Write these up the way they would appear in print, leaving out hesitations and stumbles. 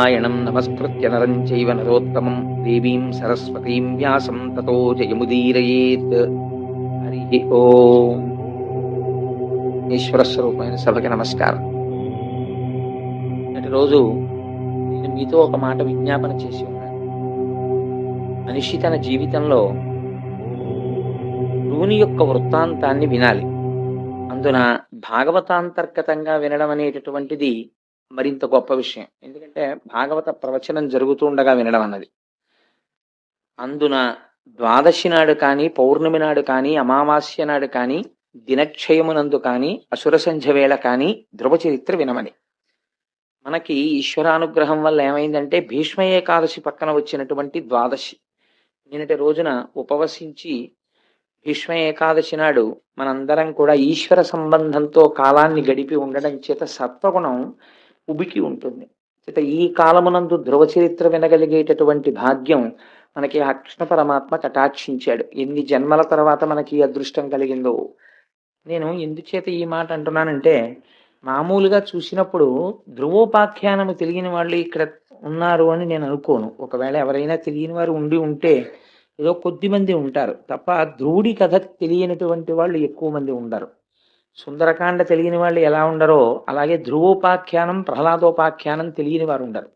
నారాయణం నమస్కృత్య నరం చైవ నరోత్తమం దేవీం సరస్వతీం వ్యాసం తతో జయముదీరయేత్. హరి ఓం. ఈశ్వర స్వరూపమైన సభకి నమస్కారం. నేటి రోజు నేను మీతో ఒక మాట విజ్ఞాపన చేసి ఉన్నాను. మనిషి తన జీవితంలో శివుని యొక్క వృత్తాంతాన్ని వినాలి. అందున భాగవతాంతర్గతంగా వినడం అనేటటువంటిది మరింత గొప్ప విషయం. ఎందుకంటే భాగవత ప్రవచనం జరుగుతూ ఉండగా వినడం అన్నది. అందున ద్వాదశి నాడు కానీ, పౌర్ణమి నాడు కానీ, అమావాస్య నాడు కానీ, దినక్షయమునందు కానీ, అసుర సంధ్య వేళ కానీ ధ్రువ చరిత్ర వినమని. మనకి ఈశ్వరానుగ్రహం వల్ల ఏమైందంటే భీష్మ ఏకాదశి పక్కన వచ్చినటువంటి ద్వాదశి నిన్నటి రోజున ఉపవసించి భీష్మ ఏకాదశి నాడు మనందరం కూడా ఈశ్వర సంబంధంతో కాలాన్ని గడిపి ఉండడం చేత సత్వగుణం ఉబికి ఉంటుంది. చేత ఈ కాలమునందు ధ్రువ చరిత్ర వినగలిగేటటువంటి భాగ్యం మనకి ఆ కృష్ణ పరమాత్మ కటాక్షించాడు. ఎన్ని జన్మల తర్వాత మనకి అదృష్టం కలిగిందో. నేను ఎందుచేత ఈ మాట అంటున్నానంటే, మామూలుగా చూసినప్పుడు ధ్రువోపాఖ్యానము తెలియని వాళ్ళు ఇక్కడ ఉన్నారు అని నేను అనుకోను. ఒకవేళ ఎవరైనా తెలియని వారు ఉండి ఉంటే ఏదో కొద్ది మంది ఉంటారు తప్ప, ధ్రువుడి కథ తెలియనటువంటి వాళ్ళు ఎక్కువ మంది ఉండరు. సుందరకాండ తెలియని వాళ్ళు ఎలా ఉండరో అలాగే ధ్రువోపాఖ్యానం, ప్రహ్లాదోపాఖ్యానం తెలియని వారు ఉండరు.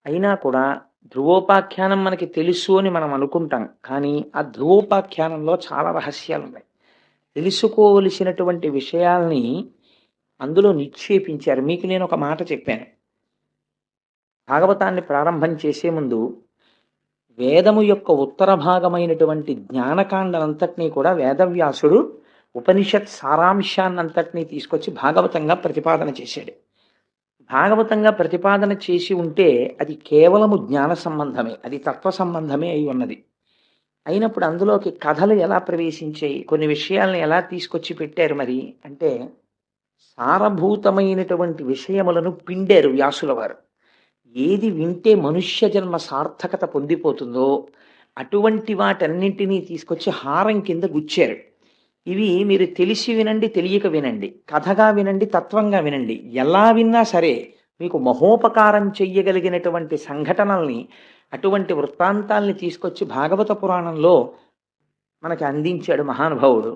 అయినా కూడా ధ్రువోపాఖ్యానం మనకి తెలుసు అని మనం అనుకుంటాం, కానీ ఆ ధ్రువోపాఖ్యానంలో చాలా రహస్యాలు ఉన్నాయి. తెలుసుకోవలసినటువంటి విషయాల్ని అందులో నిక్షేపించారు. మీకు నేను ఒక మాట చెప్పాను. భాగవతాన్ని ప్రారంభం చేసే ముందు వేదము యొక్క ఉత్తర భాగమైనటువంటి జ్ఞానకాండనంతటినీ కూడా వేదవ్యాసుడు ఉపనిషత్ సారాంశాన్నంతటినీ తీసుకొచ్చి భాగవతంగా ప్రతిపాదన చేశాడు. భాగవతంగా ప్రతిపాదన చేసి ఉంటే అది కేవలము జ్ఞాన సంబంధమే, అది తత్వ సంబంధమే అయి ఉన్నది. అయినప్పుడు అందులోకి కథలు ఎలా ప్రవేశించాయి, కొన్ని విషయాలను ఎలా తీసుకొచ్చి పెట్టారు మరి అంటే, సారభూతమైనటువంటి విషయములను పిండారు వ్యాసుల వారు. ఏది వింటే మనుష్య జన్మ సార్థకత పొందిపోతుందో అటువంటి వాటన్నింటినీ తీసుకొచ్చి హారం కింద గుచ్చారు. ఇవి మీరు తెలిసి వినండి, తెలియక వినండి, కథగా వినండి, తత్వంగా వినండి, ఎలా విన్నా సరే మీకు మహోపకారం చెయ్యగలిగినటువంటి సంఘటనల్ని, అటువంటి వృత్తాంతాల్ని తీసుకొచ్చి భాగవత పురాణంలో మనకి అందించాడు మహానుభావుడు.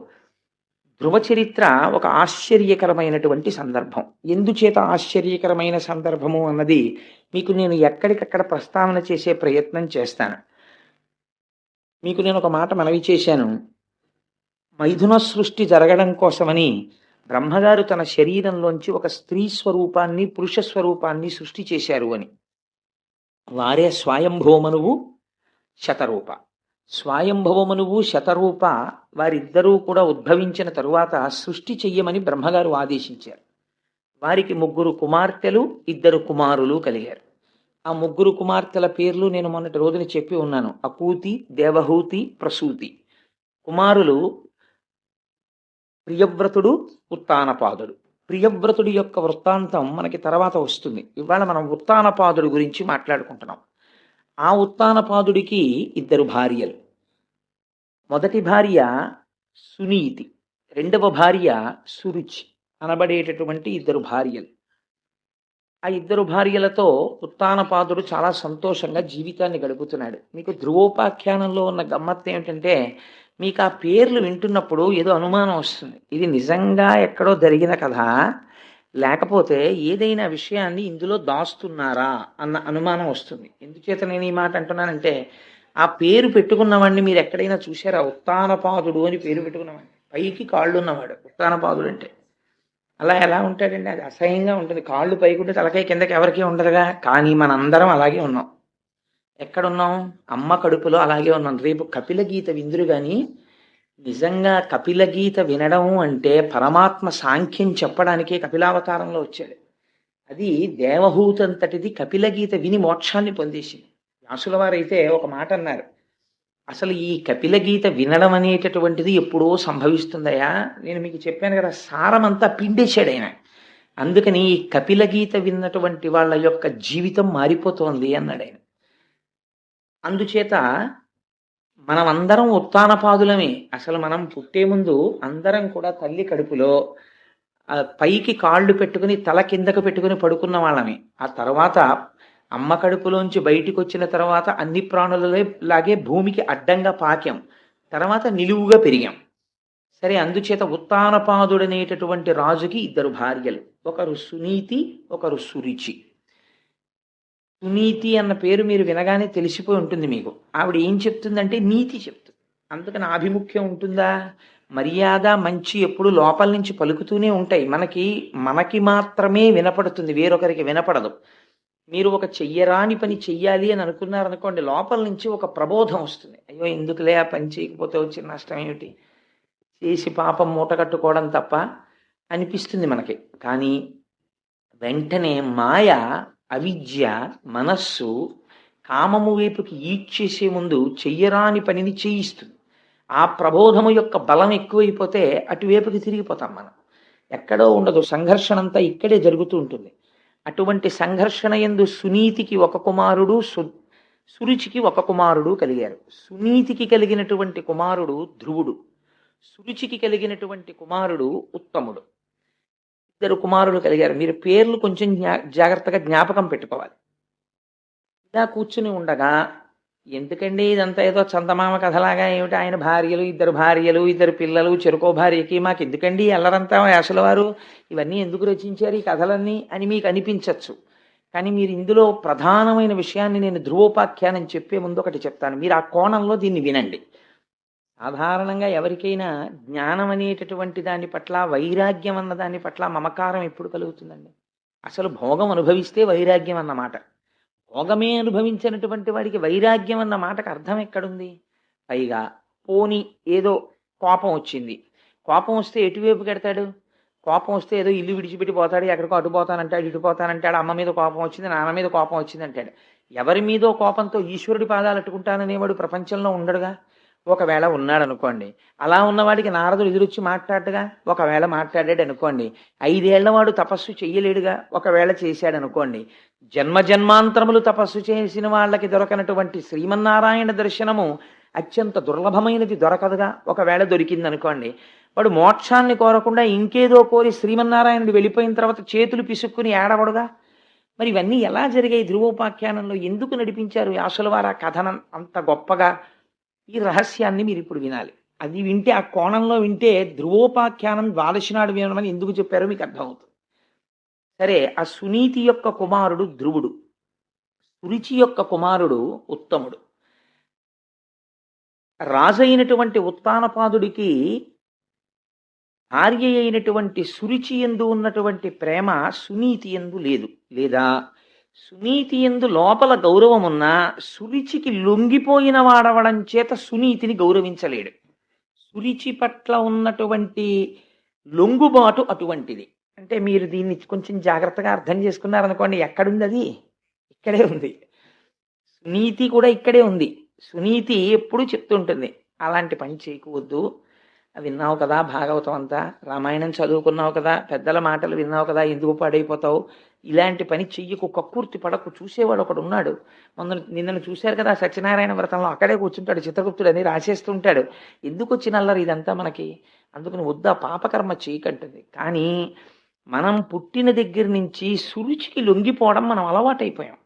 ధ్రువ చరిత్ర ఒక ఆశ్చర్యకరమైనటువంటి సందర్భం. ఎందుచేత ఆశ్చర్యకరమైన సందర్భము అన్నది మీకు నేను ఎక్కడికక్కడ ప్రస్తావన చేసే ప్రయత్నం చేస్తాను. మీకు నేను ఒక మాట మనవి చేశాను. మైథున సృష్టి జరగడం కోసమని బ్రహ్మగారు తన శరీరంలోంచి ఒక స్త్రీ స్వరూపాన్ని, పురుష స్వరూపాన్ని సృష్టి చేశారు అని. వారే స్వయంభవమనువు, శతరూప. స్వయంభవమనువు, శతరూప వారిద్దరూ కూడా ఉద్భవించిన తరువాత సృష్టి చెయ్యమని బ్రహ్మగారు ఆదేశించారు. వారికి 3 కుమార్తెలు, 2 కుమారులు కలిగారు. ఆ 3 కుమార్తెల పేర్లు నేను మొన్నటి రోజున చెప్పి ఉన్నాను. అకూతి, దేవహూతి, ప్రసూతి. కుమారులు ప్రియవ్రతుడు, ఉత్తానపాదుడు. ప్రియవ్రతుడి యొక్క వృత్తాంతం మనకి తర్వాత వస్తుంది. ఇవాళ మనం ఉత్తానపాదుడి గురించి మాట్లాడుకుంటున్నాం. ఆ ఉత్తానపాదుడికి 2 భార్యలు. మొదటి భార్య సునీతి, రెండవ భార్య సురుచి అనబడేటటువంటి 2 భార్యలు. ఆ 2 భార్యలతో ఉత్తానపాదుడు చాలా సంతోషంగా జీవితాన్ని గడుపుతున్నాడు. మీకు ధ్రువోపాఖ్యానంలో ఉన్న గమ్మత్తు ఏమిటంటే, మీకు ఆ పేర్లు వింటున్నప్పుడు ఏదో అనుమానం వస్తుంది. ఇది నిజంగా ఎక్కడో జరిగిన కథ, లేకపోతే ఏదైనా విషయాన్ని ఇందులో దాస్తున్నారా అన్న అనుమానం వస్తుంది. ఎందుచేత నేను ఈ మాట అంటున్నానంటే, ఆ పేరు పెట్టుకున్నవాడిని మీరు ఎక్కడైనా చూసారా? ఉత్తానపాదుడు అని పేరు పెట్టుకున్నవాడిని, పైకి కాళ్ళు ఉన్నవాడు ఉత్తానపాదుడు అంటే. అలా ఎలా ఉంటాడండి? అది అసహ్యంగా ఉంటుంది. కాళ్ళు పైకుంటే తలకాయ కిందకి ఎవరికీ ఉండదుగా. కానీ మనందరం అలాగే ఉన్నాం. ఎక్కడున్నాం? అమ్మ కడుపులో అలాగే ఉన్నాం. రేపు కపిల గీత విందురు కానీ, నిజంగా కపిల గీత వినడం అంటే పరమాత్మ సాంఖ్యం చెప్పడానికే కపిలావతారంలో వచ్చాడు. అది దేవహూతంతటిది కపిల గీత విని మోక్షాన్ని పొందేసింది. వ్యాసుల వారైతే ఒక మాట అన్నారు, అసలు ఈ కపిల గీత వినడం అనేటటువంటిది ఎప్పుడో సంభవిస్తుందయా. నేను మీకు చెప్పాను కదా, సారమంతా పిండేశాడు ఆయన. అందుకని ఈ కపిల గీత విన్నటువంటి వాళ్ళ యొక్క జీవితం మారిపోతోంది అన్నాడు ఆయన. అందుచేత మనమందరం ఉత్తానపాదులమే. అసలు మనం పుట్టే ముందు అందరం కూడా తల్లి కడుపులో పైకి కాళ్ళు పెట్టుకుని తల కిందకు పెట్టుకుని పడుకున్న వాళ్ళమే. ఆ తర్వాత అమ్మ కడుపులోంచి బయటికి వచ్చిన తర్వాత అన్ని ప్రాణులలో లాగే భూమికి అడ్డంగా పాకాం, తర్వాత నిలువుగా పెరిగాం. సరే, అందుచేత ఉత్తానపాదుడనేటటువంటి రాజుకి ఇద్దరు భార్యలు, ఒకరు సునీతి, ఒకరు సురుచి. సునీతి అన్న పేరు మీరు వినగానే తెలిసిపోయి ఉంటుంది మీకు. ఆవిడ ఏం చెప్తుందంటే నీతి చెప్తుంది. అందుకని ఆభిముఖ్యం ఉంటుందా? మర్యాద మంచి ఎప్పుడు లోపల నుంచి పలుకుతూనే ఉంటాయి. మనకి మనకి మాత్రమే వినపడుతుంది, వేరొకరికి వినపడదు. మీరు ఒక చెయ్యరాని పని చెయ్యాలి అని అనుకున్నారనుకోండి, లోపల నుంచి ఒక ప్రబోధం వస్తుంది. అయ్యో ఎందుకులే ఆ పని చేయకపోతే వచ్చిన నష్టం ఏమిటి, చేసి పాపం మూట కట్టుకోవడం తప్ప అనిపిస్తుంది మనకి. కానీ వెంటనే మాయ, అవిద్య, మనస్సు కామము వైపుకి ఈడ్చేసే ముందు చెయ్యరాని పనిని చేయిస్తుంది. ఆ ప్రబోధము యొక్క బలం ఎక్కువైపోతే అటువైపుకి తిరిగిపోతాం మనం. ఎక్కడో ఉండదు, సంఘర్షణ అంతా ఇక్కడే జరుగుతూ ఉంటుంది. అటువంటి సంఘర్షణ యందు సునీతికి ఒక కుమారుడు, సురుచికి ఒక కుమారుడు కలిగారు. సునీతికి కలిగినటువంటి కుమారుడు ధ్రువుడు, సురుచికి కలిగినటువంటి కుమారుడు ఉత్తముడు. ఇద్దరు కుమారులు కలిగారు. మీరు పేర్లు కొంచెం జాగ్రత్తగా జ్ఞాపకం పెట్టుకోవాలి. ఇలా కూర్చుని ఉండగా, ఎందుకండి ఇదంతా ఏదో చందమామ కథలాగా, ఏమిటి ఆయన భార్యలు, ఇద్దరు పిల్లలు, చెరుకో భార్యకి మాకు ఎందుకండి అల్లరంతా అసలు వారు ఇవన్నీ ఎందుకు రచించారు ఈ కథలన్నీ అని మీకు అనిపించవచ్చు. కానీ మీరు ఇందులో ప్రధానమైన విషయాన్ని నేను ధ్రువోపాఖ్యానం చెప్పే ముందు ఒకటి చెప్తాను, మీరు ఆ కోణంలో దీన్ని వినండి. సాధారణంగా ఎవరికైనా జ్ఞానం అనేటటువంటి దాని పట్ల, వైరాగ్యం అన్న దాని పట్ల మమకారం ఎప్పుడు కలుగుతుందండి? అసలు భోగం అనుభవిస్తే వైరాగ్యం అన్నమాట. భోగమే అనుభవించినటువంటి వాడికి వైరాగ్యం అన్న మాటకు అర్థం ఎక్కడుంది? పైగా పోని ఏదో కోపం వచ్చింది, కోపం వస్తే ఎటువైపు కడతాడు? కోపం వస్తే ఏదో ఇల్లు విడిచిపెట్టి పోతాడు, ఎక్కడికో అటు పోతానంటాడు, ఇటు పోతానంటాడు, అమ్మ మీద కోపం వచ్చింది, నాన్న మీద కోపం వచ్చింది అంటాడు. ఎవరి మీదో కోపంతో ఈశ్వరుడి పాదాలు అట్టుకుంటాననేవాడు ప్రపంచంలో ఉండడుగా. ఒకవేళ ఉన్నాడు అనుకోండి, అలా ఉన్నవాడికి నారదుడు ఎదురొచ్చి మాట్లాడగా, ఒకవేళ మాట్లాడాడు అనుకోండి, 5 ఏళ్ల వాడు తపస్సు చెయ్యలేడుగా, ఒకవేళ చేశాడు అనుకోండి, జన్మ జన్మాంతరములు తపస్సు చేసిన వాళ్ళకి దొరకనటువంటి శ్రీమన్నారాయణ దర్శనము అత్యంత దుర్లభమైనది దొరకదుగా, ఒకవేళ దొరికింది అనుకోండి, వాడు మోక్షాన్ని కోరకుండా ఇంకేదో కోరి శ్రీమన్నారాయణుడు వెళ్ళిపోయిన తర్వాత చేతులు పిసుక్కుని ఏడవడుగా. మరి ఇవన్నీ ఎలా జరిగాయి ధ్రువోపాఖ్యానంలో? ఎందుకు నడిపించారు వ్యాసుల వారు ఆ కథనం అంత గొప్పగా? ఈ రహస్యాన్ని మీరు ఇప్పుడు వినాలి. అది వింటే, ఆ కోణంలో వింటే ధ్రువోపాఖ్యానం ద్వాదశి నాడు వినమని ఎందుకు చెప్పారో మీకు అర్థమవుతుంది. సరే, ఆ సునీతి యొక్క కుమారుడు ధ్రువుడు, సురుచి యొక్క కుమారుడు ఉత్తముడు. రాజైనటువంటి ఉత్తానపాదుడికి భార్య అయినటువంటి సురుచి యందు ఉన్నటువంటి ప్రేమ సునీతి యందు లేదు. లేదా సునీతి యందు లోపల గౌరవమున్నా సురుచికి లొంగిపోయిన వాడవడం చేత సునీతిని గౌరవించలేడు. సురుచి పట్ల ఉన్నటువంటి లొంగుబాటు అటువంటిది. అంటే మీరు దీన్ని కొంచెం జాగ్రత్తగా అర్థం చేసుకున్నారనుకోండి, ఎక్కడుంది అది? ఇక్కడే ఉంది. సునీతి కూడా ఇక్కడే ఉంది. సునీతి ఎప్పుడు చెప్తుంటుంది, అలాంటి పని చేయకూడదు, విన్నావు కదా భాగవతం అంతా, రామాయణం చదువుకున్నావు కదా, పెద్దల మాటలు విన్నావు కదా, ఎందుకు పాడైపోతావు, ఇలాంటి పని చెయ్యకు, కక్కుర్తి పడకు. చూసేవాడు ఒకడు ఉన్నాడు, నిన్నను చూశారు కదా సత్యనారాయణ వ్రతంలో, అక్కడే కూర్చుంటాడు, చిత్రగుప్తుడు అని రాసేస్తుంటాడు. ఎందుకు వచ్చిన అల్లరి ఇదంతా మనకి? అందుకని వద్దా, పాపకర్మ చేయకంటుంది. కానీ మనం పుట్టిన దగ్గర నుంచి సురుచికి లొంగిపోవడం మనం అలవాటైపోయాం.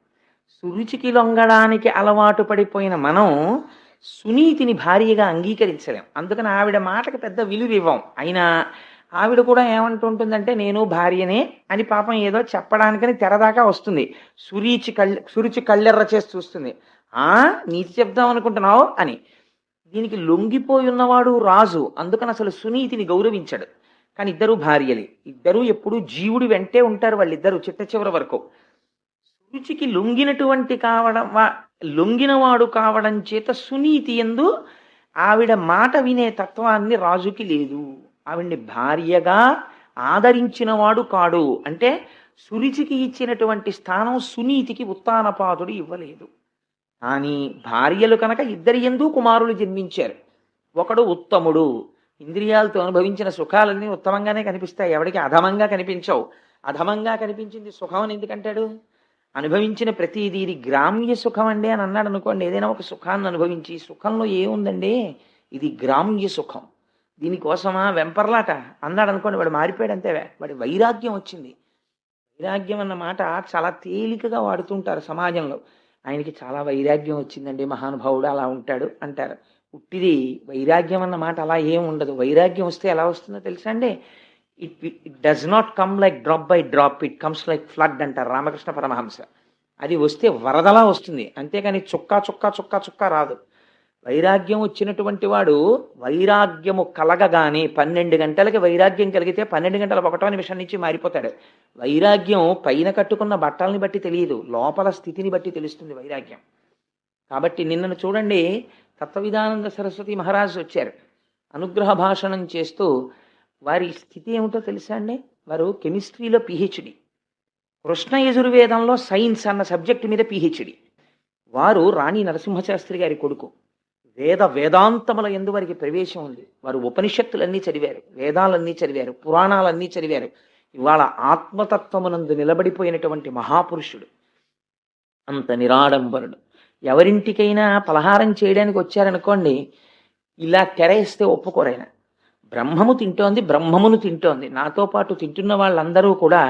సురుచికి లొంగడానికి అలవాటు పడిపోయిన మనం సునీతిని భార్యగా అంగీకరించలేం. అందుకని ఆవిడ మాటకి పెద్ద విలువ ఇవ్వం. అయినా ఆవిడ కూడా ఏమంటుంటుందంటే, నేను భార్యనే అని పాపం ఏదో చెప్పడానికని తెరదాకా వస్తుంది. సురుచి కళ్ళెర్ర చేసి చూస్తుంది. నీతి చెప్దాం అనుకుంటున్నావు అని. దీనికి లొంగిపోయి ఉన్నవాడు రాజు, అందుకని అసలు సునీతిని గౌరవించాడు. కానీ ఇద్దరు భార్యలే, ఇద్దరూ ఎప్పుడూ జీవుడి వెంటే ఉంటారు వాళ్ళిద్దరూ చిట్ట చివరి వరకు. సురుచికి లొంగినవాడు కావడం చేత సునీతి యందు ఆవిడ మాట వినే తత్వాన్ని రాజుకి లేదు. ఆవిడ్ని భార్యగా ఆదరించినవాడు కాడు. అంటే సురుచికి ఇచ్చినటువంటి స్థానం సునీతికి ఉత్తానపాదుడు ఇవ్వలేదు. కానీ భార్యలు కనుక ఇద్దరి యందు కుమారులు జన్మించారు. ఒకడు ఉత్తముడు, ఇంద్రియాలతో అనుభవించిన సుఖాలన్నీ ఉత్తమంగానే కనిపిస్తాయి, ఎవడికి అధమంగా కనిపించవు. అధమంగా కనిపించింది సుఖం అని ఎందుకంటాడు? అనుభవించిన ప్రతిదీ ఇది గ్రామ్య సుఖం అండి అని అన్నాడు అనుకోండి. ఏదైనా ఒక సుఖాన్ని అనుభవించి, సుఖంలో ఏముందండి, ఇది గ్రామ్య సుఖం, దీనికోసమా వెంపర్లాట అన్నాడు అనుకోండి, వాడు మారిపోయాడు అంతే. వాడి వైరాగ్యం వచ్చింది. వైరాగ్యం అన్న మాట చాలా తేలికగా వాడుతుంటారు సమాజంలో. ఆయనకి చాలా వైరాగ్యం వచ్చిందండి, మహానుభావుడు అలా ఉంటాడు అంటారు. ఉట్టిది వైరాగ్యం అన్న మాట అలా ఏం ఉండదు. వైరాగ్యం వస్తే ఎలా వస్తుందో తెలుసా అండి? It does not come like drop by drop, it comes like flood అంటారు రామకృష్ణ పరమహంస. అది వస్తే వరదలా వస్తుంది, అంతేకాని చుక్క చుక్క చుక్క చుక్క రాదు. వైరాగ్యం వచ్చినటువంటి వాడు వైరాగ్యము కలగగానే 12 గంటలకి వైరాగ్యం కలిగితే 12 గంటల 1 నిమిషం నుంచి మారిపోతాడు. వైరాగ్యం పైన కట్టుకున్న బట్టల్ని బట్టి తెలియదు, లోపల స్థితిని బట్టి తెలుస్తుంది వైరాగ్యం. కాబట్టి నిన్నను చూడండి, తత్వవిధానంద సరస్వతి మహారాజు వచ్చారు, అనుగ్రహ భాషణం చేస్తూ. వారి స్థితి ఏమిటో తెలుసా అండి? వారు కెమిస్ట్రీలో పిహెచ్డి, కృష్ణ యజుర్వేదంలో సైన్స్ అన్న సబ్జెక్టు మీద పిహెచ్డి. వారు రాణి నరసింహశాస్త్రి గారి కొడుకు. వేదాంతముల యందు వారికి ప్రవేశం ఉంది. వారు ఉపనిషత్తులన్నీ చదివారు, వేదాలన్నీ చదివారు, పురాణాలన్నీ చదివారు. ఇవాళ ఆత్మతత్వమునందు నిలబడిపోయినటువంటి మహాపురుషుడు, అంత నిరాడంబరుడు. ఎవరింటికైనా పలహారం చేయడానికి వచ్చారనుకోండి, ఇలా తెరేస్తే ఒప్పుకోరైనా. బ్రహ్మము తింటోంది, బ్రహ్మమును తింటోంది, నాతో పాటు తింటున్న వాళ్ళందరూ కూడా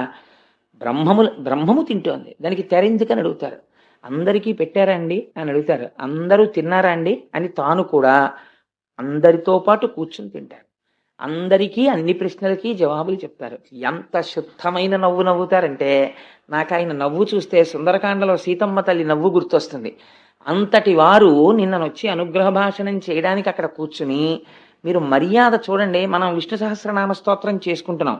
బ్రహ్మము తింటోంది, దానికి తెర ఎందుకని అడుగుతారు. అందరికీ పెట్టారా అండి అని అడుగుతారు. అందరూ తిన్నారా అండి అని తాను కూడా అందరితో పాటు కూర్చుని తింటారు. అందరికీ అన్ని ప్రశ్నలకి జవాబులు చెప్తారు. ఎంత శుద్ధమైన నవ్వు నవ్వుతారంటే, నాకు ఆయన నవ్వు చూస్తే సుందరకాండలో సీతమ్మ తల్లి నవ్వు గుర్తొస్తుంది. అంతటి వారు నిన్ననొచ్చి అనుగ్రహ భాషణం చేయడానికి అక్కడ కూర్చుని, మీరు మర్యాద చూడండి. మనం విష్ణు సహస్రనామ స్తోత్రం చేసుకుంటున్నాం,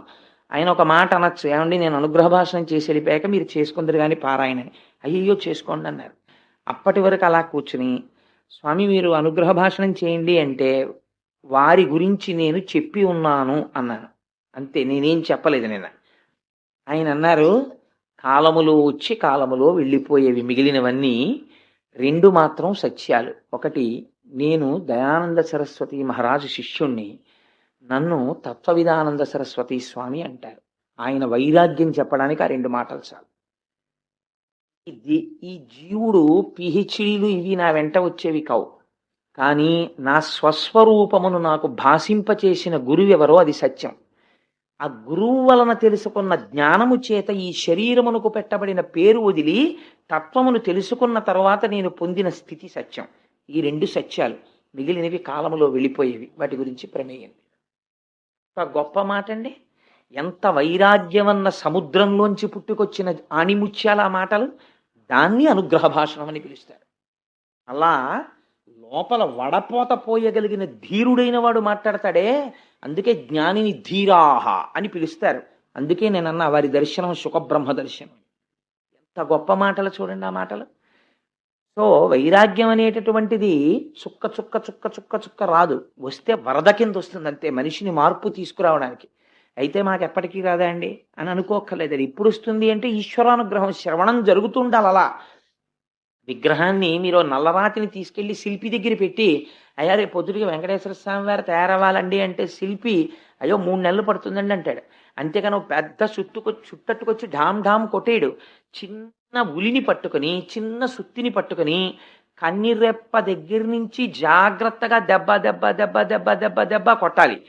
ఆయన ఒక మాట అనొచ్చు, ఏమండి నేను అనుగ్రహ భాషణం చేసి వెళ్ళిపోయాక మీరు చేసుకుందరు కానీ పారాయణని. అయ్యో చేసుకోండి అన్నారు. అప్పటి వరకు అలా కూర్చుని, స్వామి మీరు అనుగ్రహ భాషణం చేయండి అంటే, వారి గురించి నేను చెప్పి ఉన్నాను అన్నాను, అంతే, నేనేం చెప్పలేదు నిన్న. ఆయన అన్నారు, కాలములో వచ్చి కాలములో వెళ్ళిపోయేవి, మిగిలినవన్నీ 2 మాత్రం సత్యాలు. ఒకటి, నేను దయానంద సరస్వతి మహారాజు శిష్యుణ్ణి, నన్ను తత్వవిధానంద సరస్వతి స్వామి అంటారు. ఆయన వైరాగ్యం చెప్పడానికి ఆ 2 మాటలు చాలు. ఈ జీవుడు పిహెచ్డీలు ఇవి నా వెంట వచ్చేవి కావు, కానీ నా స్వస్వరూపమును నాకు భాషింపచేసిన గురువెవరో అది సత్యం. ఆ గురువు వలన తెలుసుకున్న జ్ఞానము చేత ఈ శరీరమునకు పెట్టబడిన పేరు వదిలి తత్వమును తెలుసుకున్న తర్వాత నేను పొందిన స్థితి సత్యం. ఈ 2 సత్యాలు, మిగిలినవి కాలములో వెళ్ళిపోయేవి, వాటి గురించి ప్రమేయం. ఒక గొప్ప మాట అండి. ఎంత వైరాగ్యమన్న సముద్రంలోంచి పుట్టుకొచ్చిన ఆణిముత్యాల ఆ మాటలు, దాన్ని అనుగ్రహ భాషణం అని పిలుస్తారు. అలా లోపల వడపోత పోయగలిగిన ధీరుడైన వాడు మాట్లాడతాడే, అందుకే జ్ఞానిని ధీరాహ అని పిలుస్తారు. అందుకే నేనన్నా వారి దర్శనం సుఖబ్రహ్మ దర్శనం. ఎంత గొప్ప మాటలు చూడండి ఆ మాటలు. సో వైరాగ్యం అనేటటువంటిది చుక్క చుక్క చుక్క చుక్క చుక్క రాదు, వస్తే వరద కింద వస్తుంది అంతే, మనిషిని మార్పు తీసుకురావడానికి. అయితే మాకు ఎప్పటికీ రాదా అండి అని అనుకోక్కర్లేదు. అది ఇప్పుడు వస్తుంది అంటే ఈశ్వరానుగ్రహం, శ్రవణం జరుగుతుండాలి. అలా విగ్రహాన్ని మీరు నల్లరాతిని తీసుకెళ్లి శిల్పి దగ్గర పెట్టి, అయ్యా రేపు పొద్దుటికి వెంకటేశ్వర స్వామి వారు తయారవ్వాలండి అంటే శిల్పి అయ్యో 3 నెలలు పడుతుందండి అంటాడు. అంతేకాని పెద్ద చుట్టట్టుకొచ్చి ఢామ్ ఢామ్ కొట్టేయడు. చిన్న ఉలిని పట్టుకుని, చిన్న సుత్తిని పట్టుకుని, కన్నిరెప్ప దగ్గర నుంచి జాగ్రత్తగా దెబ్బ దెబ్బ దెబ్బ దెబ్బ దెబ్బ దెబ్బ కొట్టాలి.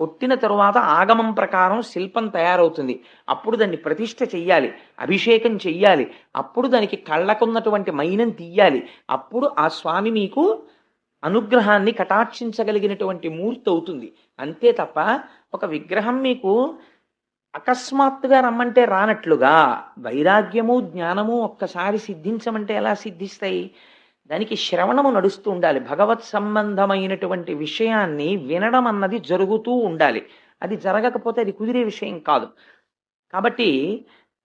కొట్టిన తరువాత ఆగమం ప్రకారం శిల్పం తయారవుతుంది. అప్పుడు దాన్ని ప్రతిష్ఠ చెయ్యాలి, అభిషేకం చెయ్యాలి, అప్పుడు దానికి కళ్ళకున్నటువంటి మైనం తీయాలి. అప్పుడు ఆ స్వామి మీకు అనుగ్రహాన్ని కటాక్షించగలిగినటువంటి మూర్తి అవుతుంది. అంతే తప్ప ఒక విగ్రహం మీకు అకస్మాత్తుగా రమ్మంటే రానట్లుగా వైరాగ్యము జ్ఞానము ఒక్కసారి సిద్ధించమంటే ఎలా సిద్ధిస్తాయి? దానికి శ్రవణము నడుస్తూ ఉండాలి. భగవత్ సంబంధమైనటువంటి విషయాన్ని వినడం అన్నది జరుగుతూ ఉండాలి. అది జరగకపోతే అది కుదిరే విషయం కాదు. కాబట్టి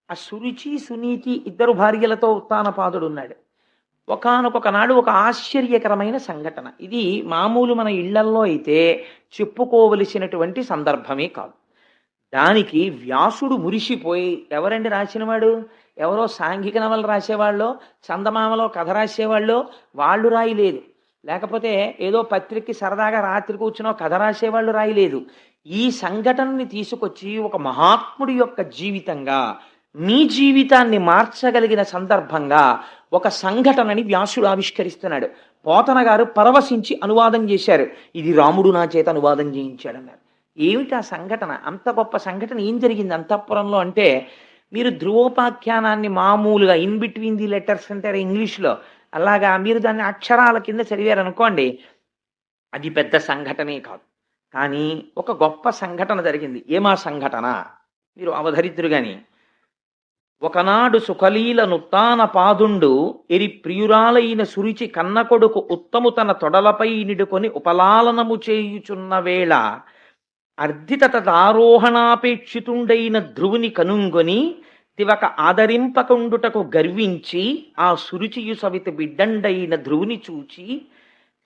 ఆ సురుచి సునీతి 2 భార్యలతో ఉత్తానపాదుడు ఉన్నాడు. ఒకానొక నాడు ఒక ఆశ్చర్యకరమైన సంఘటన. ఇది మామూలు మన ఇళ్లల్లో అయితే చెప్పుకోవలసినటువంటి సందర్భమే కాదు. దానికి వ్యాసుడు మురిసిపోయి, ఎవరండి రాసినవాడు? ఎవరో సాంఘిక నవలు రాసేవాళ్ళో, చందమామలో కథ రాసేవాళ్ళో వాళ్ళు రాయలేదు. లేకపోతే ఏదో పత్రికకి సరదాగా రాత్రి కూర్చునో కథ రాసేవాళ్ళు రాయలేదు. ఈ సంఘటనని తీసుకొచ్చి ఒక మహాత్ముడి యొక్క జీవితంగా, మీ జీవితాన్ని మార్చగలిగిన సందర్భంగా ఒక సంఘటనని వ్యాసుడు ఆవిష్కరిస్తున్నాడు. పోతన గారు పరవశించి అనువాదం చేశారు. ఇది రాముడు నా చేత అనువాదం చేయించాడన్నారు. ఏమిటి ఆ సంఘటన? అంత గొప్ప సంఘటన ఏం జరిగింది అంతఃపురంలో అంటే, మీరు ధ్రువోపాఖ్యానాన్ని మామూలుగా ఇన్ బిట్వీన్ ది లెటర్స్ అంటారు ఇంగ్లీష్లో, అలాగా మీరు దాన్ని అక్షరాల కింద చదివారనుకోండి, అది పెద్ద సంఘటనే కాదు. కానీ ఒక గొప్ప సంఘటన జరిగింది. ఏమా సంఘటన? మీరు అవధరిద్దురు గాని, ఒకనాడు సుఖలీల నుత్తాన పాదుండు ఎరి ప్రియురాలైన సురుచి కన్న కొడుకు ఉత్తము తన తొడలపై నిడుకొని ఉపలాలనము చేయుచున్న వేళ అర్ధితదారోహణాపేక్షితుండైన ధ్రువుని కనుంగొని తివక ఆదరింపకుండుటకు గర్వించి ఆ సురుచియు సవిత బిడ్డండైన ధ్రువుని చూచి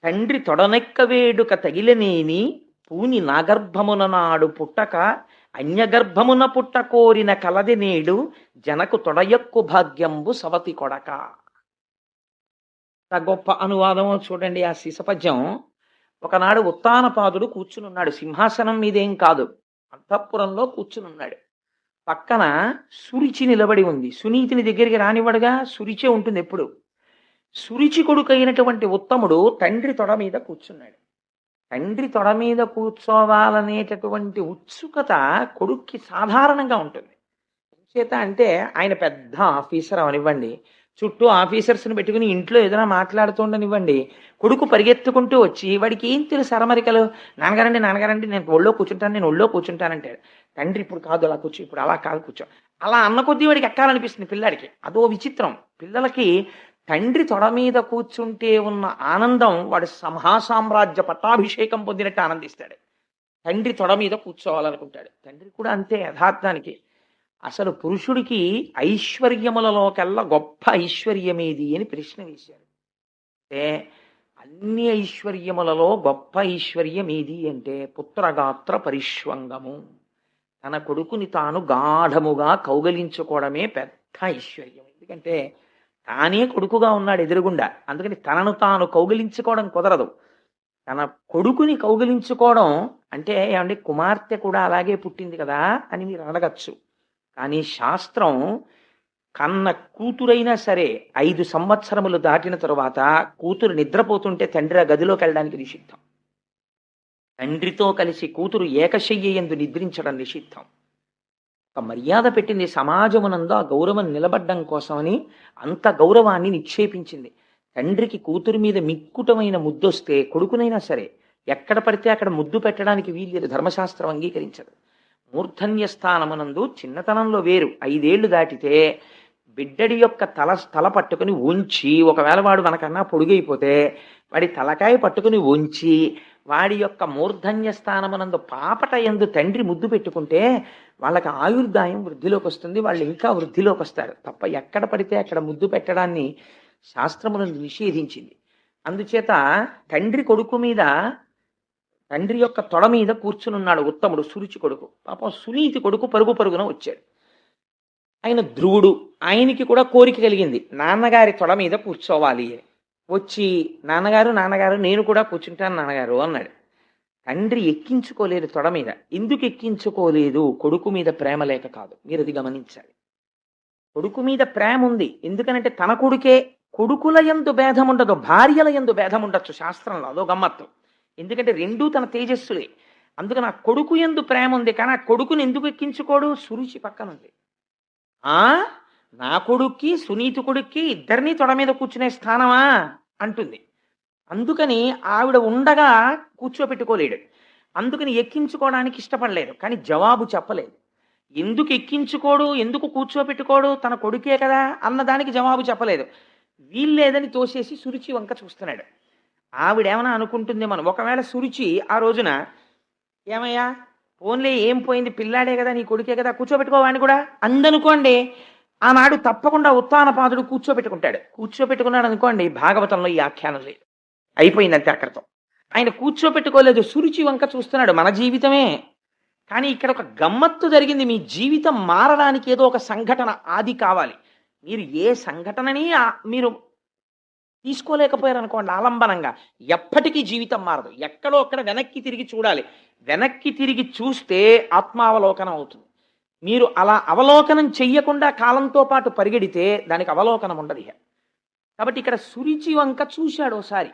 తండ్రి తొడనెక్క వేడుక తగిలనేని పూని నాగర్భమున నాడు పుట్టక అన్యగర్భమున పుట్ట కోరిన కలది నేడు జనకు తొడయక్కు భాగ్యంబు సవతి కొడక. గొప్ప అనువాదము చూడండి ఆ శిశపద్యం. ఒకనాడు ఉత్తానపాదుడు కూర్చునున్నాడు, సింహాసనం మీదేం కాదు, అంతఃపురంలో కూర్చునున్నాడు. పక్కన సురిచి నిలబడి ఉంది. సునీతిని దగ్గరికి రానివ్వడుగా, సురిచే ఉంటుంది ఎప్పుడు. సురిచి కొడుకైనటువంటి ఉత్తముడు తండ్రి తొడ మీద కూర్చున్నాడు. తండ్రి తొడ మీద కూర్చోవాలనేటటువంటి ఉత్సుకత కొడుక్కి సాధారణంగా ఉంటుంది. చేత అంటే ఆయన పెద్ద ఆఫీసర్ అవనివ్వండి, చుట్టూ ఆఫీసర్స్ని పెట్టుకుని ఇంట్లో ఏదైనా మాట్లాడుతుండనివ్వండి, కొడుకు పరిగెత్తుకుంటూ వచ్చి వాడికి ఏం తెలుసు అరమరికలు, నాన్నగారండి నాన్నగారండి నేను ఒళ్ళో కూర్చుంటాను, నేను ఒళ్ళో కూర్చుంటానంటాడు. తండ్రి ఇప్పుడు కాదు అలా కూర్చో, ఇప్పుడు అలా కాదు కూర్చో, అలా అన్న కొద్దీ వాడికి ఎక్కాలనిపిస్తుంది పిల్లాడికి. అదో విచిత్రం. పిల్లలకి తండ్రి తొడ మీద కూర్చుంటే ఉన్న ఆనందం వాడు మహాసామ్రాజ్య పట్టాభిషేకం పొందినట్టు ఆనందిస్తాడు. తండ్రి తొడ మీద కూర్చోవాలనుకుంటాడు. తండ్రి కూడా అంతే యథార్థానికి. అసలు పురుషుడికి ఐశ్వర్యములలోకెల్లా గొప్ప ఐశ్వర్యమేది అని ప్రశ్న వేశారు. అంటే అన్ని ఐశ్వర్యములలో గొప్ప ఐశ్వర్యం ఏది అంటే పుత్రగాత్ర పరిష్వంగము. తన కొడుకుని తాను గాఢముగా కౌగలించుకోవడమే పెద్ద ఐశ్వర్యం. ఎందుకంటే తానే కొడుకుగా ఉన్నాడు ఎదురుగుండా, అందుకని తనను తాను కౌగిలించుకోవడం కుదరదు. తన కొడుకుని కౌగిలించుకోవడం అంటే ఏమంటే కుమార్తె కూడా అలాగే పుట్టింది కదా అని మీరు అడగచ్చు. కానీ శాస్త్రం కన్న కూతురైనా సరే 5 సంవత్సరములు దాటిన తరువాత కూతురు నిద్రపోతుంటే తండ్రి ఆ గదిలోకి వెళ్ళడానికి నిషిద్ధం. తండ్రితో కలిసి కూతురు ఏకశయ్య యందు నిద్రించడం నిషిద్ధం. ఒక మర్యాద పెట్టింది సమాజమునందు, ఆ గౌరవం నిలబడ్డం కోసమని అంత గౌరవాన్ని నిక్షేపించింది. తండ్రికి కూతురు మీద మిక్కుటమైన ముద్దొస్తే కొడుకునైనా సరే ఎక్కడ పడితే అక్కడ ముద్దు పెట్టడానికి వీల్లేదు, ధర్మశాస్త్రం అంగీకరించదు. మూర్ధన్య స్థానమునందు చిన్నతనంలో వేరు, 5 ఏళ్లు దాటితే బిడ్డడి యొక్క తల పట్టుకుని ఉంచి, ఒకవేళ వాడు మనకన్నా పొడుగైపోతే వాడి తలకాయ పట్టుకుని ఉంచి వాడి యొక్క మూర్ధన్య స్థానమునందు పాపట యందు తండ్రి ముద్దు పెట్టుకుంటే వాళ్ళకి ఆయుర్దాయం వృద్ధిలోకి వస్తుంది, వాళ్ళు ఇంకా వృద్ధిలోకి వస్తారు. తప్ప ఎక్కడ పడితే అక్కడ ముద్దు పెట్టడాన్ని శాస్త్రమునందు నిషేధించింది. అందుచేత తండ్రి కొడుకు మీద, తండ్రి యొక్క తొడ మీద కూర్చునున్నాడు ఉత్తముడు, సురుచి కొడుకు. పాపం సునీతి కొడుకు పరుగు పరుగున వచ్చాడు. ఆయన ధ్రువుడు, ఆయనకి కూడా కోరిక కలిగింది నాన్నగారి తొడ మీద కూర్చోవాలి అని. వచ్చి నాన్నగారు నాన్నగారు నేను కూడా కూర్చుంటాను నాన్నగారు అన్నాడు. తండ్రి ఎక్కించుకోలేదు తొడ మీద. ఎందుకు ఎక్కించుకోలేదు? కొడుకు మీద ప్రేమ లేక కాదు, మీరు అది గమనించాలి. కొడుకు మీద ప్రేమ ఉంది, ఎందుకనంటే తన కొడుకే. కొడుకుల యందు భేదం ఉండదు, భార్యల యందు భేదం ఉండొచ్చు శాస్త్రంలో, అదో గమ్మత్తు. ఎందుకంటే రెండూ తన తేజస్సులే. అందుకని ఆ కొడుకు యందు ప్రేమ ఉంది, కానీ ఆ కొడుకుని ఎందుకు ఎక్కించుకోడు? సురుచి పక్కనుంది. నా కొడుక్కి సునీతి కొడుక్కి ఇద్దరినీ తొడ మీద కూర్చునే స్థానమా అంటుంది. అందుకని ఆవిడ ఉండగా కూర్చోపెట్టుకోలేడు, అందుకని ఎక్కించుకోవడానికి ఇష్టపడలేదు. కానీ జవాబు చెప్పలేదు. ఎందుకు ఎక్కించుకోడు, ఎందుకు కూర్చోపెట్టుకోడు, తన కొడుకే కదా అన్నదానికి జవాబు చెప్పలేదు. వీల్లేదని తోసేసి సురుచి వంక చూస్తున్నాడు. ఆవిడేమన్నా అనుకుంటుందేమో, ఒకవేళ సురుచి ఆ రోజున ఏమయ్యా ఫోన్లే ఏం పోయింది, పిల్లాడే కదా నీ కొడుకే కదా కూర్చోబెట్టుకోవాడిని కూడా అందనుకోండి, ఆనాడు తప్పకుండా ఉత్తానపాదుడు కూర్చోబెట్టుకున్నాడు అనుకోండి, భాగవతంలో ఈ ఆఖ్యానం లేదు, అయిపోయిందంతే అక్కడితో. ఆయన కూర్చోబెట్టుకోలేదు, సురుచి వంక చూస్తున్నాడు. మన జీవితమే. కానీ ఇక్కడ ఒక గమ్మత్తు జరిగింది. మీ జీవితం మారడానికి ఏదో ఒక సంఘటన ఆది కావాలి. మీరు ఏ సంఘటనని మీరు తీసుకోలేకపోయారు అనుకోండి ఆలంబనంగా, ఎప్పటికీ జీవితం మారదు. ఎక్కడో అక్కడ వెనక్కి తిరిగి చూడాలి. వెనక్కి తిరిగి చూస్తే ఆత్మావలోకనం అవుతుంది. మీరు అలా అవలోకనం చెయ్యకుండా కాలంతో పాటు పరిగెడితే దానికి అవలోకనం ఉండదు. కాబట్టి ఇక్కడ సురుచి వంక చూశాడు ఒకసారి.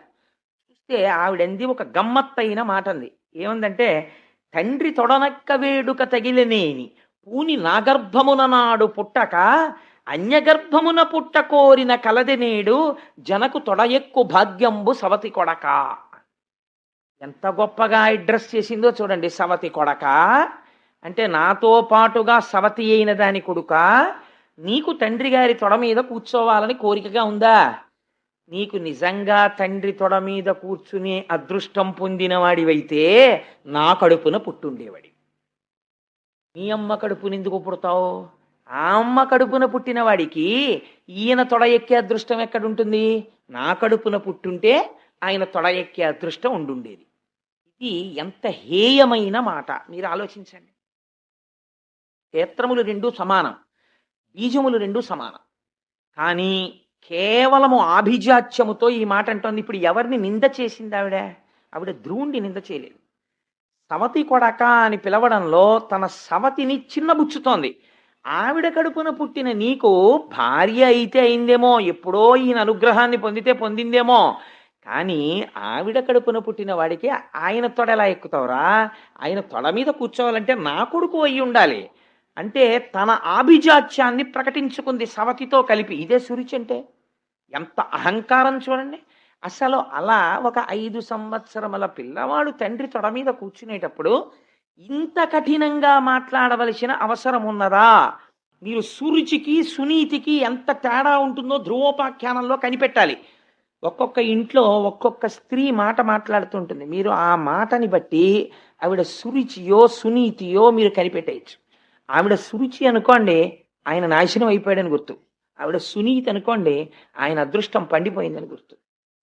చూస్తే ఆవిడంది ఒక గమ్మత్తైన మాట అంది. ఏమందంటే తండ్రి తొడనక్క వేడుక తగిలనేని పూని నాగర్భమున నాడు పుట్టక అన్యగర్భమున పుట్ట కోరిన కలది నేడు జనకు తొడయెక్కు భాగ్యంబు సవతి కొడక. ఎంత గొప్పగా అడ్రస్ చేసిందో చూడండి. సవతి కొడక అంటే నాతో పాటుగా సవతి అయిన దాని కొడుక, నీకు తండ్రి గారి తొడ మీద కూర్చోవాలని కోరికగా ఉందా? నీకు నిజంగా తండ్రి తొడ మీద కూర్చునే అదృష్టం పొందిన వాడివైతే నా కడుపున పుట్టుండేవాడి. నీ అమ్మ కడుపున ఎందుకు పుడతావు? ఆ అమ్మ కడుపున పుట్టిన వాడికి ఈయన తొడ ఎక్కే అదృష్టం ఎక్కడుంటుంది? నా కడుపున పుట్టుంటే ఆయన తొడ ఎక్కే అదృష్టం ఉండుండేది. ఇది ఎంత హేయమైన మాట మీరు ఆలోచించండి. క్షేత్రములు రెండూ సమానం, బీజములు రెండూ సమానం. కానీ కేవలము ఆభిజాత్యముతో ఈ మాట అంటోంది. ఇప్పుడు ఎవరిని నింద చేసింది ఆవిడ? ఆవిడ ధ్రువుణ్ణి నింద చేయలేదు. సవతి కొడక అని పిలవడంలో తన సవతిని చిన్నబుచ్చుతోంది. ఆవిడ కడుపున పుట్టిన నీకు భార్య అయితే అయిందేమో, ఎప్పుడో ఈయన అనుగ్రహాన్ని పొందితే పొందిందేమో, కానీ ఆవిడ కడుపున పుట్టిన వాడికి ఆయన తొడ ఎలా ఎక్కుతావురా? ఆయన తొడ మీద కూర్చోవాలంటే నా కొడుకు అయి ఉండాలి అంటే తన ఆభిజాత్యాన్ని ప్రకటించుకుంది సవతితో కలిపి. ఇదే సురుచి అంటే. ఎంత అహంకారం చూడండి. అసలు అలా ఒక 5 సంవత్సరముల పిల్లవాడు తండ్రి తొడ మీద కూర్చునేటప్పుడు ఇంత కఠినంగా మాట్లాడవలసిన అవసరం ఉన్నదా? మీరు సురుచికి సునీతికి ఎంత తేడా ఉంటుందో ధ్రువోపాఖ్యానంలో కనిపెట్టాలి. ఒక్కొక్క ఇంట్లో ఒక్కొక్క స్త్రీ మాట మాట్లాడుతుంటుంది. మీరు ఆ మాటని బట్టి ఆవిడ సురుచియో సునీతియో మీరు కనిపెట్టేయచ్చు. ఆవిడ సురుచి అనుకోండి, ఆయన నాశనం అయిపోయాడని గుర్తు. ఆవిడ సునీతి అనుకోండి, ఆయన అదృష్టం పండిపోయిందని గుర్తు.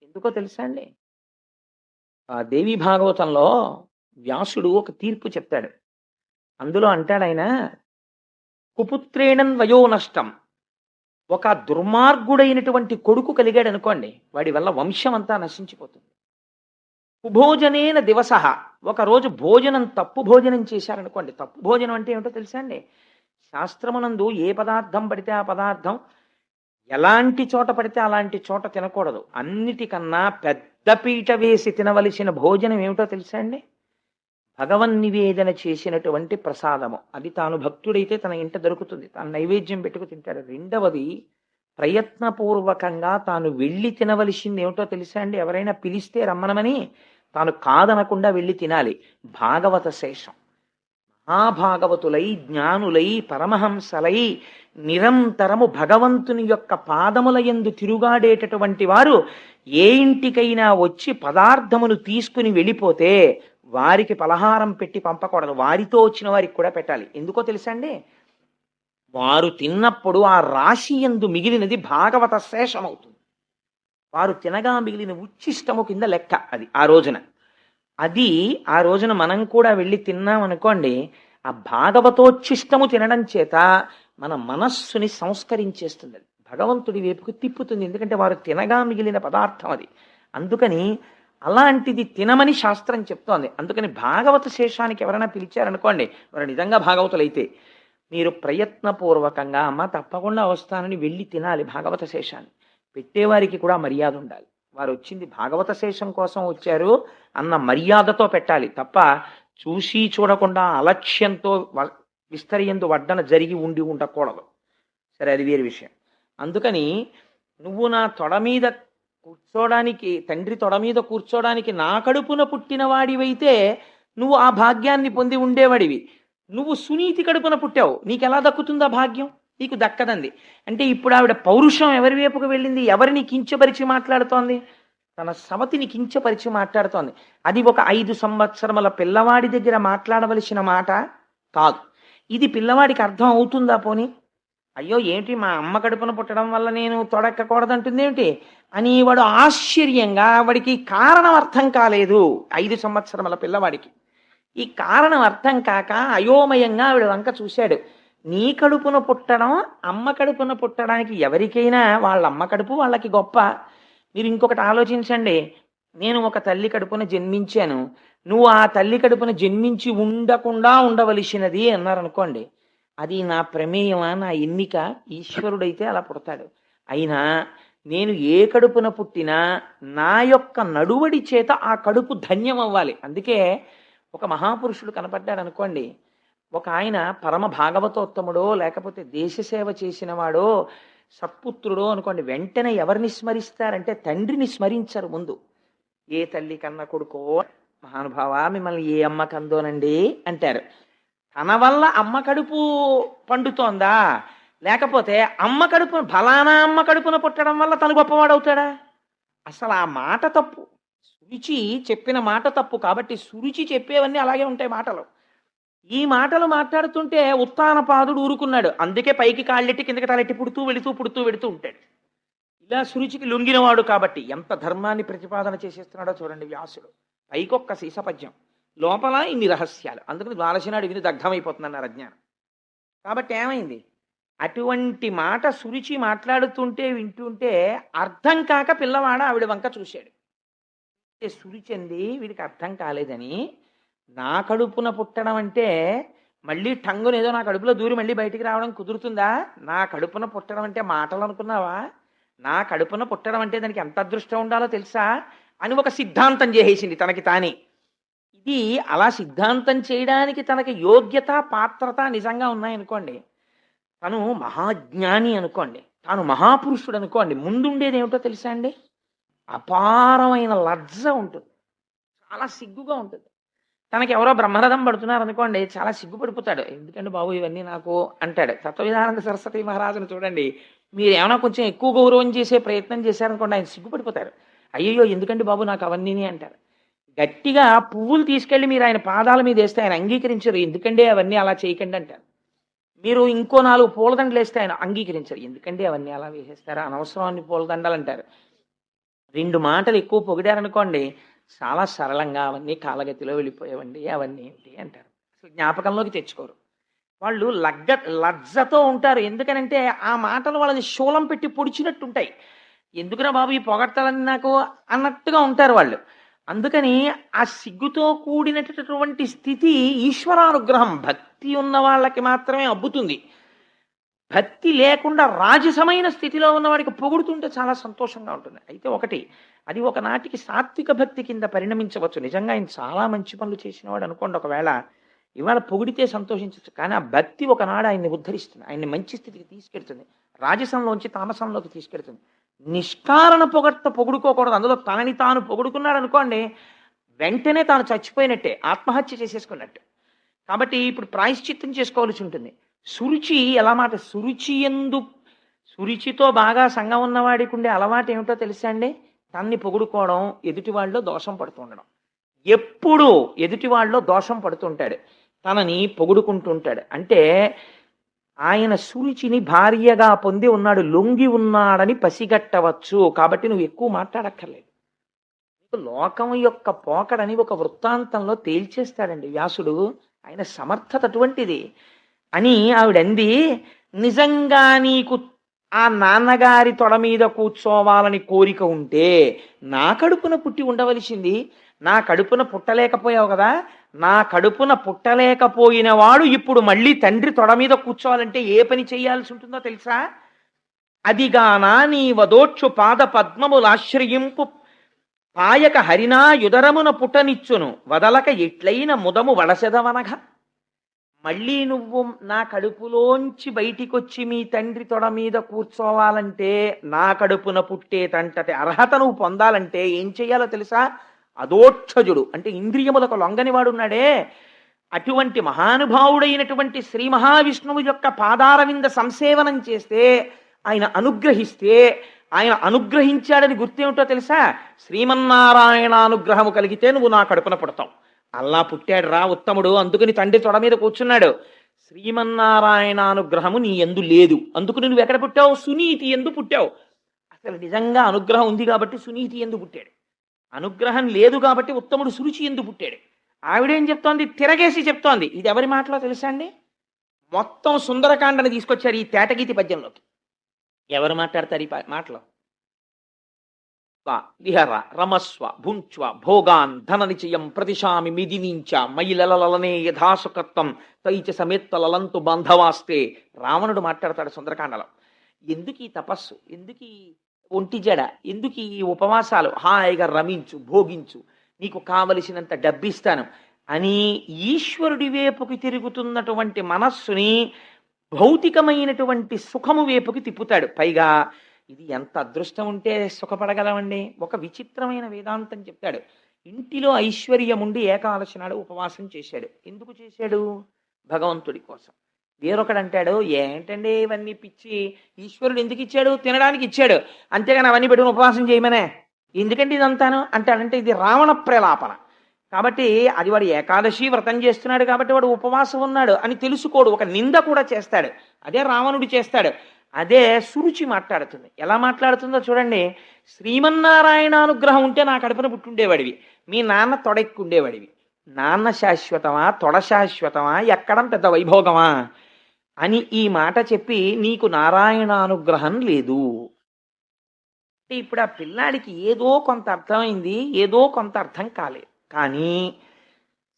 ఎందుకో తెలుసా అండి? ఆ దేవి భాగవతంలో వ్యాసుడు ఒక తీర్పు చెప్తాడు. అందులో అంటాడు ఆయన, కుపుత్రేణన్ వయో నష్టం. ఒక దుర్మార్గుడైనటువంటి కొడుకు కలిగాడు అనుకోండి, వాడి వల్ల వంశం అంతా నశించిపోతుంది. కుభోజనేన దివస. ఒకరోజు భోజనం తప్పు భోజనం చేశారనుకోండి. తప్పు భోజనం అంటే ఏమిటో తెలుసా అండి? శాస్త్రమునందు ఏ పదార్థం పడితే ఆ పదార్థం ఎలాంటి చోట పడితే అలాంటి చోట తినకూడదు. అన్నిటికన్నా పెద్ద పీట వేసి తినవలసిన భోజనం ఏమిటో తెలుసా అండి? భగవన్ నివేదన చేసినటువంటి ప్రసాదము. అది తాను భక్తుడైతే తన ఇంట దొరుకుతుంది, తాను నైవేద్యం పెట్టుకు తింటాడు. రెండవది, ప్రయత్నపూర్వకంగా తాను వెళ్ళి తినవలసింది ఏమిటో తెలుసా అండి? ఎవరైనా పిలిస్తే రమ్మనమని తాను కాదనకుండా వెళ్ళి తినాలి. భాగవత శేషం. మహాభాగవతులై జ్ఞానులై పరమహంసలై నిరంతరము భగవంతుని యొక్క పాదముల యందు తిరుగాడేటటువంటి వారు ఏ ఇంటికైనా వచ్చి పదార్థమును తీసుకుని వెళ్ళిపోతే వారికి పలహారం పెట్టి పంపకూడదు. వారితో వచ్చిన వారికి కూడా పెట్టాలి. ఎందుకో తెలుసా అండి? వారు తిన్నప్పుడు ఆ రాశి యందు మిగిలినది భాగవత శేషం అవుతుంది. వారు తినగా మిగిలిన ఉచ్చిష్టము కింద లెక్క అది ఆ రోజున. అది ఆ రోజున మనం కూడా వెళ్ళి తిన్నాం అనుకోండి, ఆ భాగవతోచ్చిష్టము తినడం చేత మన మనస్సుని సంస్కరించేస్తుంది. అది భగవంతుడి వైపుకు తిప్పుతుంది. ఎందుకంటే వారు తినగా మిగిలిన పదార్థం అది. అందుకని అలాంటిది తినమని శాస్త్రం చెప్తోంది. అందుకని భాగవత శేషానికి ఎవరైనా పిలిచారనుకోండి, వారు నిజంగా భాగవతులైతే మీరు ప్రయత్నపూర్వకంగా అమ్మ తప్పకుండా వస్తానని వెళ్ళి తినాలి భాగవత శేషాన్ని. పెట్టేవారికి కూడా మర్యాద ఉండాలి. వారు వచ్చింది భాగవత శేషం కోసం వచ్చారు అన్న మర్యాదతో పెట్టాలి తప్ప చూసి చూడకుండా అలక్ష్యంతో విస్తరియందు వడ్డన జరిగి ఉండి ఉండకూడదు. సరే, అది వేరే విషయం. అందుకని నువ్వు నా తొడ మీద కూర్చోడానికి, తండ్రి తొడ మీద కూర్చోడానికి నా కడుపున పుట్టిన వాడివైతే నువ్వు ఆ భాగ్యాన్ని పొంది ఉండేవాడివి. నువ్వు సునీతి కడుపున పుట్టావు, నీకెలా దక్కుతుందా భాగ్యం? నీకు దక్కదంది. అంటే ఇప్పుడు ఆవిడ పౌరుషం ఎవరి వైపుకు వెళ్ళింది? ఎవరిని కించపరిచి మాట్లాడుతోంది? తన సవతిని కించపరిచి మాట్లాడుతోంది. అది ఒక 5 సంవత్సరముల పిల్లవాడి దగ్గర మాట్లాడవలసిన మాట కాదు. ఇది పిల్లవాడికి అర్థం అవుతుందా పోని? అయ్యో ఏంటి మా అమ్మ కడుపున పుట్టడం వల్ల నేను తొడెక్కకూడదంటుంది ఏమిటి అని వాడు ఆశ్చర్యంగా, వాడికి కారణం అర్థం కాలేదు. 5 సంవత్సరముల పిల్లవాడికి ఈ కారణం అర్థం కాక అయోమయంగా ఆవిడ వంక చూశాడు. నీ కడుపున పుట్టడం, అమ్మ కడుపున పుట్టడానికి ఎవరికైనా వాళ్ళ అమ్మ కడుపు వాళ్ళకి గొప్ప. మీరు ఇంకొకటి ఆలోచించండి. నేను ఒక తల్లి కడుపున జన్మించాను, నువ్వు ఆ తల్లి కడుపున జన్మించి ఉండకుండా ఉండవలసినది అన్నారనుకోండి, అది నా ప్రమేయమా, నా ఎన్నిక? ఈశ్వరుడైతే అలా పుడతాడు. అయినా నేను ఏ కడుపున పుట్టినా నా యొక్క నడువడి చేత ఆ కడుపు ధన్యం అవ్వాలి. అందుకే ఒక మహాపురుషుడు కనపడ్డాడు అనుకోండి, ఒక ఆయన పరమ భాగవతోత్తముడో లేకపోతే దేశ సేవ చేసిన వాడో సత్పుత్రుడో అనుకోండి, వెంటనే ఎవరిని స్మరిస్తారంటే తండ్రిని స్మరించరు ముందు. ఏ తల్లి కన్న కొడుకో, మహానుభావ మిమ్మల్ని ఏ అమ్మ కందోనండి అంటారు. తన వల్ల అమ్మ కడుపు పండుతోందా, లేకపోతే అమ్మ కడుపు ఫలానా అమ్మ కడుపున పుట్టడం వల్ల తను గొప్పవాడవుతాడా? అసలు ఆ మాట తప్పు. సురుచి చెప్పిన మాట తప్పు. కాబట్టి సురుచి చెప్పేవన్నీ అలాగే ఉంటాయి మాటలు. ఈ మాటలు మాట్లాడుతుంటే ఉత్తానపాదుడు ఊరుకున్నాడు. అందుకే పైకి కాళ్ళెట్టి కిందకి తలెట్టి పుడుతూ వెడుతూ ఉంటాడు. ఇలా సురుచికి లొంగినవాడు కాబట్టి ఎంత ధర్మాన్ని ప్రతిపాదన చేసేస్తున్నాడో చూడండి వ్యాసుడు. పైకొక్క సీసపద్యం, లోపల ఇన్ని రహస్యాలు. అందుకని ద్వాదశనాడు విని దగ్ధమైపోతుందన్నారు అజ్ఞానం. కాబట్టి ఏమైంది? అటువంటి మాట సురుచి మాట్లాడుతుంటే వింటుంటే అర్థం కాక పిల్లవాడ ఆవిడ వంక చూశాడు. సురుచంది వీడికి అర్థం కాలేదని, నా కడుపున పుట్టడం అంటే మళ్ళీ టంగుని ఏదో నా కడుపులో దూరి మళ్ళీ బయటికి రావడం కుదురుతుందా? నా కడుపున పుట్టడం అంటే మాటలు అనుకున్నావా? నా కడుపున పుట్టడం అంటే దానికి ఎంత అదృష్టం ఉండాలో తెలుసా అని ఒక సిద్ధాంతం చేసేసింది తనకి తానే. ఇది అలా సిద్ధాంతం చేయడానికి తనకి యోగ్యత పాత్రత నిజంగా ఉన్నాయనుకోండి, తను మహాజ్ఞాని అనుకోండి, తాను మహాపురుషుడు అనుకోండి, ముందుండేది ఏమిటో తెలుసా అండి? అపారమైన లజ్జ ఉంటుంది, చాలా సిగ్గుగా ఉంటుంది. తనకి ఎవరో బ్రహ్మరథం పడుతున్నారు అనుకోండి, చాలా సిగ్గుపడిపోతాడు. ఎందుకంటే బాబు ఇవన్నీ నాకు అంటాడు. తత్వవిధానంద సరస్వతి మహారాజును చూడండి, మీరు ఏమైనా కొంచెం ఎక్కువ గౌరవం చేసే ప్రయత్నం చేశారనుకోండి, ఆయన సిగ్గుపడిపోతారు. అయ్యయ్యో ఎందుకంటే బాబు నాకు అవన్నీ అంటారు. గట్టిగా పువ్వులు తీసుకెళ్లి మీరు ఆయన పాదాల మీద వేస్తే ఆయన అంగీకరించరు. ఎందుకంటే అవన్నీ అలా చేయకండి అంటారు. మీరు ఇంకో 4 పూలదండలు వేస్తే ఆయన అంగీకరించరు. ఎందుకంటే అవన్నీ అలా వేసేస్తారు, అనవసరం అన్ని పూలదండలు అంటారు. 2 మాటలు ఎక్కువ పొగిడారనుకోండి, చాలా సరళంగా అవన్నీ కాలగతిలో వెళ్ళిపోయేవండి, అవన్నీ ఏంటి అంటారు. అసలు జ్ఞాపకంలోకి తెచ్చుకోరు. వాళ్ళు లజ్జతో ఉంటారు. ఎందుకనంటే ఆ మాటలు వాళ్ళని శూలం పెట్టి పొడిచినట్టు ఉంటాయి. ఎందుకురా బాబు ఈ పొగడ్తలన్నీ నాకు అన్నట్టుగా ఉంటారు వాళ్ళు. అందుకని ఆ సిగ్గుతో కూడినటువంటి స్థితి ఈశ్వరానుగ్రహం. భక్తి ఉన్న వాళ్ళకి మాత్రమే అబ్బుతుంది. భక్తి లేకుండా రాజసమైన స్థితిలో ఉన్నవాడికి పొగుడుతుంటే చాలా సంతోషంగా ఉంటుంది. అయితే ఒకటి, అది ఒకనాటికి సాత్విక భక్తి కింద పరిణమించవచ్చు. నిజంగా ఆయన చాలా మంచి పనులు చేసినవాడు అనుకోండి, ఒకవేళ ఇవాళ పొగిడితే సంతోషించవచ్చు. కానీ ఆ భక్తి ఒకనాడు ఆయన్ని ఉద్ధరిస్తుంది, ఆయన్ని మంచి స్థితికి తీసుకెళ్తుంది, రాజసంలోంచి తామసంలోకి తీసుకెళ్తుంది. నిష్కారణ పొగుడుకోకూడదు. అందులో తనని తాను పొగుడుకున్నాడు అనుకోండి, వెంటనే తాను చచ్చిపోయినట్టే, ఆత్మహత్య చేసేసుకున్నట్టు. కాబట్టి ఇప్పుడు ప్రాయశ్చిత్తం చేసుకోవాల్సి ఉంటుంది. సురుచి ఎలా మాట, సురుచితో బాగా సంగం ఉన్నవాడికి ఉండే అలవాటు ఏమిటో తెలుసా అండి? తన్ని పొగుడుకోవడం, ఎదుటి వాళ్ళలో దోషం పడుతుండడం. ఎప్పుడు ఎదుటి వాళ్ళలో దోషం పడుతుంటాడు, తనని పొగుడుకుంటుంటాడు. అంటే ఆయన సురుచిని భార్యగా పొంది ఉన్నాడు, లొంగి ఉన్నాడని పసిగట్టవచ్చు. కాబట్టి నువ్వు ఎక్కువ మాట్లాడక్కర్లేదు. లోకం యొక్క పోకడని ఒక వృత్తాంతంలో తేల్చేస్తాడండి వ్యాసుడు. ఆయన సమర్థత అటువంటిది అని ఆవిడంది. నిజంగా నీకు ఆ నాన్నగారి తొడ మీద కూర్చోవాలని కోరిక ఉంటే నా కడుపున పుట్టి ఉండవలసింది. నా కడుపున పుట్టలేకపోయావు కదా, నా కడుపున పుట్టలేకపోయిన వాడు ఇప్పుడు మళ్ళీ తండ్రి తొడ మీద కూర్చోవాలంటే ఏ పని చేయాల్సి ఉంటుందో తెలుసా? అదిగానా నీ వదోక్షు పాద పద్మములాశ్రయింపు పాయక హరినా యుదరమున పుట్టనిచ్చును వదలక ఎట్లయిన ముదము వడసెదవనగా. మళ్ళీ నువ్వు నా కడుపులోంచి బయటికొచ్చి మీ తండ్రి తొడ మీద కూర్చోవాలంటే, నా కడుపున పుట్టేటంతటి అర్హత నువ్వు పొందాలంటే ఏం చెయ్యాలో తెలుసా? అదోక్షజుడు అంటే ఇంద్రియములకు లొంగని వాడున్నాడే, అటువంటి మహానుభావుడైనటువంటి శ్రీ మహావిష్ణువు యొక్క పాదారవింద సంసేవనం చేస్తే, ఆయన అనుగ్రహిస్తే, ఆయన అనుగ్రహించాడని గుర్తేమిటో తెలుసా? శ్రీమన్నారాయణ అనుగ్రహము కలిగితే నువ్వు నా కడుపున పుడతావు. అల్లా పుట్టాడు రా ఉత్తముడు, అందుకని తండ్రి తొడ మీద కూర్చున్నాడు. శ్రీమన్నారాయణ అనుగ్రహము నీ యందు లేదు, అందుకని నువ్వు ఎక్కడ పుట్టావు? సునీతి యందు పుట్టావు. అసలు నిజంగా అనుగ్రహం ఉంది కాబట్టి సునీతి యందు పుట్టాడు. అనుగ్రహం లేదు కాబట్టి ఉత్తముడు సురుచి యందు పుట్టాడు. ఆవిడేం చెప్తోంది? తిరగేసి చెప్తోంది. ఇది ఎవరి మాటలో తెలుసా అండి? మొత్తం సుందరకాండని తీసుకొచ్చారు ఈ తేటగీతి పద్యంలోకి. ఎవరు మాట్లాడతారు ఈ మాటలో? విహర రమస్వ భుంచ్వ భోగాన్ ధన నిచయం ప్రతిశామి మిదినించ మైలలలనే యథాసుకత్వం తైచ సమేత్తలంతు బాంధవాస్తే. రావణుడు మాట్లాడతాడు సుందరకాండలో. ఎందుకు ఈ తపస్సు, ఎందుకు ఈ ఒంటి జడ, ఎందుకు ఈ ఉపవాసాలు? హాయిగా రమించు, భోగించు, నీకు కావలసినంత డబ్బిస్తాను అని ఈశ్వరుడి వైపుకి తిరుగుతున్నటువంటి మనస్సుని భౌతికమైనటువంటి సుఖము వైపుకి తిప్పుతాడు. పైగా ఇది ఎంత అదృష్టం ఉంటే సుఖపడగలమండి. ఒక విచిత్రమైన వేదాంతం చెప్తాడు. ఇంటిలో ఐశ్వర్యం ఉండి ఏకాదశి నాడు ఉపవాసం చేశాడు. ఎందుకు చేశాడు? భగవంతుడి కోసం. వేరొకడు అంటాడు, ఏంటండి ఇవన్నీ పిచ్చి, ఈశ్వరుడు ఎందుకు ఇచ్చాడు? తినడానికి ఇచ్చాడు, అంతేగాని అవన్నీ పెట్టుకుని ఉపవాసం చేయమనే, ఎందుకంటే ఇదంతాను అంటాడంటే ఇది రావణ ప్రలాపన. కాబట్టి అది వాడు ఏకాదశి వ్రతం చేస్తున్నాడు కాబట్టి వాడు ఉపవాసం ఉన్నాడు అని తెలుసుకోడు, ఒక నింద కూడా చేస్తాడు. అదే రావణుడు చేస్తాడు. అదే సురుచి మాట్లాడుతుంది. ఎలా మాట్లాడుతుందో చూడండి. శ్రీమన్నారాయణ అనుగ్రహం ఉంటే నా కడుపున పుట్టుండేవాడివి, మీ నాన్న తొడెక్కుండేవాడివి. నాన్న శాశ్వతమా, తొడ శాశ్వతమా, ఎక్కడం పెద్ద వైభోగమా అని ఈ మాట చెప్పి నీకు నారాయణానుగ్రహం లేదు అంటే ఇప్పుడు ఆ పిల్లాడికి ఏదో కొంత అర్థమైంది, ఏదో కొంత అర్థం కాలేదు. కానీ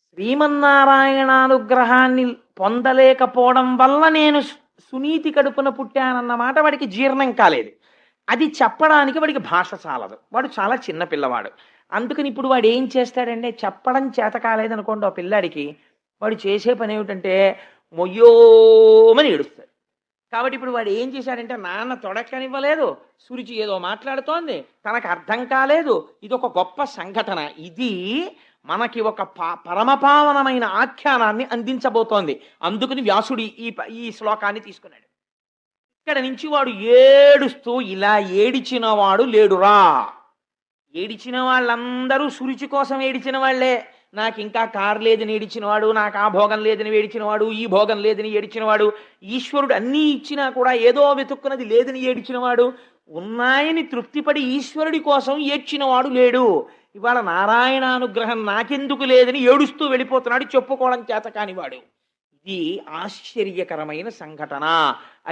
శ్రీమన్నారాయణానుగ్రహాన్ని పొందలేకపోవడం వల్ల నేను సునీతి కడుపున పుట్టానన్న మాట వాడికి జీర్ణం కాలేదు. అది చెప్పడానికి వాడికి భాష చాలదు. వాడు చాలా చిన్న పిల్లవాడు. అందుకని ఇప్పుడు వాడు ఏం చేస్తాడంటే, చెప్పడం చేత కాలేదనుకోండి ఆ పిల్లాడికి, వాడు చేసే పని ఏమిటంటే మొయ్యోమని ఏడుస్తాడు. కాబట్టి ఇప్పుడు వాడు ఏం చేశాడంటే, నాన్న తొడక్కనివ్వలేదు, సురుచి ఏదో మాట్లాడుతోంది, తనకు అర్థం కాలేదు, ఇది ఒక గొప్ప సంఘటన, ఇది మనకి ఒక పరమపావనమైన ఆఖ్యానాన్ని అందించబోతోంది. అందుకని వ్యాసుడి ఈ శ్లోకాన్ని తీసుకున్నాడు. ఇక్కడ నుంచి వాడు ఏడుస్తూ, ఇలా ఏడిచిన వాడు లేడురా. ఏడిచిన వాళ్ళందరూ సురుచి కోసం ఏడిచిన వాళ్లే. నాకు ఇంకా కారు లేదని ఏడిచినవాడు, నాకు ఆ భోగం లేదని ఏడిచినవాడు, ఈ భోగం లేదని ఏడిచినవాడు, ఈశ్వరుడు అన్నీ ఇచ్చినా కూడా ఏదో వెతుక్కున్నది లేదని ఏడిచినవాడు, ఉన్నాయని తృప్తిపడి ఈశ్వరుడి కోసం ఏడ్చినవాడు లేడు. ఇవాళ నారాయణానుగ్రహం నాకెందుకు లేదని ఏడుస్తూ వెళ్ళిపోతున్నాడు, చెప్పుకోవడం చేత కానివాడు. ఇది ఆశ్చర్యకరమైన సంఘటన.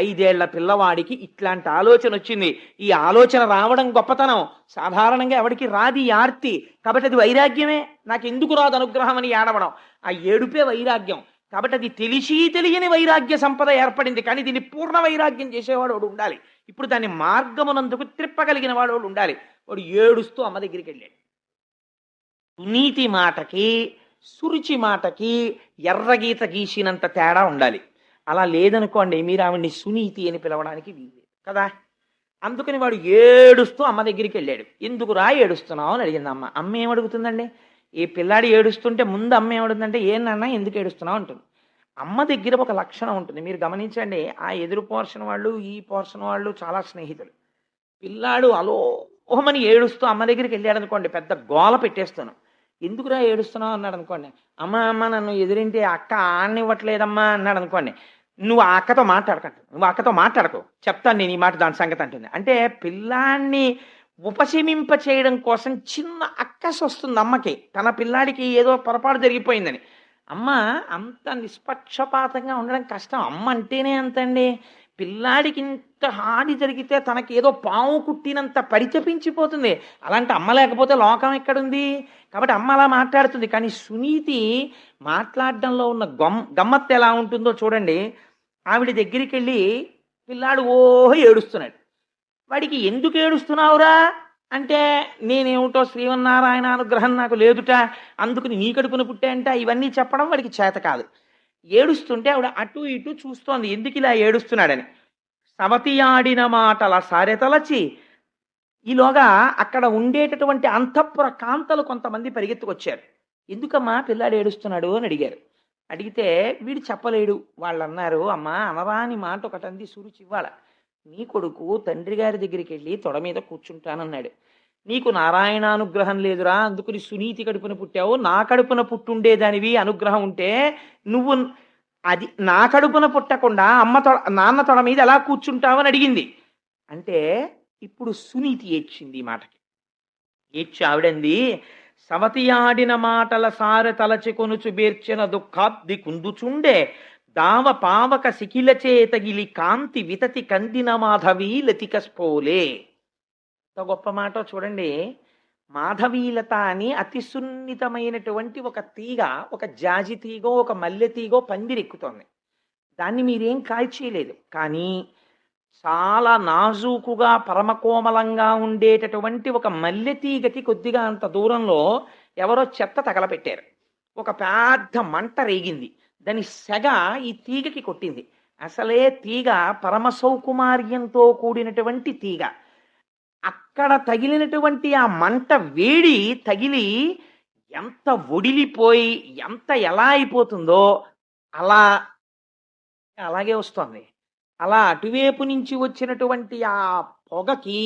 5 ఏళ్ల పిల్లవాడికి ఇట్లాంటి ఆలోచన వచ్చింది. ఈ ఆలోచన రావడం గొప్పతనం. సాధారణంగా ఎవరికి రాది ఆర్తి. కాబట్టి అది వైరాగ్యమే. నాకు ఎందుకు రాదు అనుగ్రహం అని ఏడవడం, ఆ ఏడుపే వైరాగ్యం. కాబట్టి అది తెలిసి తెలియని వైరాగ్య సంపద ఏర్పడింది. కానీ దీన్ని పూర్ణ వైరాగ్యం చేసేవాడు వాడు ఉండాలి. ఇప్పుడు దాన్ని మార్గమునందుకు త్రిప్పగలిగిన వాడు ఉండాలి. వాడు ఏడుస్తూ అమ్మ దగ్గరికి వెళ్ళాడు. సునీతి మాటకి సురుచి మాటకి ఎర్రగీత గీసినంత తేడా ఉండాలి. అలా లేదనుకోండి, మీరు ఆవిడ్ని సునీతి అని పిలవడానికి వీలు కదా. అందుకని వాడు ఏడుస్తూ అమ్మ దగ్గరికి వెళ్ళాడు. ఎందుకురా ఏడుస్తున్నావు అని అడిగింది అమ్మ. అమ్మ ఏమడుగుతుందండి? ఈ పిల్లాడి ఏడుస్తుంటే ముందు అమ్మ ఏమడుగుతుందంటే, ఏందన్నా ఎందుకు ఏడుస్తున్నావు అంటుంది. అమ్మ దగ్గర ఒక లక్షణం ఉంటుంది, మీరు గమనించండి. ఆ ఎదురు పోర్షన్ వాళ్ళు ఈ పోర్షన్ వాళ్ళు చాలా స్నేహితులు. పిల్లాడు అలోహమని ఏడుస్తూ అమ్మ దగ్గరికి వెళ్ళాడు అనుకోండి, పెద్ద గోల పెట్టేస్తాను. ఎందుకురా ఏడుస్తున్నావు అన్నాడు అనుకోండి, అమ్మ అమ్మ నన్ను ఎదురింటి అక్క ఆడనివ్వట్లేదమ్మా అన్నాడు అనుకోండి, నువ్వు ఆ అక్కతో మాట్లాడకండి, నువ్వు అక్కతో మాట్లాడకు, చెప్తాను నేను ఈ మాట దాని సంగతి అంటుంది. అంటే పిల్లాన్ని ఉపశమింప చేయడం కోసం చిన్న అక్కస వస్తుంది అమ్మకి, తన పిల్లాడికి ఏదో పొరపాటు జరిగిపోయిందని. అమ్మ అంత నిష్పక్షపాతంగా ఉండడం కష్టం. అమ్మ అంటేనే అంతండి. పిల్లాడికి ఇంత హాని జరిగితే తనకి ఏదో పాము కుట్టినంత పరితపించిపోతుంది. అలాంటి అమ్మ లేకపోతే లోకం ఎక్కడుంది? కాబట్టి అమ్మ అలా మాట్లాడుతుంది. కానీ సునీతి మాట్లాడడంలో ఉన్న గమ్మత్తు ఎలా ఉంటుందో చూడండి. ఆవిడ దగ్గరికి వెళ్ళి పిల్లాడు ఓహో ఏడుస్తున్నాడు. వాడికి ఎందుకు ఏడుస్తున్నావురా అంటే, నేనేమిటో శ్రీమన్నారాయణ అనుగ్రహం నాకు లేదుట, అందుకుని నీ కడుపున పుట్టాయంట, ఇవన్నీ చెప్పడం వాడికి చేత కాదు. ఏడుస్తుంటే ఆవిడ అటు ఇటు చూస్తోంది, ఎందుకు ఇలా ఏడుస్తున్నాడని. సవతి ఆడిన మాటల సారెతలచి, ఈలోగా అక్కడ ఉండేటటువంటి అంతఃపుర కాంతలు కొంతమంది పరిగెత్తుకొచ్చారు. ఎందుకమ్మా పిల్లాడు ఏడుస్తున్నాడు అని అడిగారు. అడిగితే వీడు చెప్పలేడు. వాళ్ళు అన్నారు, అమ్మా అనరాని మాట ఒకటంది సురుచి ఇవ్వాల. నీ కొడుకు తండ్రి గారి దగ్గరికి వెళ్ళి తొడ మీద కూర్చుంటానన్నాడు. నీకు నారాయణానుగ్రహం లేదురా, అందుకుని సునీతి కడుపున పుట్టావు, నా కడుపున పుట్టుండేదానివి అనుగ్రహం ఉంటే నువ్వు అది నా కడుపున పుట్టకుండా నాన్న తొడ మీద ఎలా కూర్చుంటావని అడిగింది. అంటే ఇప్పుడు సునీతి ఏడ్చింది ఈ మాటకి. ఏడ్చి ఆవిడంది, సవతి ఆడిన మాటల సారె తలచి కొనుచు బేర్చిన దుఃఖాబ్ది కుందుచుండే దావ పావక శిఖిల చేతగిలి కాంతి వితతి కందిన మాధవీ లతిక స్పోలే. ఎంత గొప్ప మాట చూడండి. మాధవీలత అని అతి సున్నితమైనటువంటి ఒక తీగ, ఒక జాజి తీగో ఒక మల్లె తీగో పందిరెక్కుతోంది. దాన్ని మీరేం కాల్చేయలేదు. కానీ చాలా నాజూకుగా పరమకోమలంగా ఉండేటటువంటి ఒక మల్లె తీగకి కొద్దిగా అంత దూరంలో ఎవరో చెత్త తగలపెట్టారు. ఒక పెద్ద మంట రేగింది. దాని సెగ ఈ తీగకి కొట్టింది. అసలే తీగ పరమ సౌకుమార్యంతో కూడినటువంటి తీగ. అక్కడ తగిలినటువంటి ఆ మంట వేడి తగిలి ఎంత ఒడిలిపోయి ఎంత ఎలా అయిపోతుందో అలా అలాగే వస్తోంది. అలా అటువైపు నుంచి వచ్చినటువంటి ఆ పొగకి,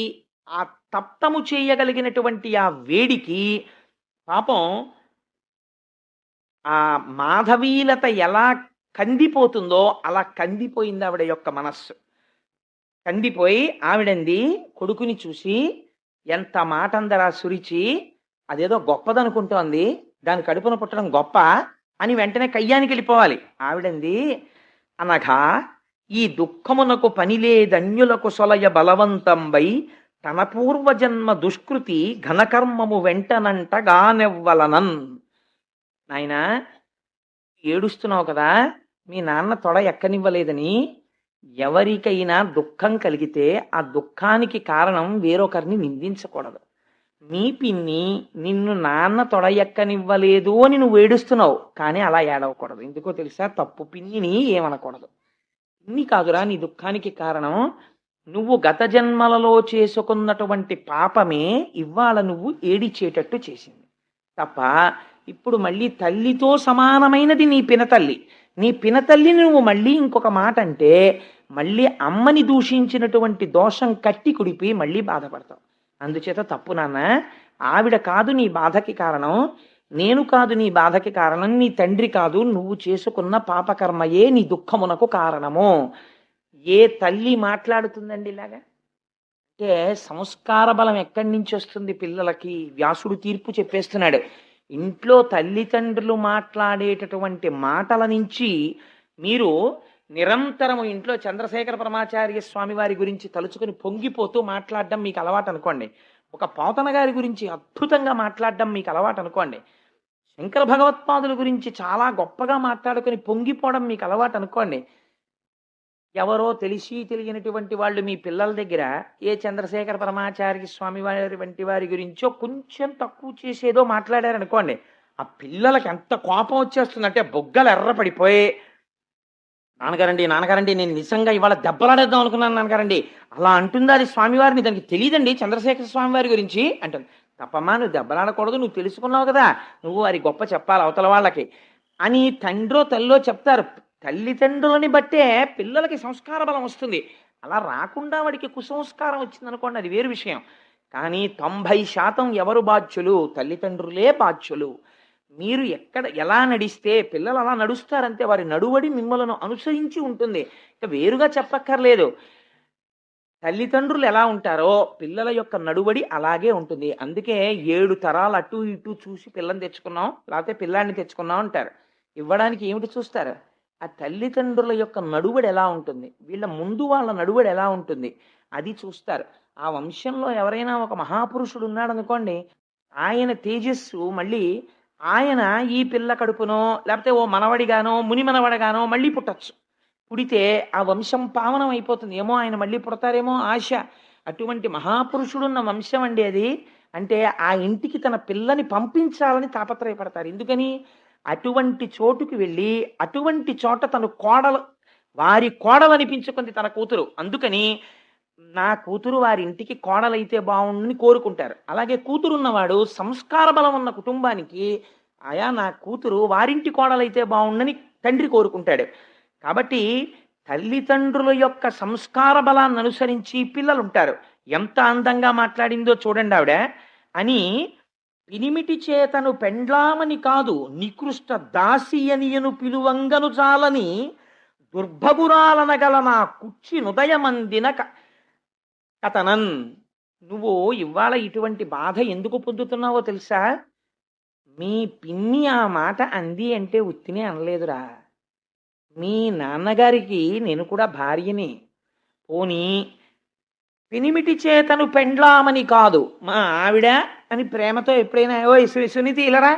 ఆ తప్తము చేయగలిగినటువంటి ఆ వేడికి పాపం ఆ మాధవీలత ఎలా కందిపోతుందో అలా కందిపోయింది ఆవిడ యొక్క మనస్సు. కందిపోయి ఆవిడంది కొడుకుని చూసి, ఎంత మాటందరా సురిచి, అదేదో గొప్పదనుకుంటోంది, దాని కడుపున పుట్టడం గొప్ప అని వెంటనే కయ్యానికి వెళ్ళిపోవాలి. ఆవిడంది, అనగా ఈ దుఃఖమునకు పనిలేదన్యులకు సొలయ బలవంతంబై తన పూర్వజన్మ దుష్కృతి ఘనకర్మము వెంటనంటగానెవ్వలనన్. నాయనా, ఏడుస్తున్నావు కదా, మీ నాన్న తొడ ఎక్కనివ్వలేదని. ఎవరికైనా దుఃఖం కలిగితే ఆ దుఃఖానికి కారణం వేరొకరిని నిందించకూడదు. మీ పిన్ని నిన్ను నాన్న తొడ ఎక్కనివ్వలేదు అని నువ్వు ఏడుస్తున్నావు, కానీ అలా ఏడవకూడదు. ఎందుకో తెలుసా? తప్పు పిన్నిని ఏమనకూడదు. పిన్ని కాదురా నీ దుఃఖానికి కారణం, నువ్వు గత జన్మలలో చేసుకున్నటువంటి పాపమే ఇవాళ నువ్వు ఏడిచేటట్టు చేసింది తప్ప, ఇప్పుడు మళ్ళీ తల్లితో సమానమైనది నీ పినతల్లి. నీ పినతల్లిని నువ్వు మళ్ళీ ఇంకొక మాట అంటే మళ్ళీ అమ్మని దూషించినటువంటి దోషం కట్టి కుడిపి మళ్ళీ బాధపడతావు. అందుచేత తప్పు నాన్న, ఆవిడ కాదు నీ బాధకి కారణం, నేను కాదు నీ బాధకి కారణం, నీ తండ్రి కాదు, నువ్వు చేసుకున్న పాపకర్మయే నీ దుఃఖమునకు కారణము. ఏ తల్లి మాట్లాడుతుందండి ఇలాగా? అంటే సంస్కార బలం ఎక్కడి నుంచి వస్తుంది పిల్లలకి? వ్యాసుడు తీర్పు చెప్పేస్తున్నాడు. ఇంట్లో తల్లిదండ్రులు మాట్లాడేటటువంటి మాటల నుంచి మీరు నిరంతరము ఇంట్లో చంద్రశేఖర పరమాచార్య స్వామి వారి గురించి తలుచుకుని పొంగిపోతూ మాట్లాడడం మీకు అలవాటు అనుకోండి. ఒక పోతన గారి గురించి అద్భుతంగా మాట్లాడడం మీకు అలవాటు అనుకోండి. శంకర భగవత్పాదుల గురించి చాలా గొప్పగా మాట్లాడుకుని పొంగిపోవడం మీకు అలవాటు అనుకోండి. ఎవరో తెలిసి తెలియనటువంటి వాళ్ళు మీ పిల్లల దగ్గర ఏ చంద్రశేఖర పరమాచార్య స్వామి వారి వంటి వారి గురించో కొంచెం తక్కువ చేసేదో మాట్లాడారనుకోండి, ఆ పిల్లలకి ఎంత కోపం వచ్చేస్తుందంటే బొగ్గలు ఎర్రపడిపోయి, నాన్నగారండి నాన్నగారండి నేను నిజంగా ఇవాళ దెబ్బలాడేద్దాం అనుకున్నాను నాన్నగారండి, అలా అంటుంది అది స్వామివారిని, దానికి తెలియదండి చంద్రశేఖర స్వామి వారి గురించి అంటుంది. తప్పమ్మా, నువ్వు దెబ్బలాడకూడదు, నువ్వు తెలుసుకున్నావు కదా, నువ్వు వారి గొప్ప చెప్పాలి అవతల వాళ్ళకి అని తండ్రో తల్లో చెప్తారు. తల్లిదండ్రులని బట్టే పిల్లలకి సంస్కార బలం వస్తుంది. అలా రాకుండా వాడికి కుసంస్కారం వచ్చింది అనుకోండి, అది వేరు విషయం. కానీ 90% ఎవరు బాధ్యులు? తల్లిదండ్రులే బాధ్యులు. మీరు ఎక్కడ ఎలా నడిస్తే పిల్లలు అలా నడుస్తారంతే. వారి నడువడి మిమ్మల్ని అనుసరించి ఉంటుంది. ఇక వేరుగా చెప్పక్కర్లేదు. తల్లిదండ్రులు ఎలా ఉంటారో పిల్లల యొక్క నడువడి అలాగే ఉంటుంది. అందుకే 7 తరాలు అటు ఇటు చూసి పిల్లని తెచ్చుకున్నాం, లేకపోతే పిల్లాన్ని తెచ్చుకున్నాం అంటారు. ఇవ్వడానికి ఏమిటి చూస్తారు? ఆ తల్లిదండ్రుల యొక్క నడువడి ఎలా ఉంటుంది, వీళ్ళ ముందు వాళ్ళ నడువడి ఎలా ఉంటుంది, అది చూస్తారు. ఆ వంశంలో ఎవరైనా ఒక మహాపురుషుడు ఉన్నాడు అనుకోండి, ఆయన తేజస్సు మళ్ళీ ఆయన ఈ పిల్ల కడుపునో లేకపోతే ఓ మనవడిగానో ముని మనవడిగానో మళ్ళీ పుట్టచ్చు. పుడితే ఆ వంశం పావనం అయిపోతుంది. ఏమో ఆయన మళ్ళీ పుడతారేమో ఆశ. అటువంటి మహాపురుషుడున్న వంశం అండి అది. అంటే ఆ ఇంటికి తన పిల్లని పంపించాలని తాపత్రయపడతారు. ఎందుకని? అటువంటి చోటుకి వెళ్ళి అటువంటి చోట తను వారి కోడలు అనిపించుకుంది తన కూతురు. అందుకని నా కూతురు వారి ఇంటికి కోడలైతే బాగుండని కోరుకుంటారు. అలాగే కూతురున్నవాడు సంస్కార బలం ఉన్న కుటుంబానికి ఆయా నా కూతురు వారింటి కోడలైతే బాగుండని తండ్రి కోరుకుంటాడు. కాబట్టి తల్లిదండ్రుల యొక్క సంస్కార బలాన్ని అనుసరించి పిల్లలు ఉంటారు. ఎంత అందంగా మాట్లాడిందో చూడండి ఆవిడ. అని పినిమిటి చేతను పెండ్లామని కాదు నికృష్ట దాసి అనియను పిలువంగను చాలని దుర్భగురాలనగల నా కుచ్చి నుదయమందిన కథనన్. నువ్వు ఇవాళ ఇటువంటి బాధ ఎందుకు పొందుతున్నావో తెలుసా? మీ పిన్ని ఆ మాట అంది అంటే ఉత్తినే అనలేదురా. మీ నాన్నగారికి నేను కూడా భార్యని. పోనీ పినిమిటి చేతను పెండ్లామని కాదు, మా ఆవిడ అని ప్రేమతో ఎప్పుడైనా ఓ సునీతి ఇలరా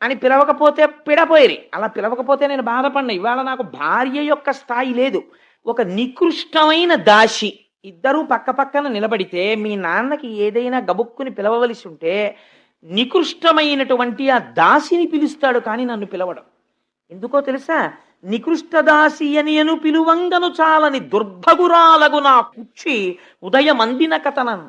అని పిలవకపోతే పిడపోయిరి. అలా పిలవకపోతే నేను బాధపడినా. ఇవాళ నాకు భార్య యొక్క స్థాయి లేదు, ఒక నికృష్టమైన దాసి. ఇద్దరూ పక్క పక్కన నిలబడితే మీ నాన్నకి ఏదైనా గబుక్కుని పిలవవలసి ఉంటే నికృష్టమైనటువంటి ఆ దాసిని పిలుస్తాడు కానీ నన్ను పిలవడం. ఎందుకో తెలుసా? నికృష్ట దాసి అని పిలువంగను చాలని దుర్భగురాలగు నా కుక్షి ఉదయమందిన కథనన్.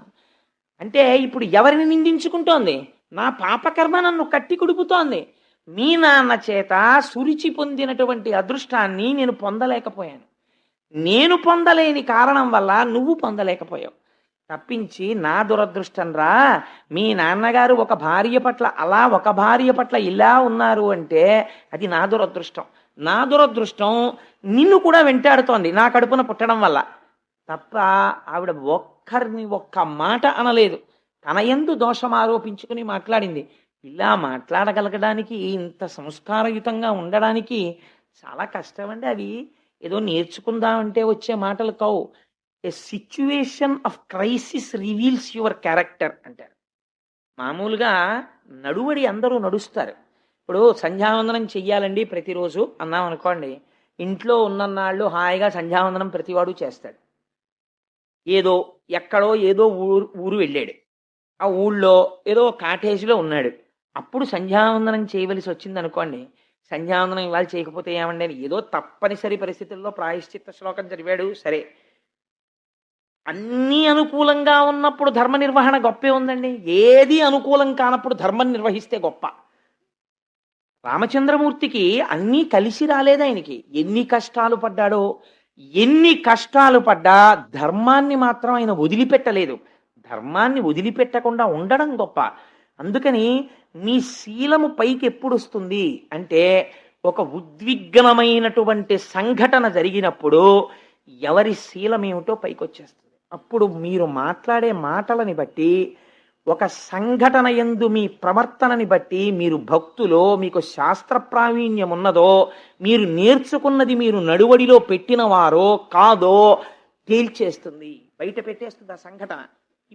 అంటే ఇప్పుడు ఎవరిని నిందించుకుంటోంది? నా పాపకర్మ నన్ను కట్టి కుడుపుతోంది. మీ నాన్న చేత సురిచి పొందినటువంటి అదృష్టాన్ని నేను పొందలేకపోయాను. నేను పొందలేని కారణం వల్ల నువ్వు పొందలేకపోయావు. తప్పించి నా దురదృష్టం రా. మీ నాన్నగారు ఒక భార్య పట్ల అలా, ఒక భార్య పట్ల ఇలా ఉన్నారు అంటే అది నా దురదృష్టం. నా దురదృష్టం నిన్ను కూడా వెంటాడుతోంది నా కడుపున పుట్టడం వల్ల. తప్ప ఆవిడ ఒక్కరిని ఒక్క మాట అనలేదు. తన యందు దోషం ఆరోపించుకుని మాట్లాడింది. ఇలా మాట్లాడగలగడానికి, ఇంత సంస్కారయుతంగా ఉండడానికి చాలా కష్టం అండి. అవి ఏదో నేర్చుకుందామంటే వచ్చే మాటలు కావు. A situation of crisis reveals your character అంటారు. మామూలుగా నడువడి అందరూ నడుస్తారు. ఇప్పుడు సంధ్యావందనం చెయ్యాలండి ప్రతిరోజు అన్నాం అనుకోండి, ఇంట్లో ఉన్నన్నాళ్ళు హాయిగా సంధ్యావందనం ప్రతివాడు చేస్తాడు. ఏదో ఎక్కడో ఏదో ఊరు వెళ్ళాడు, ఆ ఊళ్ళో ఏదో కాటేజీలో ఉన్నాడు. అప్పుడు సంధ్యావందనం చేయవలసి వచ్చింది అనుకోండి, సంధ్యావందనం ఇవాళ చేయకపోతే ఏమండి అని ఏదో తప్పనిసరి పరిస్థితుల్లో ప్రాయశ్చిత్త శ్లోకం చదివాడు, సరే. అన్నీ అనుకూలంగా ఉన్నప్పుడు ధర్మ నిర్వహణ గొప్పే ఉందండి. ఏది అనుకూలం కానప్పుడు ధర్మం నిర్వహిస్తే గొప్ప. రామచంద్రమూర్తికి అన్నీ కలిసి రాలేదు. ఆయనకి ఎన్ని కష్టాలు పడ్డాడో, ఎన్ని కష్టాలు పడ్డా ధర్మాన్ని మాత్రం ఆయన వదిలిపెట్టలేదు. ధర్మాన్ని వదిలిపెట్టకుండా ఉండడం గొప్ప. అందుకని నీ శీలము పైకి ఎప్పుడు వస్తుంది అంటే, ఒక ఉద్విగ్నమైనటువంటి సంఘటన జరిగినప్పుడు ఎవరి శీలం ఏమిటో పైకి వచ్చేస్తుంది. అప్పుడు మీరు మాట్లాడే మాటలని బట్టి, ఒక సంఘటన యందు మీ ప్రవర్తనని బట్టి, మీరు భక్తులో, మీకు శాస్త్ర ప్రావీణ్యం ఉన్నదో, మీరు నేర్చుకున్నది మీరు నడువడిలో పెట్టినవారో కాదో తేల్చేస్తుంది, బయట పెట్టేస్తుంది ఆ సంఘటన.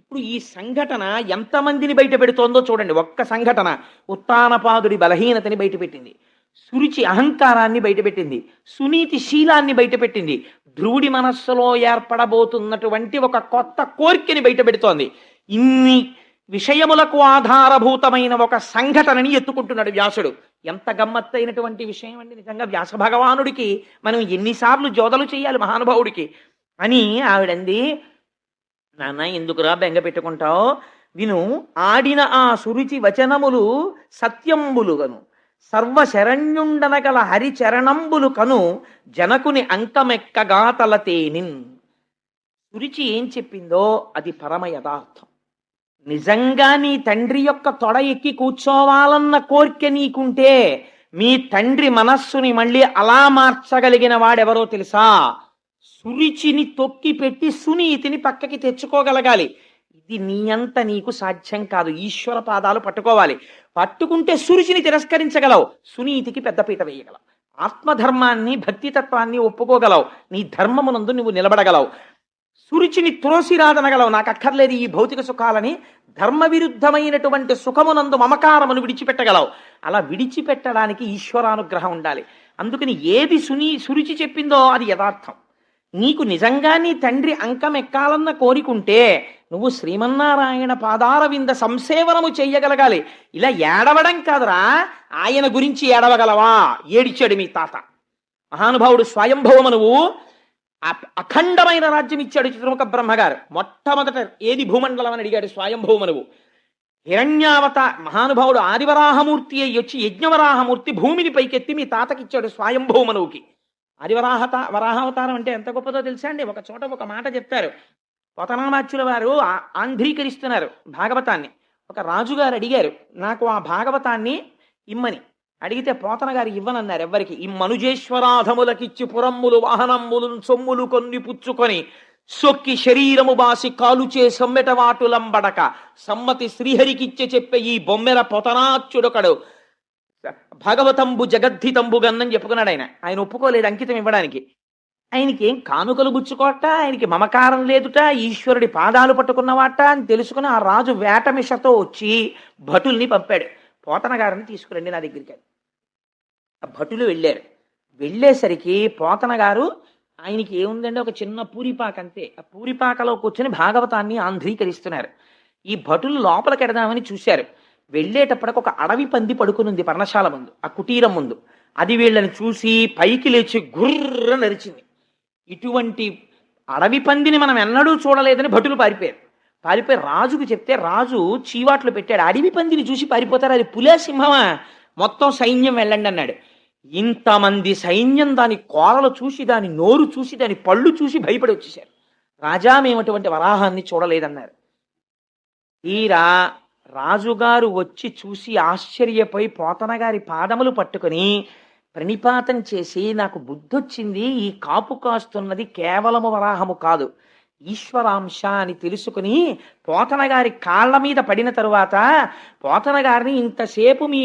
ఇప్పుడు ఈ సంఘటన ఎంతమందిని బయట పెడుతోందో చూడండి. ఒక్క సంఘటన ఉత్తానపాదుడి బలహీనతని బయటపెట్టింది, సురుచి అహంకారాన్ని బయటపెట్టింది, సునీతి శీలాన్ని బయటపెట్టింది, ధ్రువుడి మనస్సులో ఏర్పడబోతున్నటువంటి ఒక కొత్త కోరికని బయటపెడుతోంది. ఇన్ని విషయములకు ఆధారభూతమైన ఒక సంఘటనని ఎత్తుకుంటున్నాడు వ్యాసుడు. ఎంత గమ్మత్తైనటువంటి విషయం అండి నిజంగా. వ్యాస భగవానుడికి మనం ఎన్నిసార్లు జోదలు చేయాలి మహానుభావుడికి అని ఆవిడంది. నాన్న ఎందుకురా బెంగ పెట్టుకుంటావు? విను, ఆడిన ఆ సురుచి వచనములు సత్యంబులు గను, సర్వశరణ్యుండనగల హరిచరణంబులు కను, జనకుని అంకమెక్కగా తలతేనిన్. సురుచి ఏం చెప్పిందో అది పరమ యథార్థం. నిజంగా నీ తండ్రి యొక్క తొడ ఎక్కి కూర్చోవాలన్న కోరిక నీకుంటే, మీ తండ్రి మనస్సుని మళ్ళీ అలా మార్చగలిగిన వాడెవరో తెలుసా? సురుచిని తొక్కి పెట్టి సునీతిని పక్కకి తెచ్చుకోగలగాలి. ఇది నీ అంత నీకు సాధ్యం కాదు. ఈశ్వర పాదాలు పట్టుకోవాలి. పట్టుకుంటే సురుచిని తిరస్కరించగలవు, సునీతికి పెద్దపీట వేయగలవు, ఆత్మధర్మాన్ని భక్తితత్వాన్ని ఒప్పుకోగలవు, నీ ధర్మమునందు నువ్వు నిలబడగలవు, సురుచిని త్రోసిరాదనగలవు. నాకు అక్కర్లేదు ఈ భౌతిక సుఖాలని, ధర్మ విరుద్ధమైనటువంటి సుఖమునందు మమకారమును విడిచిపెట్టగలవు. అలా విడిచిపెట్టడానికి ఈశ్వరానుగ్రహం ఉండాలి. అందుకని ఏది సురుచి చెప్పిందో అది యథార్థం. నీకు నిజంగా నీ తండ్రి అంకం ఎక్కాలన్న కోరికుంటే నువ్వు శ్రీమన్నారాయణ పాదారవింద సంసేవనము చెయ్యగలగాలి. ఇలా ఏడవడం కాదురా, ఆయన గురించి ఏడవగలవా? ఏడిచాడు మీ తాత మహానుభావుడు స్వయంభవమనువు. అఖండమైన రాజ్యం ఇచ్చాడు చిత్రముఖ బ్రహ్మగారు. మొట్టమొదట ఏది భూమండలం అని అడిగాడు స్వయంభవమనువు. హిరణ్యావత మహానుభావుడు ఆదివరాహమూర్తి అయ్యి వచ్చి యజ్ఞవరాహమూర్తి భూమిని పైకెత్తి మీ తాతకిచ్చాడు స్వయంభవమనువుకి. వరాహావతారం అంటే ఎంత గొప్పదో తెలుసా అండి? ఒక చోట ఒక మాట చెప్తారు. పోతనామాచ్యుల వారు ఆంధ్రీకరిస్తున్నారు భాగవతాన్ని. ఒక రాజుగారు అడిగారు, నాకు ఆ భాగవతాన్ని ఇమ్మని. అడిగితే పోతన గారు ఇవ్వనన్నారు ఎవ్వరికి. ఈ మనుజేశ్వరాధములకిచ్చి పురమ్ములు వాహనమ్ములు సొమ్ములు కొన్ని పుచ్చుకొని సొక్కి శరీరము బాసి కాలుచే సొమ్మెట వాటులంబడక సమ్మతి శ్రీహరికిచ్చే చెప్పే ఈ బొమ్మెల పోతనాచ్యుడొకడు భాగవతంబు జగద్ధితంబు గన్నని చెప్పుకున్నాడు. ఆయన ఒప్పుకోలేదు అంకితం ఇవ్వడానికి. ఆయనకి ఏం కానుకలు గుచ్చుకోట, ఆయనకి మమకారం లేదుట, ఈశ్వరుడి పాదాలు పట్టుకున్నవాట అని తెలుసుకుని ఆ రాజు వేటమిషతో వచ్చి భటుల్ని పంపాడు. పోతన గారిని తీసుకురండి నా దగ్గరికి. ఆ భటులు వెళ్ళారు. వెళ్ళేసరికి పోతన గారు, ఆయనకి ఏముందంటే ఒక చిన్న పూరిపాక అంతే, ఆ పూరిపాకలో కూర్చొని భాగవతాన్ని ఆంధ్రీకరిస్తున్నారు. ఈ భటులు లోపలికి ఎడదామని చూశారు. వెళ్ళేటప్పటికి ఒక అడవి పంది పడుకునుంది పర్ణశాల ముందు, ఆ కుటీరం ముందు. అది వీళ్ళని చూసి పైకి లేచి గుర్ర నరిచింది. ఇటువంటి అడవి పందిని మనం ఎన్నడూ చూడలేదని భటులు పారిపోయారు. పారిపోయి రాజుకు చెప్తే రాజు చీవాట్లు పెట్టాడు. అడవి పందిని చూసి పారిపోతారు, అది పులే సింహమా, మొత్తం సైన్యం వెళ్ళండి అన్నాడు. ఇంతమంది సైన్యం దాని కోరలు చూసి, దాని నోరు చూసి, దాని పళ్ళు చూసి భయపడి వచ్చేసారు. రాజా, మేము అటువంటి వరాహాన్ని చూడలేదన్నారు. తీరా రాజుగారు వచ్చి చూసి ఆశ్చర్యపోయి పోతన గారి పాదములు పట్టుకొని ప్రణిపాతం చేసి, నాకు బుద్ధొచ్చింది, ఈ కాపు కాస్తున్నది కేవలము వరాహము కాదు, ఈశ్వరాంశ అని తెలుసుకుని పోతన గారి కాళ్ళ మీద పడిన తరువాత, పోతన గారిని ఇంతసేపు మీ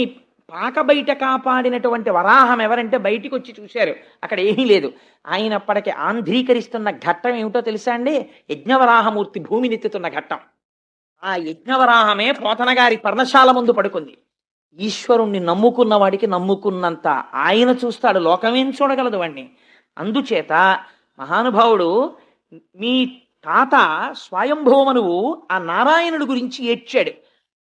పాక బయట కాపాడినటువంటి వరాహం ఎవరంటే బయటికి వచ్చి చూశారు, అక్కడ ఏమీ లేదు. ఆయనప్పటికి ఆంధ్రీకరిస్తున్న ఘట్టం ఏమిటో తెలుసా అండి? యజ్ఞవరాహమూర్తి భూమినెత్తుతున్న ఘట్టం. ఆ యజ్ఞవరాహమే పోతన గారి పర్ణశాల ముందు పడుకుంది. ఈశ్వరుణ్ణి నమ్ముకున్న వాడికి నమ్ముకున్నంత ఆయన చూస్తాడు, లోకమేం చూడగలదు వాణ్ణి. అందుచేత మహానుభావుడు మీ తాత స్వయంభూమనువు ఆ నారాయణుడు గురించి ఏడ్చాడు.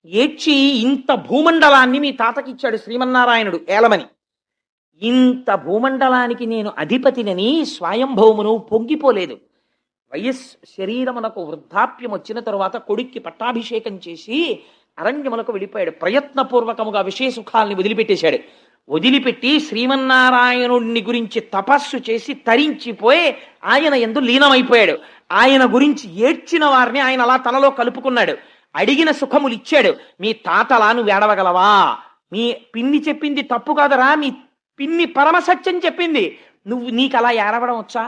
ఏడ్చి ఇంత భూమండలాన్ని మీ తాతకి ఇచ్చాడు శ్రీమన్నారాయణుడు ఏలమని. ఇంత భూమండలానికి నేను అధిపతినని స్వయంభౌమును పొంగిపోలేదు. శరీరమునకు వృద్ధాప్యం వచ్చిన తరువాత కొడుక్కి పట్టాభిషేకం చేసి అరణ్యములకు వెళ్ళిపోయాడు. ప్రయత్నపూర్వకముగా విషయ సుఖాల్ని వదిలిపెట్టేశాడు. వదిలిపెట్టి శ్రీమన్నారాయణుడిని గురించి తపస్సు చేసి తరించిపోయి ఆయన యందు లీనమైపోయాడు. ఆయన గురించి ఏడ్చిన వారిని ఆయన అలా తనలో కలుపుకున్నాడు. అడిగిన సుఖములు ఇచ్చాడు. మీ తాతలా నువ్వు ఏడవగలవా? మీ పిన్ని చెప్పింది తప్పు కాదరా, మీ పిన్ని పరమసత్యం చెప్పింది, నీకు అలా ఏడవడం వచ్చా?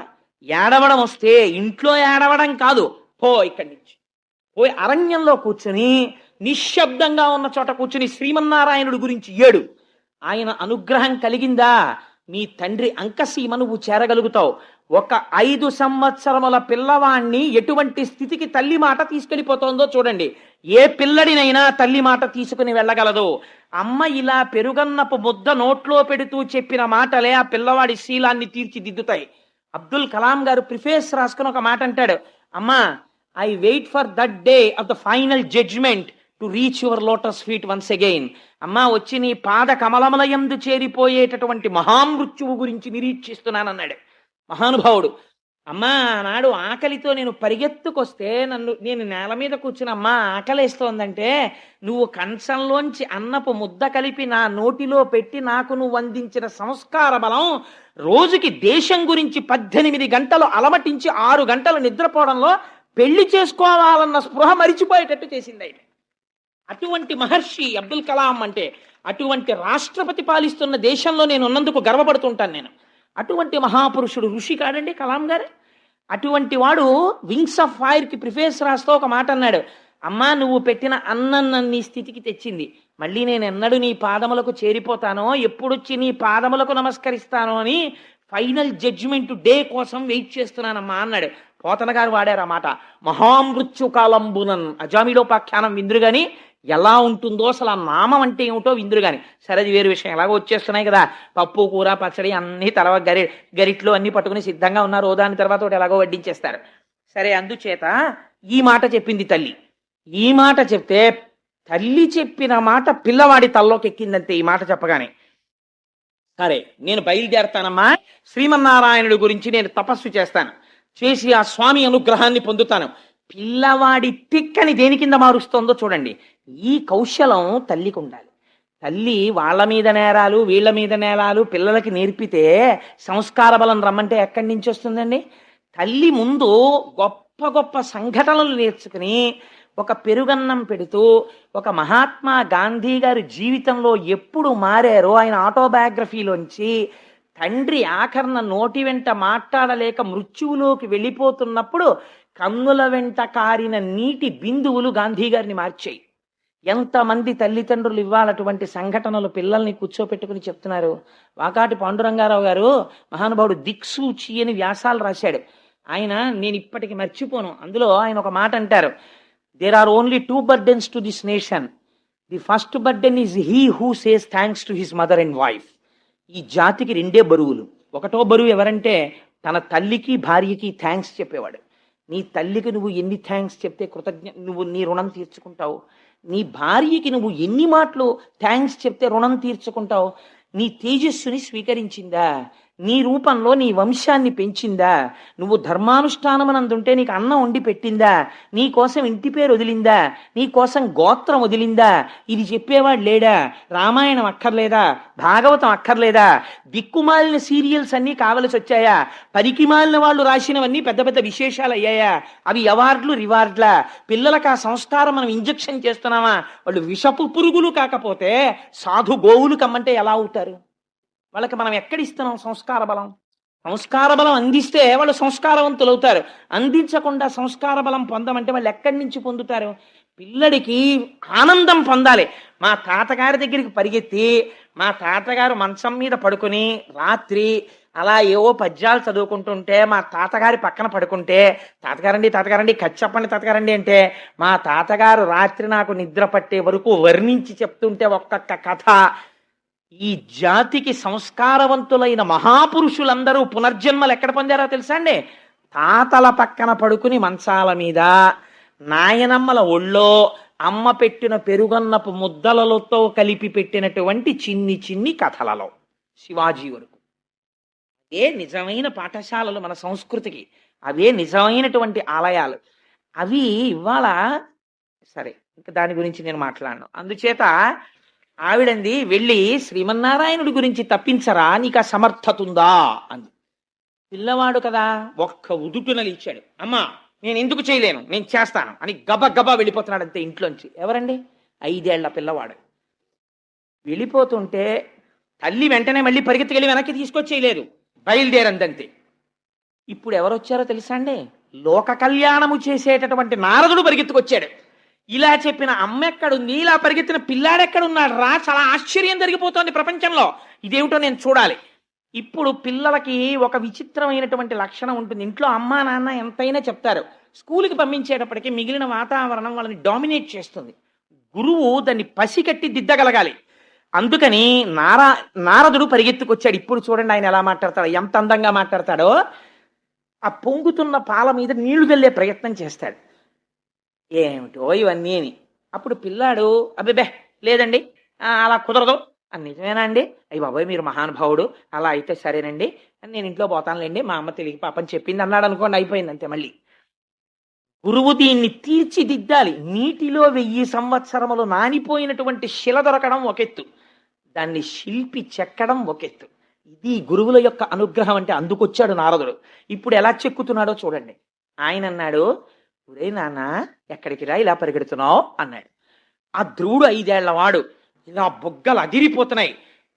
ఏడవడం వస్తే ఇంట్లో ఏడవడం కాదు, పో ఇక్కడి నుంచి. పోయి అరణ్యంలో కూర్చుని నిశ్శబ్దంగా ఉన్న చోట కూర్చుని శ్రీమన్నారాయణుడి గురించి ఏడు. ఆయన అనుగ్రహం కలిగిందా, మీ తండ్రి అంకసీమ నువ్వు చేరగలుగుతావు. ఒక 5 సంవత్సరముల పిల్లవాణ్ణి ఎటువంటి స్థితికి తల్లి మాట తీసుకెళ్ళిపోతుందో చూడండి. ఏ పిల్లడినైనా తల్లి మాట తీసుకుని వెళ్ళగలదు. అమ్మ ఇలా పెరుగన్నపు ముద్ద నోట్లో పెడుతూ చెప్పిన మాటలే ఆ పిల్లవాడి శీలాన్ని తీర్చిదిద్దుతాయి. అబ్దుల్ కలాం గారు ప్రిఫేస్ రాసుకుని ఒక మాట అంటాడు, అమ్మా, I wait for that day of the final judgement to reach your lotus feet once again. అమ్మా, వచ్చి నీ పాద కమలములయందు చేరిపోయేటటువంటి మహామృత్యువు గురించి నిరీక్షిస్తున్నానన్నాడు మహానుభావుడు. అమ్మా, నాడు ఆకలితో నేను పరిగెత్తుకొస్తే నేను నేల మీద కూర్చుని అమ్మా ఆకలేస్తోందంటే నువ్వు కంచంలోంచి అన్నపు ముద్ద కలిపి నా నోటిలో పెట్టి నాకు నువ్వు అందించిన సంస్కార బలం రోజుకి దేశం గురించి 18 గంటలు అలమటించి 6 గంటలు నిద్రపోవడంలో పెళ్లి చేసుకోవాలన్న స్పృహ మరిచిపోయేటట్టు చేసింది ఆయన. అటువంటి మహర్షి అబ్దుల్ కలాం అంటే. అటువంటి రాష్ట్రపతి పాలిస్తున్న దేశంలో నేను ఉన్నందుకు గర్వపడుతుంటాను నేను. అటువంటి మహాపురుషుడు, ఋషి కాడండి కలాం గారు. అటువంటి వాడు వింగ్స్ ఆఫ్ ఫైర్కి ప్రిఫేస్ రాస్తూ ఒక మాట అన్నాడు, అమ్మా, నువ్వు పెట్టిన అన్నం నన్ను ఈ స్థితికి తెచ్చింది. మళ్ళీ నేను ఎన్నడూ నీ పాదములకు చేరిపోతానో, ఎప్పుడొచ్చి నీ పాదములకు నమస్కరిస్తానో అని ఫైనల్ జడ్జిమెంట్ డే కోసం వెయిట్ చేస్తున్నానమ్మా అన్నాడు. పోతన గారు వాడారు ఆ మాట. మహామృత్యు కాలంబునన్ అజామిలోపాఖ్యానం విందురు గాని ఎలా ఉంటుందో అసలు ఆ నామం అంటే ఏమిటో విందురు గాని. సరే, అది వేరు విషయం. ఎలాగో వచ్చేస్తున్నాయి కదా, పప్పు కూర పచ్చడి అన్ని తర్వాత గరిట్లో అన్ని పట్టుకుని సిద్ధంగా ఉన్నారు. దాని తర్వాత ఒకటి ఎలాగో వడ్డించేస్తారు. సరే, అందుచేత ఈ మాట చెప్పింది తల్లి. ఈ మాట చెప్తే తల్లి చెప్పిన మాట పిల్లవాడి తల్లోకి ఎక్కిందంతే. ఈ మాట చెప్పగానే, సరే నేను బయలుదేరతానమ్మా, శ్రీమన్నారాయణుడి గురించి నేను తపస్సు చేస్తాను, చేసి ఆ స్వామి అనుగ్రహాన్ని పొందుతాను. పిల్లవాడి తిక్కని దేని కింద మారుస్తోందో చూడండి. ఈ కౌశలం తల్లికి ఉండాలి. తల్లి వాళ్ళ మీద నేరాలు వీళ్ళ మీద నేరాలు పిల్లలకి నేర్పితే సంస్కార బలం రమ్మంటే ఎక్కడి నుంచి వస్తుందండి? తల్లి ముందు గొప్ప గొప్ప సంఘటనలు నేర్చుకుని ఒక పెరుగన్నం పెడుతూ, ఒక మహాత్మా గాంధీ గారి జీవితంలో ఎప్పుడు మారారో ఆయన ఆటోబయోగ్రఫీలోంచి, తండ్రి ఆఖరణ నోటి వెంట మాట్లాడలేక మృత్యువులోకి వెళ్ళిపోతున్నప్పుడు కన్నుల వెంట కారిన నీటి బిందువులు గాంధీ గారిని మార్చాయి. ఎంతమంది తల్లిదండ్రులు ఇవ్వాలి అటువంటి సంఘటనలు పిల్లల్ని కూర్చోపెట్టుకుని చెప్తున్నారు. వాకాటి పాండురంగారావు గారు మహానుభావుడు దిక్సూచి అని వ్యాసాలు రాశాడు. ఆయన నేను ఇప్పటికి మర్చిపోను. అందులో ఆయన ఒక మాట అంటారు, there are only 2 burdens to this nation. The first burden is he who says thanks to his mother and wife. ఈ జాతికి 2 బరువులు. ఒకటో బరువు ఎవరంటే తన తల్లికి భార్యకి థ్యాంక్స్ చెప్పేవాడు. నీ తల్లికి నువ్వు ఎన్ని థ్యాంక్స్ చెప్తే నువ్వు నీ రుణం తీర్చుకుంటావు? నీ భార్యకి నువ్వు ఎన్ని మాటలు థ్యాంక్స్ చెప్తే రుణం తీర్చుకుంటావు? నీ తేజస్సుని స్వీకరించిందా? నీ రూపంలో నీ వంశాన్ని పెంచిందా? నువ్వు ధర్మానుష్ఠానమనందుంటే నీకు అన్నం వండి పెట్టిందా? నీ కోసం ఇంటి పేరు వదిలిందా? నీ కోసం గోత్రం వదిలిందా? ఇది చెప్పేవాడు లేడా? రామాయణం అక్కర్లేదా? భాగవతం అక్కర్లేదా? దిక్కుమాలిన సీరియల్స్ అన్నీ కావలసి వచ్చాయా? పనికిమాలిన వాళ్ళు రాసినవన్నీ పెద్ద పెద్ద విశేషాలు అయ్యాయా? అవి అవార్డులు రివార్డులా? పిల్లలకు ఆ సంస్కారం మనం ఇంజెక్షన్ చేస్తున్నామా? వాళ్ళు విషపు పురుగులు కాకపోతే సాధు గోవులు కమ్మంటే ఎలా అవుతారు? వాళ్ళకి మనం ఎక్కడిస్తున్నాం సంస్కార బలం? సంస్కార బలం అందిస్తే వాళ్ళు సంస్కారవంతులు అవుతారు. అందించకుండా సంస్కార బలం పొందమంటే వాళ్ళు ఎక్కడి నుంచి పొందుతారు? పిల్లడికి ఆనందం పొందాలి. మా తాతగారి దగ్గరికి పరిగెత్తి మా తాతగారు మంచం మీద పడుకుని రాత్రి అలా ఏవో పద్యాలు చదువుకుంటుంటే మా తాతగారి పక్కన పడుకుంటే, తాతగారండి తాతగారండి చెప్పండి తాతగారండి అంటే, మా తాతగారు రాత్రి నాకు నిద్ర పట్టే వరకు వర్ణించి చెప్తుంటే ఒక్కొక్క కథ. ఈ జాతికి సంస్కారవంతులైన మహాపురుషులందరూ పునర్జన్మలు ఎక్కడ పొందారో తెలుసా అండి? తాతల పక్కన పడుకుని మంచాల మీద, నాయనమ్మల ఒళ్ళో అమ్మ పెట్టిన పెరుగన్నపు ముద్దలతో కలిపి పెట్టినటువంటి చిన్ని చిన్ని కథలలో శివాజీ వరకు. అవే నిజమైన పాఠశాలలు మన సంస్కృతికి. అవే నిజమైనటువంటి ఆలయాలు. అవి ఇవాళ సరే, ఇంకా దాని గురించి నేను మాట్లాడను. అందుచేత ఆవిడంది వెళ్ళి శ్రీమన్నారాయణుడి గురించి తప్పించరా, నీకు ఆ సమర్థత ఉందా అంది. పిల్లవాడు కదా, ఒక్క ఉదుటున లేచాడు. అమ్మా నేను ఎందుకు చేయలేను, నేను చేస్తాను అని గబగబా వెళ్ళిపోతున్నాడు అంతే ఇంట్లోంచి. ఎవరండి? 5 ఏళ్ల పిల్లవాడు. వెళ్ళిపోతుంటే తల్లి వెంటనే మళ్ళీ పరిగెత్తుకెళ్ళి వెనక్కి తీసుకొచ్చేయలేదు, బయలుదేరందంతే. ఇప్పుడు ఎవరొచ్చారో తెలుసా అండి? లోక కళ్యాణము చేసేటటువంటి నారదుడు పరిగెత్తుకొచ్చాడు. ఇలా చెప్పిన అమ్మ ఎక్కడుంది, ఇలా పరిగెత్తిన పిల్లాడెక్కడున్నాడు రా? చాలా ఆశ్చర్యం జరిగిపోతోంది ప్రపంచంలో. ఇదేమిటో నేను చూడాలి. ఇప్పుడు పిల్లలకి ఒక విచిత్రమైనటువంటి లక్షణం ఉంటుంది. ఇంట్లో అమ్మా నాన్న ఎంతైనా చెప్తారు, స్కూల్కి పంపించేటప్పటికి మిగిలిన వాతావరణం వాళ్ళని డామినేట్ చేస్తుంది. గురువు దాన్ని పసికట్టి దిద్దగలగాలి. అందుకని నారదుడు పరిగెత్తుకొచ్చాడు. ఇప్పుడు చూడండి ఆయన ఎలా మాట్లాడతాడో, ఎంత అందంగా మాట్లాడతాడో. ఆ పొంగుతున్న పాల మీద నీళ్లు చల్లే ప్రయత్నం చేస్తాడు. ఏమిటో ఇవన్నీ అని. అప్పుడు పిల్లాడు అబ్బే లేదండి అలా కుదరదు అని. నిజమేనా అండి? అయ్యి బాబాయ్ మీరు మహానుభావుడు, అలా అయితే సరేనండి అని నేను ఇంట్లో పోతానులేండి, మా అమ్మ తెలియక పాపని చెప్పింది అన్నాడు అనుకోండి, అయిపోయింది అంతే. మళ్ళీ గురువు దీన్ని తీర్చిదిద్దాలి. నీటిలో 1000 సంవత్సరములు నానిపోయినటువంటి శిల దొరకడం ఒకెత్తు, దాన్ని శిల్పి చెక్కడం ఒకెత్తు. ఇది గురువుల యొక్క అనుగ్రహం అంటే. అందుకొచ్చాడు నారదుడు. ఇప్పుడు ఎలా చెక్కుతున్నాడో చూడండి. ఆయన అన్నాడు, ఒరే నాన్న ఎక్కడికి రా ఇలా పరిగెడుతున్నావు అన్నాడు. ఆ ధ్రువుడు 5 ఏళ్ల వాడు. ఇలా బొగ్గలు అదిరిపోతున్నాయి,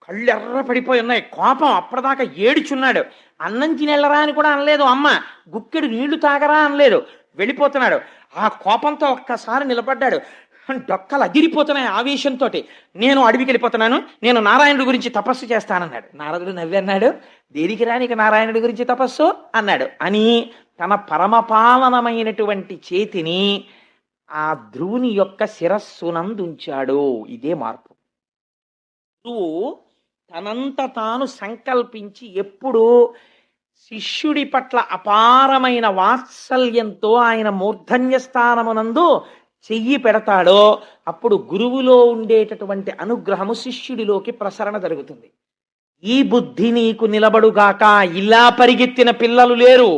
కళ్ళు ఎర్ర పడిపోయి ఉన్నాయి, కోపం. అప్పటిదాకా ఏడుచున్నాడు. అన్నం తినేళ్ళరా అని కూడా అనలేదు అమ్మ, గుక్కెడు నీళ్లు తాగరా అనలేదు. వెళ్ళిపోతున్నాడు. ఆ కోపంతో ఒక్కసారి నిలబడ్డాడు. డొక్కలు అదిరిపోతున్నాయి ఆవేశంతో. నేను అడవికి వెళ్ళిపోతున్నాను, నేను నారాయణుడి గురించి తపస్సు చేస్తానన్నాడు. నారదుడు నవ్వి అన్నాడు, దేనికి రా నీకు నారాయణుడి గురించి తపస్సు అన్నాడు. అని తన పరమపావనమైనటువంటి చేతిని ఆ ధ్రువుని యొక్క శిరస్సునందుంచాడు. ఇదే మార్పు. ధ్రువు తనంత తాను సంకల్పించి ఎప్పుడు శిష్యుడి పట్ల అపారమైన వాత్సల్యంతో ఆయన మూర్ధన్య స్థానమునందు చెయ్యి పెడతాడో అప్పుడు గురువులో ఉండేటటువంటి అనుగ్రహము శిష్యుడిలోకి ప్రసరణ జరుగుతుంది. ఈ బుద్ధి నీకు నిలబడుగాక. ఇలా పరిగెత్తిన పిల్లలు లేరు.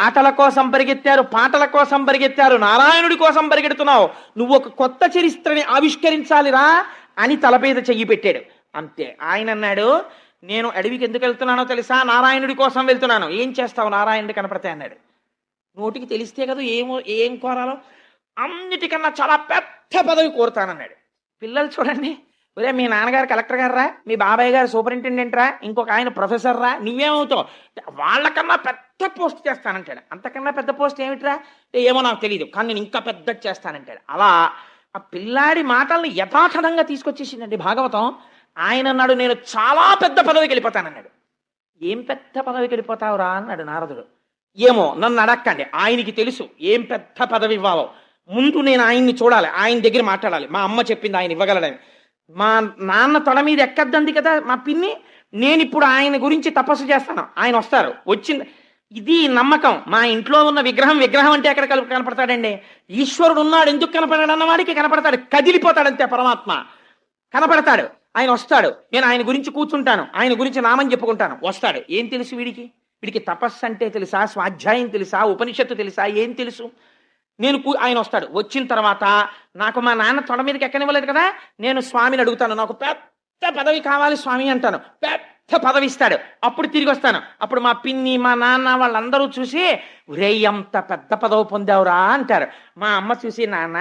ఆటల కోసం పరిగెత్తారు, పాటల కోసం పరిగెత్తారు, నారాయణుడి కోసం పరిగెడుతున్నావు. నువ్వు ఒక కొత్త చరిత్రని ఆవిష్కరించాలిరా అని తలపేద చెయ్యి పెట్టాడు. అంతే. ఆయన అన్నాడు, నేను అడవికి ఎందుకు వెళ్తున్నానో తెలుసా? నారాయణుడి కోసం వెళ్తున్నాను. ఏం చేస్తావు నారాయణుడి కనపడితే అన్నాడు. నోటికి తెలిస్తే కదా ఏం కోరాలో. అన్నిటికన్నా చాలా పెద్ద పదవి కోరుతానన్నాడు. పిల్లలు చూడండి, ఒరే మీ నాన్నగారు కలెక్టర్ గారు రా, మీ బాబాయ్ గారు సూపరింటెండెంట్ రా, ఇంకొక ఆయన ప్రొఫెసర్ రా, నువ్వేమవుతావు? వాళ్ళకన్నా పెద్ద పోస్ట్ చేస్తానంటాడు. అంతకన్నా పెద్ద పోస్ట్ ఏమిట్రా? ఏమో నాకు తెలియదు, కానీ నేను ఇంకా పెద్ద చేస్తానంటాడు. అలా ఆ పిల్లాడి మాటల్ని యథాతథంగా తీసుకొచ్చేసిందండి భాగవతం. ఆయన అన్నాడు, నేను చాలా పెద్ద పదవికి వెళ్ళిపోతానన్నాడు. ఏం పెద్ద పదవికి వెళ్ళిపోతావురా అన్నాడు నారదుడు. ఏమో నన్ను అడక్కండి, ఆయనకి తెలుసు ఏం పెద్ద పదవి ఇవ్వాలో. ముందు నేను ఆయన్ని చూడాలి, ఆయన దగ్గర మాట్లాడాలి. మా అమ్మ చెప్పింది ఆయన ఇవ్వగలడని. మా నాన్న తొడ మీద ఎక్కద్దంది కదా మా పిన్ని. నేను ఇప్పుడు ఆయన గురించి తపస్సు చేస్తాను, ఆయన వస్తారు. వచ్చింది ఇది నమ్మకం. మా ఇంట్లో ఉన్న విగ్రహం విగ్రహం అంటే ఎక్కడ కనపడతాడండి? ఈశ్వరుడు ఉన్నాడు ఎందుకు కనపడాడు అన్నవాడికి కనపడతాడు, కదిలిపోతాడంతే పరమాత్మ. కనపడతాడు, ఆయన వస్తాడు, నేను ఆయన గురించి కూర్చుంటాను, ఆయన గురించి నామని చెప్పుకుంటాను, వస్తాడు. ఏం తెలుసు వీడికి? వీడికి తపస్సు అంటే తెలుసా? స్వాధ్యాయం తెలుసా? ఉపనిషత్తు తెలుసా? ఏం తెలుసు? ఆయన వస్తాడు. వచ్చిన తర్వాత నాకు మా నాన్న తొడ మీదకి ఎక్కనివ్వలేదు కదా, నేను స్వామిని అడుగుతాను, నాకు పెద్ద పదవి కావాలి స్వామి అంటాను, పెద్ద పదవి ఇస్తాడు. అప్పుడు తిరిగి వస్తాను. అప్పుడు మా పిన్ని మా నాన్న వాళ్ళందరూ చూసి ఒరే ఎంత పెద్ద పదవి పొందావురా అంటారు. మా అమ్మ చూసి నాన్న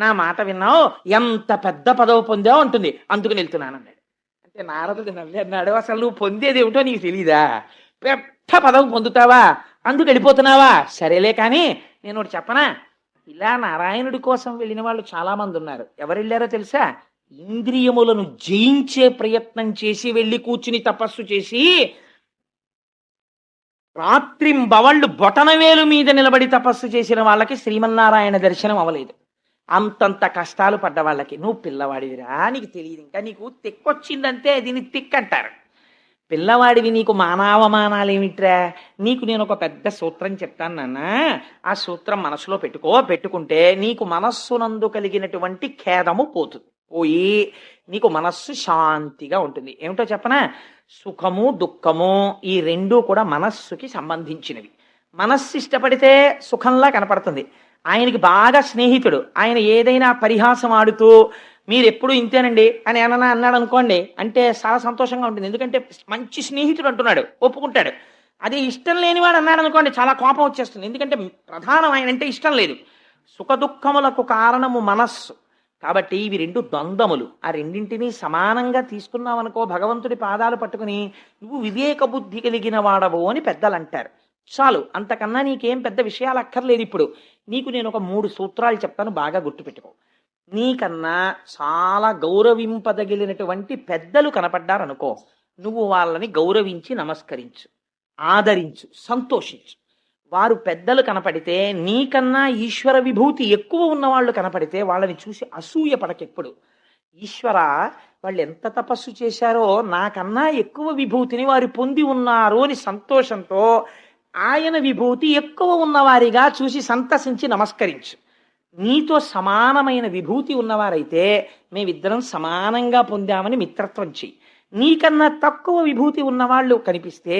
నా మాట విన్నావు, ఎంత పెద్ద పదవి పొందావు అంటుంది, అందుకు వెళ్తున్నాను అన్నాడు. అంటే నారదుడు నవ్వి అన్నాడు, అసలు నువ్వు పొందేది ఏమిటో నీకు తెలీదా? పెద్ద పదవి పొందుతావా, అందుకు వెళ్ళిపోతున్నావా? సరేలే కానీ నేను ఒకటి చెప్పనా, ఇలా నారాయణుడి కోసం వెళ్ళిన వాళ్ళు చాలా మంది ఉన్నారు. ఎవరు వెళ్ళారో తెలుసా? ఇంద్రియములను జయించే ప్రయత్నం చేసి వెళ్ళి కూర్చుని తపస్సు చేసి రాత్రింబవళ్ళు బొటనవేలు మీద నిలబడి తపస్సు చేసిన వాళ్ళకి శ్రీమన్నారాయణ దర్శనం అవ్వలేదు. అంతంత కష్టాలు పడ్డ వాళ్ళకి. నువ్వు పిల్లవాడివిరా, నీకు తెలియదు, ఇంకా నీకు తిక్కొచ్చిందంటే దీన్ని తిక్కంటారు. పిల్లవాడివి, నీకు మానవమానాలు ఏమిట్రా? నీకు నేను ఒక పెద్ద సూత్రం చెప్తాను నాన్న, ఆ సూత్రం మనసులో పెట్టుకుంటే నీకు మనస్సునందు కలిగినటువంటి ఖేదము పోయి నీకు మనస్సు శాంతిగా ఉంటుంది. ఏమిటో చెప్పనా? సుఖము దుఃఖము ఈ రెండూ కూడా మనస్సుకి సంబంధించినవి. మనస్సు ఇష్టపడితే సుఖంలా కనపడుతుంది. ఆయనకి బాగా స్నేహితుడు, ఆయన ఏదైనా పరిహాసం ఆడుతూ మీరు ఎప్పుడు ఇంతేనండి అని ఏమన్నా అన్నాడు అనుకోండి, అంటే చాలా సంతోషంగా ఉంటుంది. ఎందుకంటే మంచి స్నేహితుడు అంటున్నాడు, ఒప్పుకుంటాడు. అది ఇష్టం లేనివాడు అన్నాడు అనుకోండి, చాలా కోపం వచ్చేస్తుంది. ఎందుకంటే ప్రధానం ఆయన అంటే ఇష్టం లేదు. సుఖ దుఃఖములకు కారణము మనస్సు. కాబట్టి ఇవి రెండు ద్వంద్వములు. ఆ రెండింటినీ సమానంగా తీసుకున్నావు అనుకో, భగవంతుడి పాదాలు పట్టుకుని నువ్వు వివేక బుద్ధి కలిగిన వాడవు అని పెద్దలు అంటారు. చాలు, అంతకన్నా నీకేం పెద్ద విషయాలు అక్కర్లేదు. ఇప్పుడు నీకు నేను ఒక 3 సూత్రాలు చెప్తాను, బాగా గుర్తుపెట్టుకో. నీకన్నా చాలా గౌరవింపదగిలినటువంటి పెద్దలు కనపడ్డారనుకో, నువ్వు వాళ్ళని గౌరవించి నమస్కరించు, ఆదరించు, సంతోషించు. వారు పెద్దలు కనపడితే, నీకన్నా ఈశ్వర విభూతి ఎక్కువ ఉన్నవాళ్ళు కనపడితే వాళ్ళని చూసి అసూయ పడకెప్పుడు. ఈశ్వర, వాళ్ళు ఎంత తపస్సు చేశారో, నాకన్నా ఎక్కువ విభూతిని వారు పొంది ఉన్నారు అని సంతోషంతో ఆయన విభూతి ఎక్కువ ఉన్నవారిగా చూసి సంతసించి నమస్కరించు. నీతో సమానమైన విభూతి ఉన్నవారైతే మేమిద్దరం సమానంగా పొందామని మిత్రత్వం చెయ్యి. నీకన్నా తక్కువ విభూతి ఉన్నవాళ్ళు కనిపిస్తే,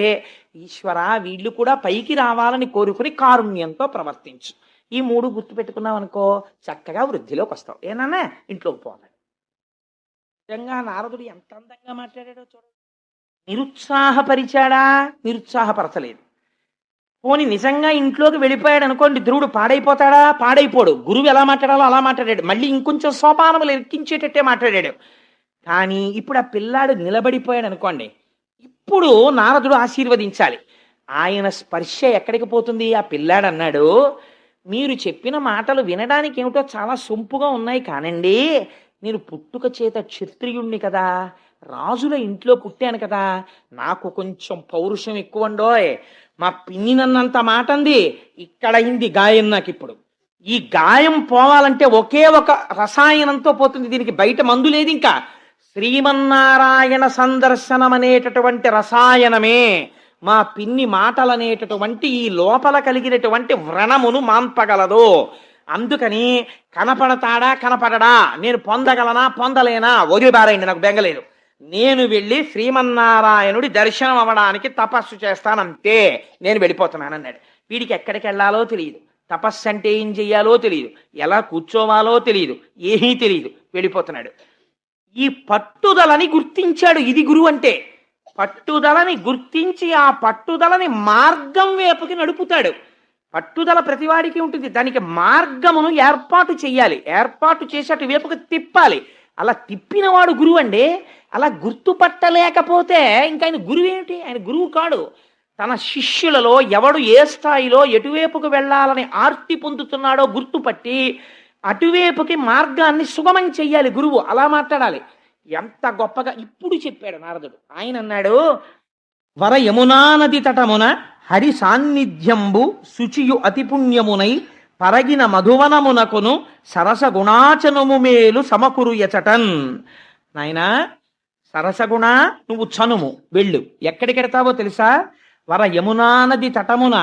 ఈశ్వర వీళ్ళు కూడా పైకి రావాలని కోరుకుని కారుణ్యంతో ప్రవర్తించు. ఈ 3 గుర్తుపెట్టుకున్నావు అనుకో, చక్కగా వృద్ధిలోకి వస్తావు. ఏనన్నా ఇంట్లోకి పోవాలి. నిజంగా నారదుడు ఎంత అందంగా మాట్లాడాడో చూడండి. నిరుత్సాహపరిచాడా? నిరుత్సాహపరచలేదు. పోని నిజంగా ఇంట్లోకి వెళ్ళిపోయాడు అనుకోండి, ధ్రువుడు పాడైపోతాడా? పాడైపోడు. గురువు ఎలా మాట్లాడాలో అలా మాట్లాడాడు. మళ్ళీ ఇంకొంచెం సోపానములు ఎక్కించేటట్టే మాట్లాడాడు. కానీ ఇప్పుడు ఆ పిల్లాడు నిలబడిపోయాడు అనుకోండి, ఇప్పుడు నారదుడు ఆశీర్వదించాలి. ఆయన స్పర్శ ఎక్కడికి పోతుంది? ఆ పిల్లాడు అన్నాడు, మీరు చెప్పిన మాటలు వినడానికి ఏమిటో చాలా సొంపుగా ఉన్నాయి కానండి, నేను పుట్టుక చేత క్షత్రియుణ్ణి కదా, రాజుల ఇంట్లో పుట్టాను కదా, నాకు కొంచెం పౌరుషం ఎక్కువండోయ్. మా పిన్ని నన్నంత మాట అంది, ఇక్కడ అయింది గాయం. నాకు ఇప్పుడు ఈ గాయం పోవాలంటే ఒకే ఒక రసాయనంతో పోతుంది, దీనికి బయట మందు లేదు. ఇంకా శ్రీమన్నారాయణ సందర్శనం అనేటటువంటి రసాయనమే మా పిన్ని మాటలనేటటువంటి ఈ లోపల కలిగినటువంటి వ్రణమును మాన్పగలదు. అందుకని కనపడతాడా కనపడడా, నేను పొందగలనా పొందలేనా వదిలిబారైంది, నాకు బెంగలేదు. నేను వెళ్ళి శ్రీమన్నారాయణుడి దర్శనం అవ్వడానికి తపస్సు చేస్తానంతే, నేను వెళ్ళిపోతున్నానన్నాడు. వీడికి ఎక్కడికి వెళ్ళాలో తెలియదు, తపస్సు అంటే ఏం చెయ్యాలో తెలియదు, ఎలా కూర్చోవాలో తెలియదు, ఏమీ తెలియదు, వెళ్ళిపోతున్నాడు. ఈ పట్టుదలని గుర్తించాడు. ఇది గురువు అంటే. పట్టుదలని గుర్తించి ఆ పట్టుదలని మార్గం వైపుకి నడుపుతాడు. పట్టుదల ప్రతివాడికి ఉంటుంది, దానికి మార్గమును ఏర్పాటు చెయ్యాలి, ఏర్పాటు చేసి అటు వైపుకి తిప్పాలి. అలా తిప్పినవాడు గురువు అండి. అలా గుర్తుపట్టలేకపోతే ఇంకా ఆయన గురువు ఏమిటి? ఆయన గురువు కాడు. తన శిష్యులలో ఎవడు ఏ స్థాయిలో ఎటువైపుకు వెళ్ళాలని ఆర్తి పొందుతున్నాడో గుర్తుపట్టి అటువైపుకి మార్గాన్ని సుగమం చెయ్యాలి గురువు. అలా మాట్లాడాలి. ఎంత గొప్పగా ఇప్పుడు చెప్పాడు నారదుడు. ఆయన అన్నాడు, వర యమునా నది తటమున హరి సాన్నిధ్యంబు శుచియు అతి పుణ్యమునై పరగిన మధువనమునకును సరస గుణాచనము మేలు సమకురు ఎచటన్. నాయనా, సరసగుణ నువ్వు చనుము, వెళ్ళు. ఎక్కడికెడతావో తెలుసా? యమునా నది తటమున,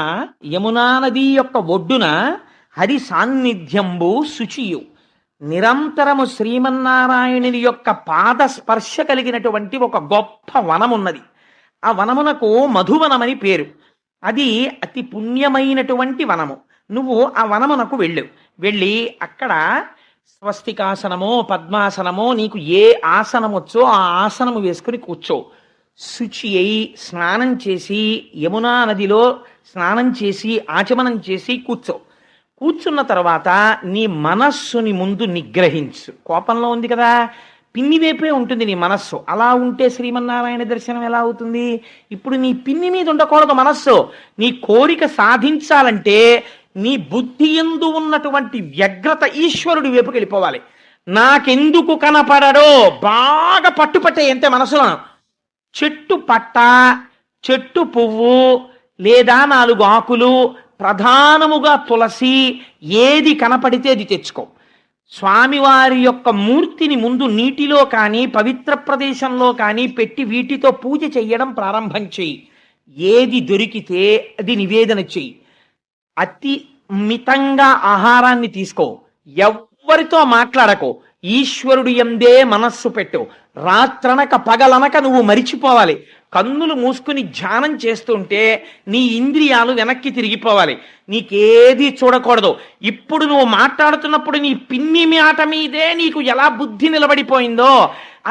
యమునా నది యొక్క ఒడ్డున హరి సాన్నిధ్యంబు శుచియు, నిరంతరము శ్రీమన్నారాయణుని యొక్క పాద స్పర్శ కలిగినటువంటి ఒక గొప్ప వనమున్నది. ఆ వనమునకు మధువనమని పేరు. అది అతి పుణ్యమైనటువంటి వనము. నువ్వు ఆ వనమునకు వెళ్ళి అక్కడ స్వస్తికాసనమో పద్మాసనమో నీకు ఏ ఆసనం వచ్చో ఆ ఆసనము వేసుకుని కూర్చో. శుచి అయి స్నానం చేసి యమునా నదిలో స్నానం చేసి ఆచమనం చేసి కూర్చున్న తర్వాత నీ మనస్సుని ముందు నిగ్రహించు. కోపంలో ఉంది కదా, పిన్ని వైపే ఉంటుంది నీ మనస్సు. అలా ఉంటే శ్రీమన్నారాయణ దర్శనం ఎలా అవుతుంది? ఇప్పుడు నీ పిన్ని మీద ఉండకూడదు మనస్సు. నీ కోరిక సాధించాలంటే నీ బుద్ధి యందు ఉన్నటువంటి వ్యగ్రత ఈశ్వరుడి వైపుకి వెళ్ళిపోవాలి. నాకెందుకు కనపడడో బాగా పట్టుపట్టే అంతే మనసులో. చెట్టు పట్ట, చెట్టు పువ్వు, లేదా 4 ఆకులు, ప్రధానముగా తులసి, ఏది కనపడితే అది తెచ్చుకో. స్వామివారి యొక్క మూర్తిని ముందు నీటిలో కానీ పవిత్ర ప్రదేశంలో కానీ పెట్టి వీటితో పూజ చెయ్యడం ప్రారంభం చెయ్యి. ఏది దొరికితే అది నివేదన చెయ్యి. అతి మితంగా ఆహారాన్ని తీసుకో. ఎవ్వరితో మాట్లాడకో. ఈశ్వరుడు యందే మనస్సు పెట్టు. రాత్రనక పగలనక నువ్వు మరిచిపోవాలి. కన్నులు మూసుకుని ధ్యానం చేస్తుంటే నీ ఇంద్రియాలు వెనక్కి తిరిగిపోవాలి. నీకేది చూడకూడదు. ఇప్పుడు నువ్వు మాట్లాడుతున్నప్పుడు నీ పిన్ని మాట మీదే నీకు ఎలా బుద్ధి నిలబడిపోయిందో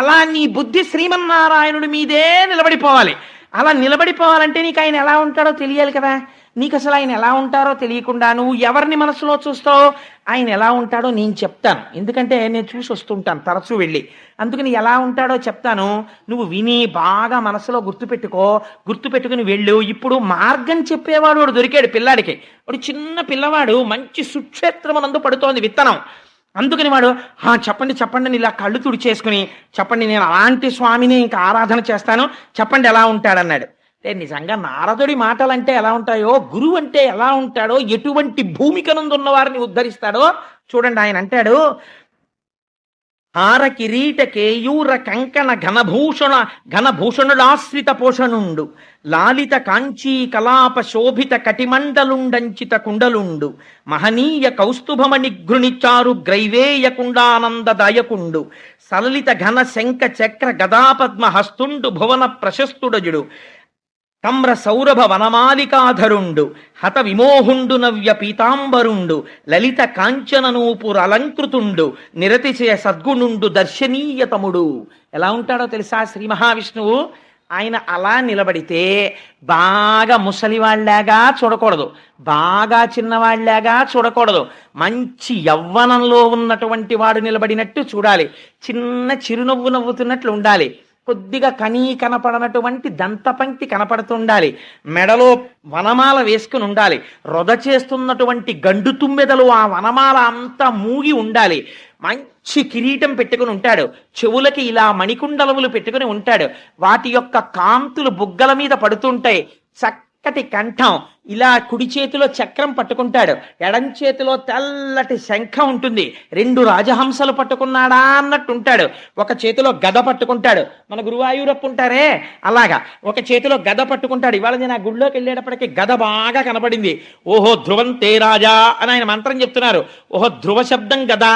అలా నీ బుద్ధి శ్రీమన్నారాయణుడి మీదే నిలబడిపోవాలి. అలా నిలబడిపోవాలంటే నీకు ఆయన ఎలా ఉంటాడో తెలియాలి కదా. నీకు అసలు ఆయన ఎలా ఉంటారో తెలియకుండా నువ్వు ఎవరిని మనసులో చూస్తావు? ఆయన ఎలా ఉంటాడో నేను చెప్తాను. ఎందుకంటే నేను చూసి వస్తుంటాను తరచూ వెళ్ళి. అందుకని ఎలా ఉంటాడో చెప్తాను. నువ్వు విని బాగా మనసులో గుర్తుపెట్టుకుని వెళ్ళు. ఇప్పుడు మార్గం చెప్పేవాడు వాడు దొరికాడు పిల్లాడికి. వాడు చిన్న పిల్లవాడు, మంచి సుక్షేత్రమునందు పడుతోంది విత్తనం. అందుకని వాడు చెప్పండి అని ఇలా కళ్ళు తుడిచేసుకుని చెప్పండి, నేను అలాంటి స్వామిని ఇంకా ఆరాధన చేస్తాను, చెప్పండి ఎలా ఉంటాడన్నాడు. నిజంగా నారదుడి మాటలంటే ఎలా ఉంటాయో, గురువు అంటే ఎలా ఉంటాడో, ఎటువంటి భూమికనుందున్న వారిని ఉద్ధరిస్తాడో చూడండి. ఆయన అంటాడు, హార కిరీట కేయూర కంకణ ఘనభూషణుడాశ్రిత పోషణుండు, లాలిత కాంచీ కలాప శోభిత కటిమండలుండంచిత కుండలుండు, మహనీయ కౌస్తుభమణి గృణిచారు గ్రైవేయ కుండానందదాయకుండు, సలలిత ఘన శంఖ చక్ర గదాపద్మ హస్తుండు భువన ప్రశస్తుడజుడు, తమ్ర సౌరభ వనమాలికాధరుండు, హత విమోహుండు నవ్య పీతాంబరుండు, లలిత కాంచననూపుర అలంకృతుండు, నిరతిశయ సద్గుణుండు దర్శనీయతముడు. ఎలా ఉంటాడో తెలుసా శ్రీ మహావిష్ణువు? ఆయన అలా నిలబడితే బాగా ముసలివాళ్లాగా చూడకూడదు, బాగా చిన్నవాళ్లాగా చూడకూడదు. మంచి యవ్వనంలో ఉన్నటువంటి వాడు నిలబడినట్టు చూడాలి. చిన్న చిరునవ్వు నవ్వుతున్నట్లు ఉండాలి. కొద్దిగా కనపడనటువంటి దంతపంక్తి కనపడుతుండాలి. మెడలో వనమాల వేసుకుని ఉండాలి. రొద చేస్తున్నటువంటి గండు తుమ్మెదలు ఆ వనమాల అంతా మూగి ఉండాలి. మంచి కిరీటం పెట్టుకుని ఉంటాడు. చెవులకి ఇలా మణికుండలములు పెట్టుకుని ఉంటాడు. వాటి యొక్క కాంతులు బుగ్గల మీద పడుతుంటాయి. చక్కటి కంఠం. ఇలా కుడి చేతిలో చక్రం పట్టుకుంటాడు, ఎడం చేతిలో తెల్లటి శంఖం ఉంటుంది. 2 రాజహంసలు పట్టుకున్నాడా అన్నట్టు ఉంటాడు. ఒక చేతిలో గద పట్టుకుంటాడు. మన గురువాయూరప్ప ఉంటారే అలాగా ఒక చేతిలో గద పట్టుకుంటాడు. ఇవాళ నేను ఆ గుళ్ళోకి వెళ్ళేటప్పటికి గద బాగా కనపడింది. ఓహో ధ్రువంతే రాజా అని ఆయన మంత్రం చెప్తున్నారు. ఓహో ధ్రువ శబ్దం గద.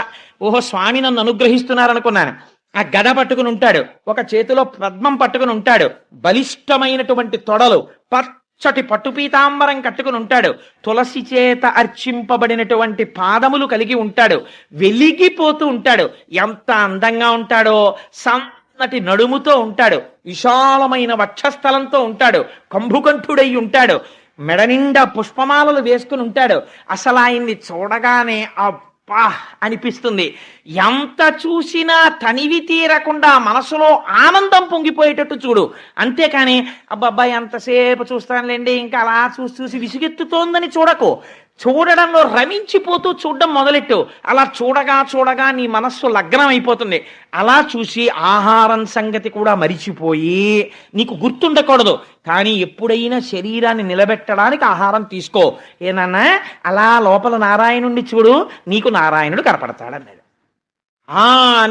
ఓహో స్వామి నన్ను అనుగ్రహిస్తున్నారు అనుకున్నాను. ఆ గద పట్టుకుని ఉంటాడు. ఒక చేతిలో పద్మం పట్టుకుని ఉంటాడు. బలిష్టమైనటువంటి తొడలు, చటి పట్టుపీతాంబరం కట్టుకుని ఉంటాడు. తులసి చేత అర్చింపబడినటువంటి పాదములు కలిగి ఉంటాడు. వెలిగిపోతూ ఉంటాడు. ఎంత అందంగా ఉంటాడో! సన్నటి నడుముతో ఉంటాడు. విశాలమైన వక్షస్థలంతో ఉంటాడు. కంభుకంఠుడై ఉంటాడు. మెడ నిండా పుష్పమాలలు వేసుకుని ఉంటాడు. అసలు ఆయన్ని చూడగానే అనిపిస్తుంది. ఎంత చూసినా తనివి తీరకుండా మనసులో ఆనందం పొంగిపోయేటట్టు చూడు. అంతేకాని అబ్బాయి ఎంతసేపు చూస్తానులేండి ఇంకా అలా చూసి విసుగెత్తుతోందని చూడకు. చూడడంలో రమించిపోతూ చూడడం మొదలెట్టు. అలా చూడగా నీ మనస్సు లగ్నం అయిపోతుంది. అలా చూసి ఆహారం సంగతి కూడా మరిచిపోయి నీకు గుర్తుండకూడదు. కానీ ఎప్పుడైనా శరీరాన్ని నిలబెట్టడానికి ఆహారం తీసుకో. ఏనన్నా అలా లోపల నారాయణుణ్ణి చూడు, నీకు నారాయణుడు కనపడతాడన్నాడు.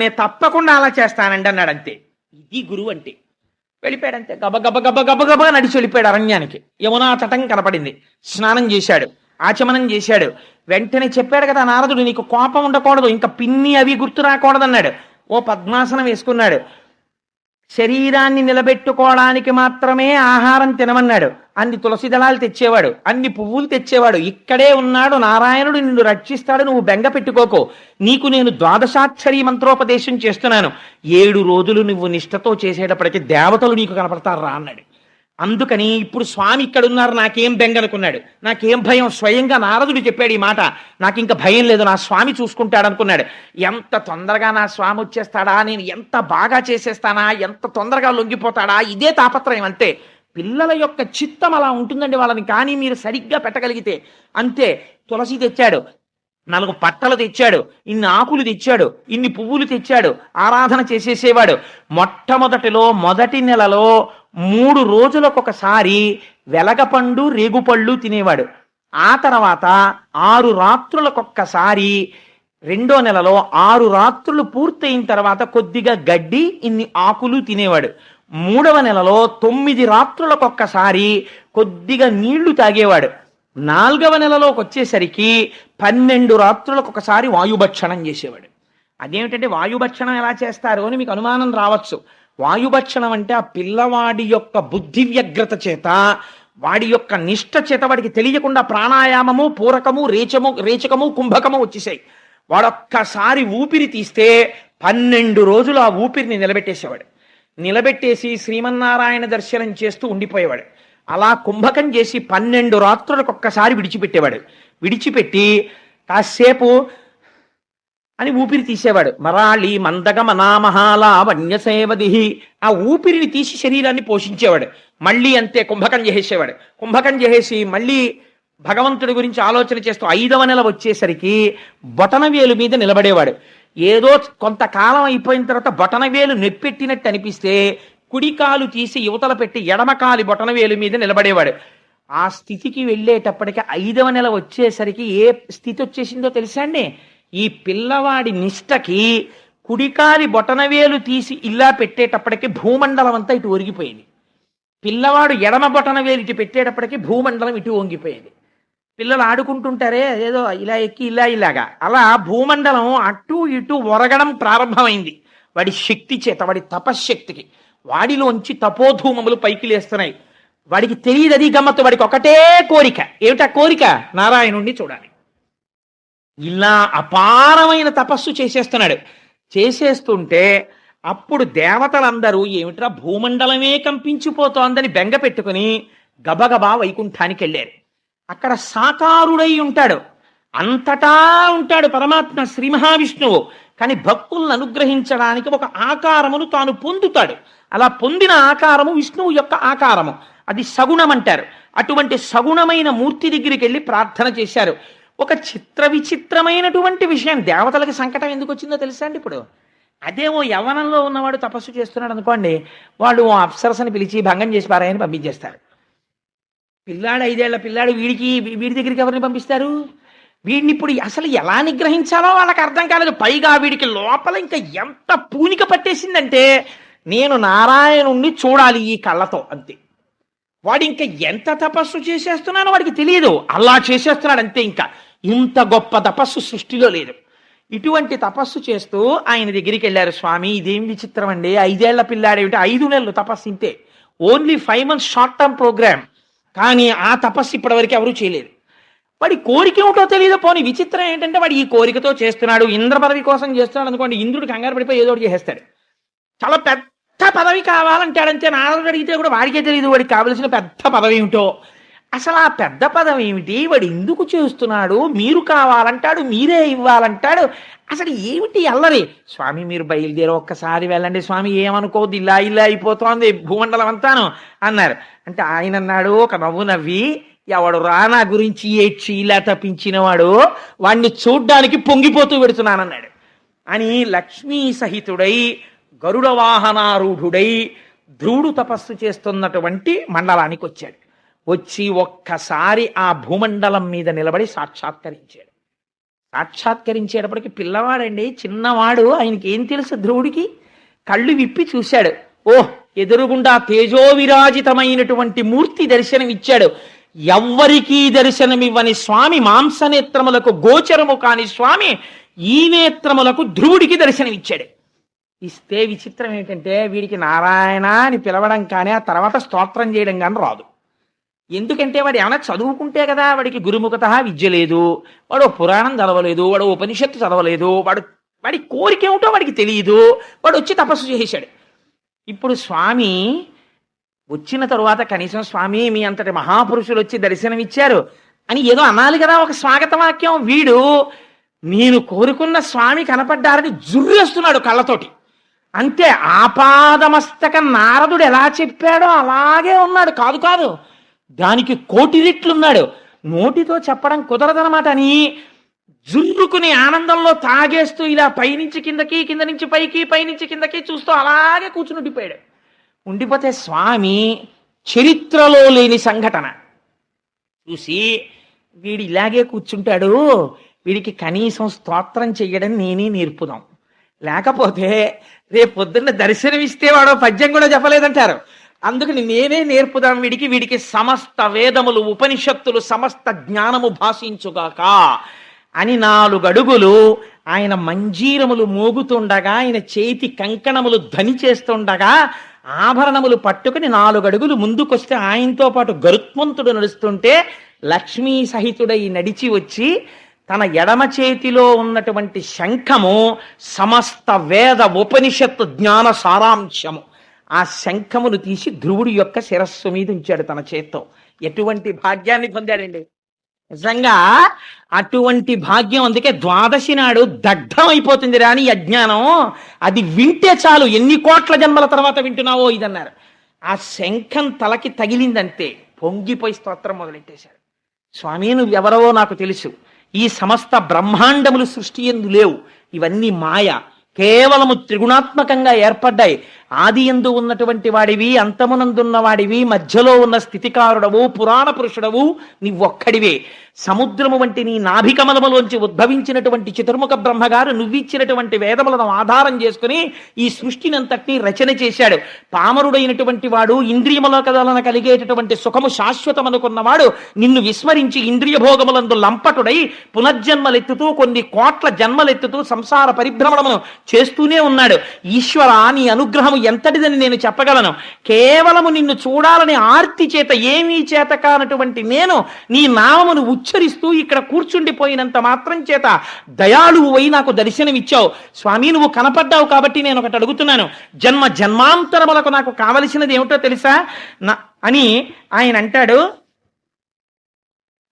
నేను తప్పకుండా అలా చేస్తానండి అన్నాడు. అంతే. ఇది గురువు అంటే. వెళ్ళిపోయాడు అంతే. గబ గబ గబ గబ గబ నడిచి వెళ్ళిపోయాడు అరణ్యానికి. యమునా తటం కనపడింది. స్నానం చేశాడు, ఆచమనం చేశాడు. వెంటనే చెప్పాడు కదా నారదుడు, నీకు కోపం ఉండకూడదు, ఇంకా పిన్ని అవి గుర్తు రాకూడదన్నాడు. ఓ పద్మాసనం వేసుకున్నాడు. శరీరాన్ని నిలబెట్టుకోవడానికి మాత్రమే ఆహారం తినమన్నాడు. అన్ని తులసి దళాలు తెచ్చేవాడు, అన్ని పువ్వులు తెచ్చేవాడు. ఇక్కడే ఉన్నాడు నారాయణుడు, నిన్ను రక్షిస్తాడు, నువ్వు బెంగ పెట్టుకోకు, నీకు నేను ద్వాదశాక్షరి మంత్రోపదేశం చేస్తున్నాను, 7 రోజులు నువ్వు నిష్ఠతో చేసేటప్పటికి దేవతలు నీకు కనపడతారు రా అన్నాడు. అందుకని ఇప్పుడు స్వామి ఇక్కడ ఉన్నారు, నాకేం బెంగనుకున్నాడు, నాకేం భయం. స్వయంగా నారదుడు చెప్పాడు ఈ మాట, నాకు ఇంకా భయం లేదు, నా స్వామి చూసుకుంటాడు అనుకున్నాడు. ఎంత తొందరగా నా స్వామి వచ్చేస్తాడా, నేను ఎంత బాగా చేసేస్తానా, ఎంత తొందరగా లొంగిపోతాడా, ఇదే తాపత్రయం అంతే. పిల్లల యొక్క చిత్తం అలా ఉంటుందండి వాళ్ళని, కానీ మీరు సరిగ్గా పెట్టగలిగితే అంతే. తులసి తెచ్చాడు, 4 పట్టలు తెచ్చాడు, ఇన్ని ఆకులు తెచ్చాడు, ఇన్ని పువ్వులు తెచ్చాడు, ఆరాధన చేసేసేవాడు. మొట్టమొదటిలో మొదటి నెలలో 3 రోజులకొకసారి వెలగపండు రేగుపళ్ళు తినేవాడు. ఆ తర్వాత 6 రాత్రులకొక్కసారి, 2వ నెలలో 6 రాత్రులు పూర్తయిన తర్వాత కొద్దిగా గడ్డి ఇన్ని ఆకులు తినేవాడు. 3వ నెలలో 9 రాత్రులకొక్కసారి కొద్దిగా నీళ్లు తాగేవాడు. 4వ నెలలోకి వచ్చేసరికి 12 రాత్రులకు ఒకసారి వాయుభక్షణం చేసేవాడు. అదేమిటంటే వాయుభక్షణం ఎలా చేస్తారు అని మీకు అనుమానం రావచ్చు. వాయుభక్షణం అంటే ఆ పిల్లవాడి యొక్క బుద్ధి వ్యగ్రత చేత, వాడి యొక్క నిష్ఠ చేత వాడికి తెలియకుండా ప్రాణాయామము, పూరకము, రేచకము, కుంభకము వచ్చేసాయి. వాడొక్కసారి ఊపిరి తీస్తే 12 రోజులు ఆ ఊపిరిని నిలబెట్టేసేవాడు. నిలబెట్టేసి శ్రీమన్నారాయణ దర్శనం చేస్తూ ఉండిపోయేవాడు. అలా కుంభకం చేసి 12 రాత్రులకు ఒక్కసారి విడిచిపెట్టేవాడు. విడిచిపెట్టి కాసేపు అని ఊపిరి తీసేవాడు. మరాళి మందగమనామహాల వన్యసేవది, ఆ ఊపిరిని తీసి శరీరాన్ని పోషించేవాడు. మళ్ళీ అంతే కుంభకం చేసేవాడు. కుంభకం చేసేసి మళ్ళీ భగవంతుడి గురించి ఆలోచన చేస్తూ 5వ నెల వచ్చేసరికి బొటనవేలు మీద నిలబడేవాడు. ఏదో కొంతకాలం అయిపోయిన తర్వాత బొటనవేలు నెప్పెట్టినట్టు అనిపిస్తే కుడికాలు తీసి యువతల పెట్టి ఎడమకాలి బొటనవేలు మీద నిలబడేవాడు. ఆ స్థితికి వెళ్ళేటప్పటికి 5వ నెల వచ్చేసరికి ఏ స్థితి వచ్చేసిందో తెలుసా అండి? ఈ పిల్లవాడి నిష్టకి కుడికాలి బొటనవేలు తీసి ఇలా పెట్టేటప్పటికి భూమండలం అంతా ఇటు ఒరిగిపోయింది. పిల్లవాడు ఎడమ బొటనవేలు ఇటు పెట్టేటప్పటికి భూమండలం ఇటు వంగిపోయింది. పిల్లలు ఆడుకుంటుంటారే ఏదో ఇలా ఎక్కి ఇలాగా, అలా భూమండలం అటు ఇటు ఒరగడం ప్రారంభమైంది వాడి శక్తి చేత, వాడి తపశ్శక్తికి. వాడిలోంచి తపోధూమములు పైకి లేస్తున్నాయి. వాడికి తెలియదు అది గమ్మత్తు. వాడికి ఒకటే కోరిక. ఏమిటా కోరిక? నారాయణుణ్ణి చూడాలి. ఇలా అపారమైన తపస్సు చేసేస్తున్నాడు. చేసేస్తుంటే అప్పుడు దేవతలందరూ ఏమిట్రా భూమండలమే కంపించిపోతోందని బెంగ పెట్టుకుని గబగబా వైకుంఠానికి వెళ్ళారు. అక్కడ సాకారుడై ఉంటాడు, అంతటా ఉంటాడు పరమాత్మ శ్రీ మహావిష్ణువు. కానీ భక్తులను అనుగ్రహించడానికి ఒక ఆకారమును తాను పొందుతాడు. అలా పొందిన ఆకారము విష్ణువు యొక్క ఆకారము, అది సగుణం అంటారు. అటువంటి సగుణమైన మూర్తి దగ్గరికి వెళ్ళి ప్రార్థన చేశారు. ఒక విచిత్రమైనటువంటి విషయం, దేవతలకి సంకటం ఎందుకు వచ్చిందో తెలుసా అండి? ఇప్పుడు అదేమో యవ్వనంలో ఉన్నవాడు తపస్సు చేస్తున్నాడు అనుకోండి, వాళ్ళు ఓ అప్సరసని పిలిచి భంగం చేసి పారాయని పంపించేస్తారు. పిల్లాడు 5 ఏళ్ల పిల్లాడు, వీడి దగ్గరికి ఎవరిని పంపిస్తారు? వీడిని ఇప్పుడు అసలు ఎలా నిగ్రహించాలో వాళ్ళకి అర్థం కాలేదు. పైగా వీడికి లోపల ఇంకా ఎంత పూనిక పట్టేసిందంటే నేను నారాయణుణ్ణి చూడాలి ఈ కళ్ళతో, అంతే. వాడు ఇంకా ఎంత తపస్సు చేసేస్తున్నానో వాడికి తెలియదు, అలా చేసేస్తున్నాడు అంతే. ఇంకా ఇంత గొప్ప తపస్సు సృష్టిలో లేదు. ఇటువంటి తపస్సు చేస్తూ ఆయన దగ్గరికి వెళ్ళారు. స్వామి ఇదేం విచిత్రం అండి, 5 ఏళ్ల పిల్లాడేమిటి, 5 నెలలు తపస్సు ఇంతే, only 5 months short term programme. కానీ ఆ తపస్సు ఇప్పటివరకు ఎవరూ చేయలేదు. వాడి కోరిక ఏమిటో తెలియదు. పోనీ విచిత్రం ఏంటంటే వాడు ఈ కోరికతో చేస్తున్నాడు. ఇంద్ర పదవి కోసం చేస్తున్నాడు అనుకోండి, ఇంద్రుడు కంగారు పడిపోయి ఏదో ఒకటి చేసేస్తాడు. చాలా పెద్ద పదవి కావాలంటాడంతే. నారదుడు అడిగితే కూడా వాడికే తెలియదు వాడికి కావలసిన పెద్ద పదవి ఏమిటో. అసలు ఆ పెద్ద పదవి ఏమిటి, వాడు ఎందుకు చేస్తున్నాడు, మీరు కావాలంటాడు, మీరే ఇవ్వాలంటాడు, అసలు ఏమిటి అల్లరి? స్వామి మీరు బయలుదేరి ఒక్కసారి వెళ్ళండి స్వామి, ఏమనుకోవద్దు, ఇలా అయిపోతోంది భూమండలం అంతాను అన్నారు. అంటే ఆయన అన్నాడు ఒక నవ్వు నవ్వి, ఎవడు రానా గురించి ఏడ్చి ఇలా తప్పించినవాడు వాడిని చూడ్డానికి పొంగిపోతూ పెడుతున్నానన్నాడు అని. లక్ష్మీ సహితుడై గరుడ వాహనారూఢుడై ధ్రువుడు తపస్సు చేస్తున్నటువంటి మండలానికి వచ్చాడు. వచ్చి ఒక్కసారి ఆ భూమండలం మీద నిలబడి సాక్షాత్కరించాడు. సాక్షాత్కరించేటప్పటికి పిల్లవాడండి, చిన్నవాడు, ఆయనకి ఏం తెలుసు ధ్రువుడికి. కళ్ళు విప్పి చూశాడు. ఓహ్ ఎదురుగుండా తేజోవిరాజితమైనటువంటి మూర్తి దర్శనమిచ్చాడు. ఎవ్వరికీ దర్శనమివ్వని స్వామి, మాంసనేత్రములకు గోచరము కాని స్వామి ఈ నేత్రములకు ధ్రువుడికి దర్శనమిచ్చాడు. ఇస్తే విచిత్రం ఏంటంటే వీడికి నారాయణ అని పిలవడం కానీ ఆ తర్వాత స్తోత్రం చేయడం కానీ రాదు. ఎందుకంటే వాడు ఏమైనా చదువుకుంటే కదా, వాడికి గురుముఖత విద్య లేదు, వాడు పురాణం చదవలేదు, వాడు ఉపనిషత్తు చదవలేదు, వాడి కోరిక ఏమిటో వాడికి తెలియదు, వాడు వచ్చి తపస్సు చేశాడు. ఇప్పుడు స్వామి వచ్చిన తరువాత కనీసం స్వామి మీ అంతటి మహాపురుషులు వచ్చి దర్శనమిచ్చారు అని ఏదో అనాలి కదా, ఒక స్వాగత వాక్యం. వీడు నేను కోరుకున్న స్వామి కనపడ్డారని జుర్రేస్తున్నాడు కళ్ళతోటి. అంతే, ఆపాదమస్తక నారదుడు ఎలా చెప్పాడో అలాగే ఉన్నాడు. కాదు కాదు, దానికి కోటి రెట్లున్నాడు. నోటితో చెప్పడం కుదరదనమాట అని జుర్రుకుని ఆనందంలో తాగేస్తూ ఇలా పైనుంచి కిందకి, కింద నుంచి పైకి, పైనుంచి కిందకి చూస్తూ అలాగే కూర్చుని ఉండిపోయాడు. ఉండిపోతే స్వామి చరిత్రలో లేని సంఘటన చూసి వీడు ఇలాగే కూర్చుంటాడు, వీడికి కనీసం స్తోత్రం చెయ్యడం నేనే నేర్పుదాం, లేకపోతే రేపు పొద్దున్న దర్శనమిస్తే వాడు పద్యం కూడా చెప్పలేదంటారు. అందుకని నేనే నేర్పుదాం వీడికి సమస్త వేదములు ఉపనిషత్తులు సమస్త జ్ఞానము భాషించుగాక అని 4 అడుగులు ఆయన మంజీరములు మోగుతుండగా, ఆయన చేతి కంకణములు ధ్వని చేస్తుండగా, ఆభరణములు పట్టుకుని 4 అడుగులు ముందుకొస్తే ఆయనతో పాటు గరుత్మంతుడు నడుస్తుంటే లక్ష్మీ సహితుడై నడిచి వచ్చి తన ఎడమ చేతిలో ఉన్నటువంటి శంఖము సమస్త వేద ఉపనిషత్తు జ్ఞాన సారాంశము. ఆ శంఖమును తీసి ధ్రువుడి యొక్క శిరస్సు మీద ఉంచాడు తన చేత్తో. ఎటువంటి భాగ్యాన్ని పొందాడండి నిజంగా, అటువంటి భాగ్యం. అందుకే ద్వాదశి నాడు దగ్ధం అయిపోతుంది రాని అజ్ఞానం, అది వింటే చాలు, ఎన్ని కోట్ల జన్మల తర్వాత వింటున్నావో ఇదన్నారు. ఆ శంఖం తలకి తగిలిందంతే పొంగిపోయి స్తోత్రం మొదలెట్టేశాడు. స్వామి నువ్వెవరవో నాకు తెలుసు, ఈ సమస్త బ్రహ్మాండములు సృష్టి యందు లేవు, ఇవన్నీ మాయ, కేవలము త్రిగుణాత్మకంగా ఏర్పడ్డాయి. ఆది యందు ఉన్నటువంటి వాడివి, అంతమునందున్న వాడివి, మధ్యలో ఉన్న స్థితికారుడవు, పురాణ పురుషుడవు నీవొక్కడివే. సముద్రము వంటి నీ నాభికమలములోంచి ఉద్భవించినటువంటి చతుర్ముఖ బ్రహ్మగారు నువ్విచ్చినటువంటి వేదములను ఆధారం చేసుకుని ఈ సృష్టినంతటినీ రచన చేశాడు. పామరుడైనటువంటి వాడు ఇంద్రియముల కదలన కలిగేటటువంటి సుఖము శాశ్వతమనుకున్నవాడు నిన్ను విస్మరించి ఇంద్రియ భోగములందు లంపటుడై పునర్జన్మలెత్తుతూ కొన్ని కోట్ల జన్మలెత్తుతూ సంసార పరిభ్రమణమును చేస్తూనే ఉన్నాడు. ఈశ్వర నీ అనుగ్రహము ఎంతటిదని నేను చెప్పగలను. కేవలము నిన్ను చూడాలని ఆర్తి చేత, ఏమీ చేత కానటువంటి నేను నీ నామమును ఉచ్చరిస్తూ ఇక్కడ కూర్చుండిపోయినంత మాత్రం చేత దయాళువు నాకు దర్శనమిచ్చావు. స్వామి నువ్వు కనపడ్డావు కాబట్టి నేను ఒకటి అడుగుతున్నాను, జన్మ జన్మాంతరములకు నాకు కావలసినది ఏమిటో తెలుసా అని ఆయన అంటాడు.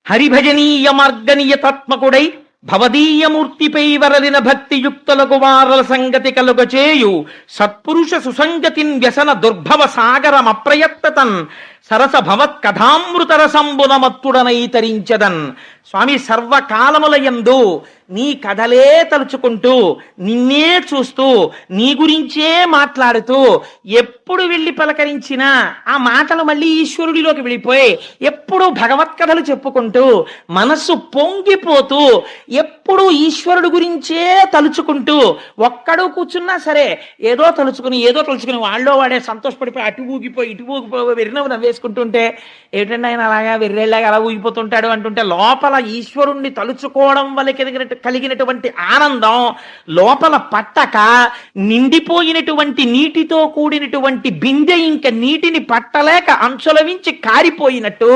హరిభజనీయ మార్గనీయతాత్మకుడై భవదీయమూర్తిపై వరలిన భక్తియుక్తులకు వారల సంగతి కలుగచేయు సత్పురుష సుసంగతిన్ వ్యసన దుర్భవ సాగరమప్రయత్తతన్ సరస భవత్ కథామృత రసంబునమత్తుడనై తరించదన్. స్వామి సర్వకాలములయందు నీ కథలే తలుచుకుంటూ, నిన్నే చూస్తూ, నీ గురించే మాట్లాడుతూ, ఎప్పుడు వెళ్ళి పలకరించినా ఆ మాటలు మళ్ళీ ఈశ్వరుడిలోకి వెళ్ళిపోయి, ఎప్పుడు భగవత్ కథలు చెప్పుకుంటూ మనస్సు పొంగిపోతూ, ఎప్పుడు ఈశ్వరుడు గురించే తలుచుకుంటూ, ఒక్కడు కూర్చున్నా సరే ఏదో తలుచుకుని వాళ్ళో వాడే సంతోషపడిపోయి అటు ఊగిపోయి ఇటు ఊగిపోయి వెర్రినవ్వు నవ్వేసుకుంటుంటే, ఏమిటండి ఆయన అలాగా వెర్రేళ్ళగా అలా ఊగిపోతుంటాడు అంటుంటే, లోపల ఈశ్వరుణ్ణి తలుచుకోవడం వల్ల కలిగినటువంటి ఆనందం లోపల పట్టక, నిండిపోయినటువంటి నీటితో కూడినటువంటి బిందె ఇంక నీటిని పట్టలేక అంచులవించి కారిపోయినట్టు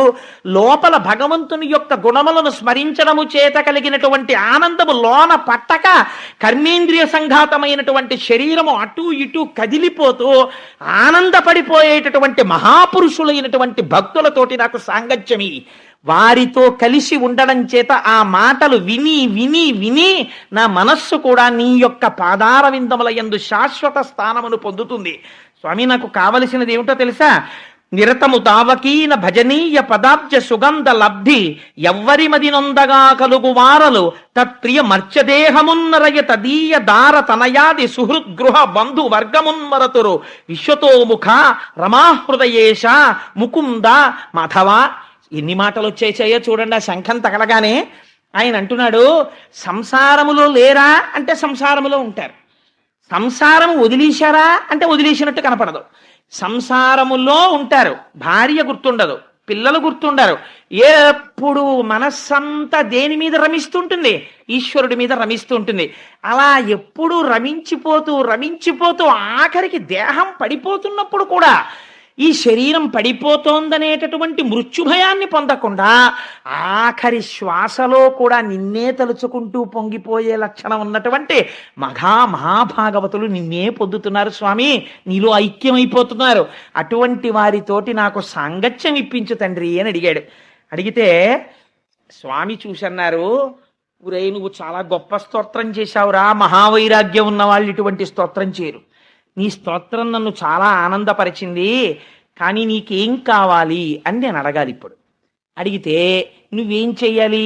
లోపల భగవంతుని యొక్క గుణములను స్మరించడము చేత కలిగినటువంటి ఆనందము లోన పట్టక కర్మేంద్రియ సంఘాతమైనటువంటి శరీరము అటు ఇటు కదిలిపోతూ ఆనందపడిపోయేటటువంటి మహాపురుషులైనటువంటి భక్తులతోటి నాకు సాంగత్యమి. వారితో కలిసి ఉండడం చేత ఆ మాటలు విని విని విని నా మనస్సు కూడా నీ యొక్క పాదార విందముల యందు శాశ్వత స్థానమును పొందుతుంది. స్వామి నాకు కావలసినది ఏమిటో తెలుసా? నిరతము తావకీన భజనీయ పదాబ్జ సుగంధ లబ్ధి ఎవ్వరి మది నొందగా కలుగు వారలు తత్ప్రియ మర్చదేహమున్నరయ తదీయ దార తనయాది సుహృద్గృహ బంధు వర్గమున్మరతురు విశ్వతోముఖ రమాహృదయేశ ముకుంద మాధవ. ఎన్ని మాటలు వచ్చేసాయో చూడండి. ఆ శంఖం తగలగానే ఆయన అంటున్నాడు, సంసారములో లేరా అంటే సంసారములో ఉంటారు, సంసారం వదిలేశారా అంటే వదిలేసినట్టు కనపడదు. సంసారములో ఉంటారు, భార్య గుర్తుండదు, పిల్లలు గుర్తుండరు, ఎప్పుడు మనస్సంతా దేని మీద రమిస్తుంటుంది? ఈశ్వరుడి మీద రమిస్తుంటుంది. అలా ఎప్పుడు రమించిపోతూ రమించిపోతూ ఆఖరికి దేహం పడిపోతున్నప్పుడు కూడా ఈ శరీరం పడిపోతోందనేటటువంటి మృత్యుభయాన్ని పొందకుండా ఆఖరి శ్వాసలో కూడా నిన్నే తలుచుకుంటూ పొంగిపోయే లక్షణం ఉన్నటువంటి మహాభాగవతులు నిన్నే పొందుతున్నారు స్వామి, నీలో ఐక్యమైపోతున్నారు. అటువంటి వారితోటి నాకు సాంగత్యం ఇప్పించు తండ్రి అని అడిగాడు. అడిగితే స్వామి చూసన్నారు, ఊరే నువ్వు చాలా గొప్ప స్తోత్రం చేశావురా, మహావైరాగ్యం ఉన్న వాళ్ళు ఇటువంటి స్తోత్రం చేయరు. నీ స్తోత్రం నన్ను చాలా ఆనందపరిచింది, కానీ నీకేం కావాలి అని నేను అడగాలి. ఇప్పుడు అడిగితే నువ్వేం చెయ్యాలి?